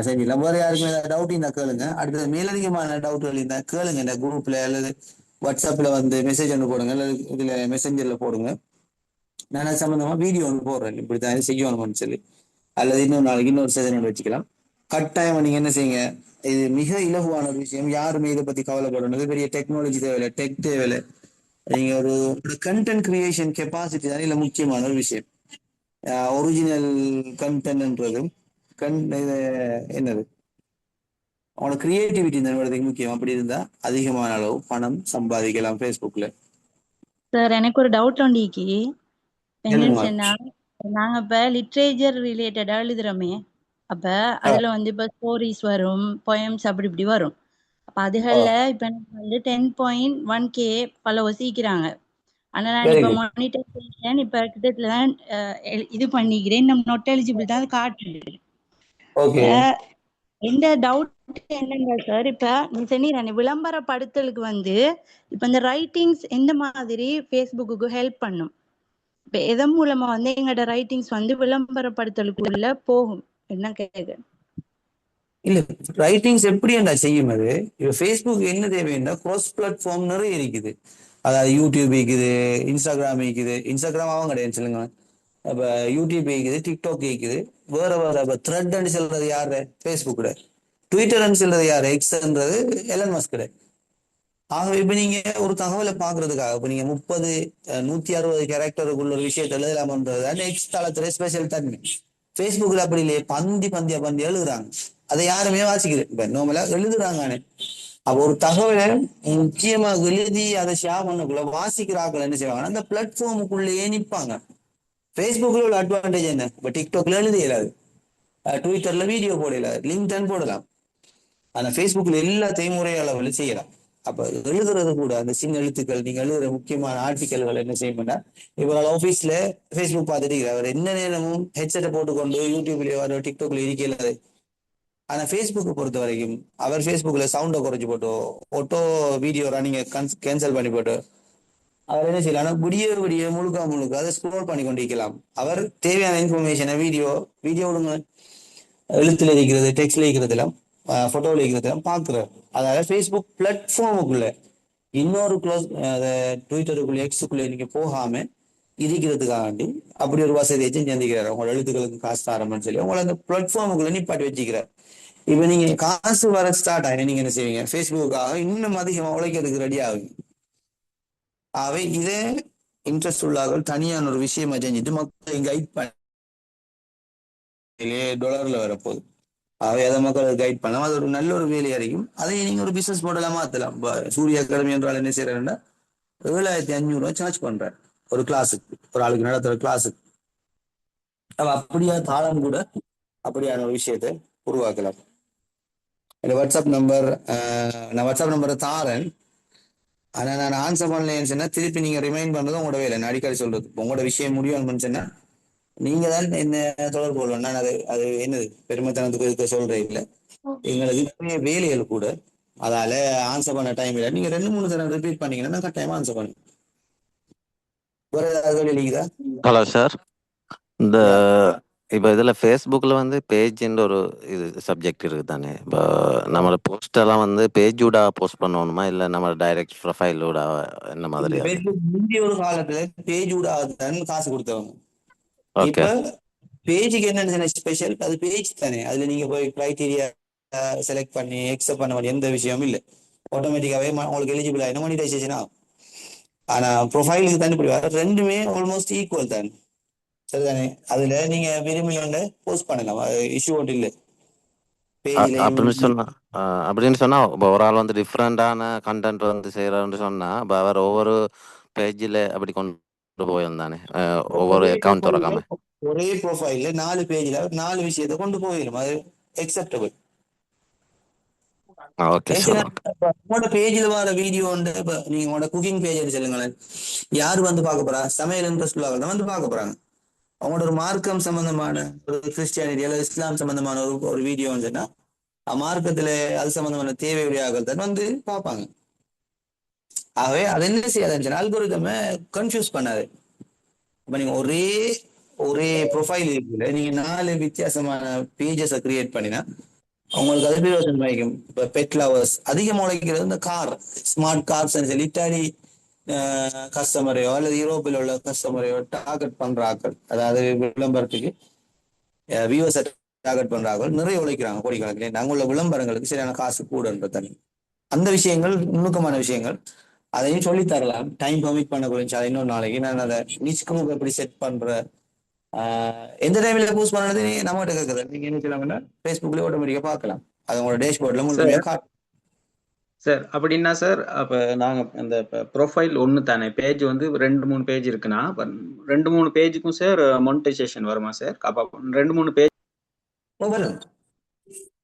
சரி, நம்ம வேற யாருக்கும் ஏதாவது டவுட் இருந்தா கேளுங்க. அடுத்தது மேலதிகமான டவுட்கள் இருந்தா கேளுங்க. இந்த குரூப்ல அல்லது வாட்ஸ்அப்ல வந்து மெசேஜ் ஒன்று போடுங்க, அல்லது இதுல மெசஞ்சர்ல போடுங்க. நான் அது சம்பந்தமா வீடியோ ஒன்று போடுறேன், இப்படித்தான் இது செய்யணும்னு சொல்லி. அல்லது இன்னொரு நாளைக்கு இன்னொரு செஷன் ஒன்று வச்சுக்கலாம். கட்டாயம் நீங்க என்ன செய்யுங்க, இது மிக இலகுவான ஒரு விஷயம். யாருமே இதை பத்தி கவலைப்படணும். பெரிய டெக்னாலஜி தேவையில்லை, டெக் தேவையில்லை. நீங்க ஒரு கண்டென்ட் கிரியேஷன் கெப்பாசிட்டி தான் இல்ல முக்கியமான ஒரு விஷயம். ஒரிஜினல் கண்டென்ட்ன்றதும் என்னது அவனோட கிரியேட்டிவிட்டி நிறுவனத்துக்கு முக்கியம். அப்படி இருந்தா அதிகமான அளவு பணம் சம்பாதிக்கலாம் ஃபேஸ்புக்ல. சார் எனக்கு ஒரு டவுட் ஒண்டிக்கு என்னன்னு சொன்னா, நாங்க இப்ப லிட்ரேச்சர் ரிலேட்டடா எழுதுறோமே, அப்ப அதுல வந்து இப்ப ஸ்டோரிஸ் வரும், போயம்ஸ் அப்படி இப்படி வரும். அப்ப அதுகள்ல இப்ப எனக்கு வந்து 10.1K ஃபாலோவர்ஸ் ஈக்கிறாங்க. ஆனா நான் இப்ப மானிட்டைசேஷன் இப்ப கிட்டத்தட்ட தான் இது பண்ணிக்கிறேன், நம்ம நாட் எலிஜிபிள் தான் காட்டுது. எந்த டவுட் என்னங்க சார், இப்ப நீ சொன்னீங்க விளம்பரப்படுத்தலுக்கு வந்து இப்ப இந்த ரைட்டிங்ஸ் எந்த மாதிரி ஃபேஸ்புக்கு ஹெல்ப் பண்ணும்? இப்ப எதன் மூலமா வந்து எங்களோட ரைட்டிங்ஸ் வந்து விளம்பரப்படுத்தலுக்குள்ள போகும் என்ன கேட்க? இல்ல ரைட்டிங்ஸ் எப்படி என்ன செய்யும்? அது இப்ப ஃபேஸ்புக் என்ன தேவைன்னா கிராஸ் பிளாட்ஃபார்ம் நிறைய இருக்குது. அதாவது யூடியூப் இருக்குது, இன்ஸ்டாகிராம் இருக்குது. இன்ஸ்டாகிராம் அவங்க கிடையாது சொல்லுங்க. அப்ப யூடியூப் இருக்குது, டிக்டாக் இருக்குது, வேற வேற த்ரெட்ன்னு சொல்றது யாரு? ஃபேஸ்புக். ட்விட்டர்ன்னு சொல்றது யாரு? எக்ஸ்ன்றது எலன் மஸ்க். ஆகவே இப்ப நீங்க ஒரு தகவலை பாக்குறதுக்காக இப்ப நீங்க 160 கேரக்டருக்குள்ள ஒரு விஷயத்த எழுதலாம்ன்றது எக்ஸ் தளத்துல ஸ்பெஷல் தன்மை. ஃபேஸ்புக்ல அப்படி இல்லையே, பந்தி எழுதுறாங்க. அதை யாருமே வாசிக்கிறது இப்ப நார்மலா எழுதுறாங்க. அப்ப ஒரு தகவலை முக்கியமா எழுதி அதை ஷேர் பண்ணக்குள்ள வாசிக்கிறார்கள் என்ன செய்வாங்க, அந்த பிளாட்ஃபார்முக்குள்ளேயே நிற்பாங்க. ஃபேஸ்புக்ல உள்ள அட்வான்டேஜ் என்ன? இப்ப டிக்டாக்ல எழுத இயலாது, ட்விட்டர்ல வீடியோ போட இயலாது, லிங்க்டன் போடலாம். ஆனா ஃபேஸ்புக்ல எல்லாத்தையும் ஒரே அளவில் செய்யலாம். அப்ப எழுதுறது கூட அந்த சின்ன எழுத்துக்கள், நீங்க எழுதுற முக்கியமான ஆர்டிக்கல்கள் என்ன செய்யணும்னா, இவரால் ஆபீஸ்ல ஃபேஸ்புக் பார்த்துட்டு அவர் என்ன நேரமும் ஹெட்செட்டை போட்டுக்கொண்டு யூடியூப்லயோ வர டிக்டாக்ல இருக்கலாது. ஆனா ஃபேஸ்புக்கை பொறுத்த வரைக்கும் அவர் ஃபேஸ்புக்ல சவுண்டை குறைச்சு போட்டோ ஆட்டோ வீடியோ ரன்னிங்க கேன்சல் பண்ணி போட்டு அவர் என்ன செய்யலாம், ஆனா விடிய முழுக்க அதை ஸ்க்ரோல் பண்ணி கொண்டிருக்கலாம். அவர் தேவையான இன்ஃபர்மேஷனை வீடியோ விடுங்க, எழுத்துல இருக்கிறது, டெக்ஸ்ட்ல இருக்கிறது எல்லாம், போட்டோவில் இருக்கிறது எல்லாம் பார்க்குறாரு. அதனால ஃபேஸ்புக் பிளாட்ஃபார்முக்குள்ள இன்னொரு ட்விட்டருக்குள்ள எக்ஸுக்குள்ள நீங்க போகாம இருக்கிறதுக்காண்டி அப்படி ஒரு வசதியை செஞ்சுக்கிறாரு. உங்களோட எழுத்துக்களுக்கு காசு தரணும்னு சொல்லி உங்களை அந்த பிளாட்ஃபார்முக்குள்ள நிப்பாட்டி வச்சுக்கிறார். இப்ப நீங்க காசு வர ஸ்டார்ட் ஆகி நீங்க என்ன செய்வீங்க, ஃபேஸ்புக்காக இன்னும் அதிகமா உழைக்கிறதுக்கு ரெடி ஆகுங்க. ஆகவே இதே இன்ட்ரெஸ்ட் உள்ளார்கள் தனியான ஒரு விஷயமா செஞ்சுட்டு மக்களை கைட் பண்ணி $ல வரப்போகுது. ஆகவே அதை மக்களுக்கு கைட் பண்ணலாம். அது ஒரு நல்ல ஒரு வேலையா இருக்கும். அதை நீங்க ஒரு பிசினஸ் மாடலா மாத்தலாம். சூரிய அகாடமி என்றால் என்ன செய்யறேன்னா 7500 சார்ஜ் பண்றேன் ஒரு கிளாஸுக்கு, ஒரு ஆளுக்கு நடத்துற கிளாஸுக்கு. அப்படியா தாளம் கூட அப்படியான ஒரு விஷயத்தை உருவாக்கலாம். என்னோட வாட்ஸ்அப் நம்பர் நான் வாட்ஸ்அப் நம்பரை தாரேன். ஆனா நான் ஆன்சர் பண்ணலன்னு சொன்னா திருப்பி நீங்க ரிமைண்ட் பண்றது உங்களோட வேலை. நான் அடிக்கடி சொல்றது உங்களோட விஷயம் முடியும்னு சொன்னா நீங்க தான் என்ன தொடர்பு கொள்ளணும். நான் அது என்னது பெருமைத்தனத்துக்கு இருக்க சொல்றேன் இல்லை, எங்களுக்கு வேலைகள் கூட. அதால ஆன்சர் பண்ண டைம் இல்லை. நீங்க 2-3 தடவை ரிப்பீட் பண்ணீங்கன்னா நான் கட்டாயமா ஆன்சர் பண்ணுவேன். வேற ஏதாவது இல்லைங்களா? ஹலோ சார், இந்த இப்போ இதில் ஃபேஸ்புக்கில் வந்து பேஜ்ன்ற ஒரு இது சப்ஜெக்ட் இருக்குது தானே. இப்போ நம்மளோட போஸ்டெல்லாம் வந்து பேஜூடா போஸ்ட் பண்ணணுமா இல்லை நம்ம டைரக்ட் ப்ரொஃபைலோட என்ன மாதிரி அது? ஃபேஸ்புக் முந்தைய ஒரு காலத்துல பேஜ் தான் காசு கொடுத்தவங்க. ஓகே. இப்ப பேஜுக்கு என்ன ஸ்பெஷல், அது பேஜ் தானே. அதுல நீங்க போய் கிரைட்டீரியா செலக்ட் பண்ணி எக்ஸப்ட் பண்ண வேண்டிய எந்த விஷயமும் இல்லை. ஆட்டோமேட்டிக்காவே உங்களுக்கு எலிஜிபிள் ஆயிடும், மானிட்டைசேஷன் ஆகும். ஆனா ப்ரொஃபைலுக்கு தான் இப்படி வர ரெண்டுமே ஆல்மோஸ்ட் ஈக்குவல் தான், சரிதானே. அதுல நீங்க விரும்பியோட போஸ்ட் பண்ணலாம், இஷ்யூ ஒன்றும் இல்லை. அப்படின்னு சொன்னா இப்போ ஒரு ஆள் வந்து டிஃப்ரெண்டான கண்டென்ட் வந்து செய்யறான்னு சொன்னா இப்போ அவர் ஒவ்வொரு பேஜில் அப்படி கொண்டு போயிருந்தானே, ஒவ்வொரு அக்கௌண்ட் திறக்காம ஒரே ப்ரொஃபைல்ல 4 பேஜ்ல 4 விஷயத்தை கொண்டு போயிடும், அது அக்செப்டபிள். Okay sir. உங்களோட பேஜ்ல வர வீடியோ வந்து இப்ப நீங்க உங்களோட குக்கிங் பேஜ் சொல்லுங்களேன், யாரு வந்து பார்க்க போறா? சமையல் இன்ட்ரெஸ்ட் உள்ளவங்க வந்து பார்க்க போறாங்க. அவங்களோட ஒரு மார்க்கம் சம்பந்தமான ஒரு கிறிஸ்டியானிட்டி அல்லது இஸ்லாம் சம்பந்தமான ஒரு வீடியோ வந்துன்னா மார்க்கத்துல அது சம்பந்தமான தேவையுடையாக்கள் தான் வந்து பார்ப்பாங்க. ஆகவே அது என்ன செய்யாதுன்னு அல்கோரிதமை கன்ஃபியூஸ் பண்ணாது. இப்ப நீங்க ஒரே ப்ரொஃபைல் இருக்குல்ல, நீங்க 4 வித்தியாசமான பேஜஸை கிரியேட் பண்ணினா அவங்களுக்கு அது பிரயோஜனம் கிடைக்கும். இப்ப பெட் லவர்ஸ் அதிகமாக உழைக்கிறது இந்த கார், ஸ்மார்ட் கார்ஸ் சொல்லி இட்டாலி கஸ்டமரையோ அல்லது யூரோப்பில் உள்ள கஸ்டமரையோ டார்கெட் பண்ற ஆக்கள், அதாவது விளம்பரத்துக்கு வியூவர்ஸை டார்கெட் பண்ற ஆக்கள் நிறைய உழைக்கிறாங்க கோடிக்கணக்கில். நாங்கள் உள்ள விளம்பரங்களுக்கு சரியான காசு கூடன்றது தனி. அந்த விஷயங்கள் நுணுக்கமான விஷயங்கள், அதையும் சொல்லி தரலாம். டைம் பர்மிட் பண்ண குறிச்சு அதை இன்னொரு நாளைக்கு நான் அதை நிச் குரூப் எப்படி செட் பண்ற, எந்த டைம்ல போஸ்ட் பண்ணது நம்மகிட்ட கேட்குறது. நீங்க என்ன செய்யலாங்கன்னா ஃபேஸ்புக்ல ஆட்டோமேட்டிக்கா பார்க்கலாம், அது உங்களோட டேஷ்போர்ட்ல முழுமையா காட்டும். சார் அப்படின்னா சார் அப்ப நாங்க அந்த ப்ரொஃபைல் ஒன்று தானே, பேஜ் வந்து 2-3 பேஜ் இருக்குன்னா 2-3 பேஜுக்கும் சார் மானிட்டைசேஷன் வருமா சார்? அப்ப 2-3 பேஜ் வரும்.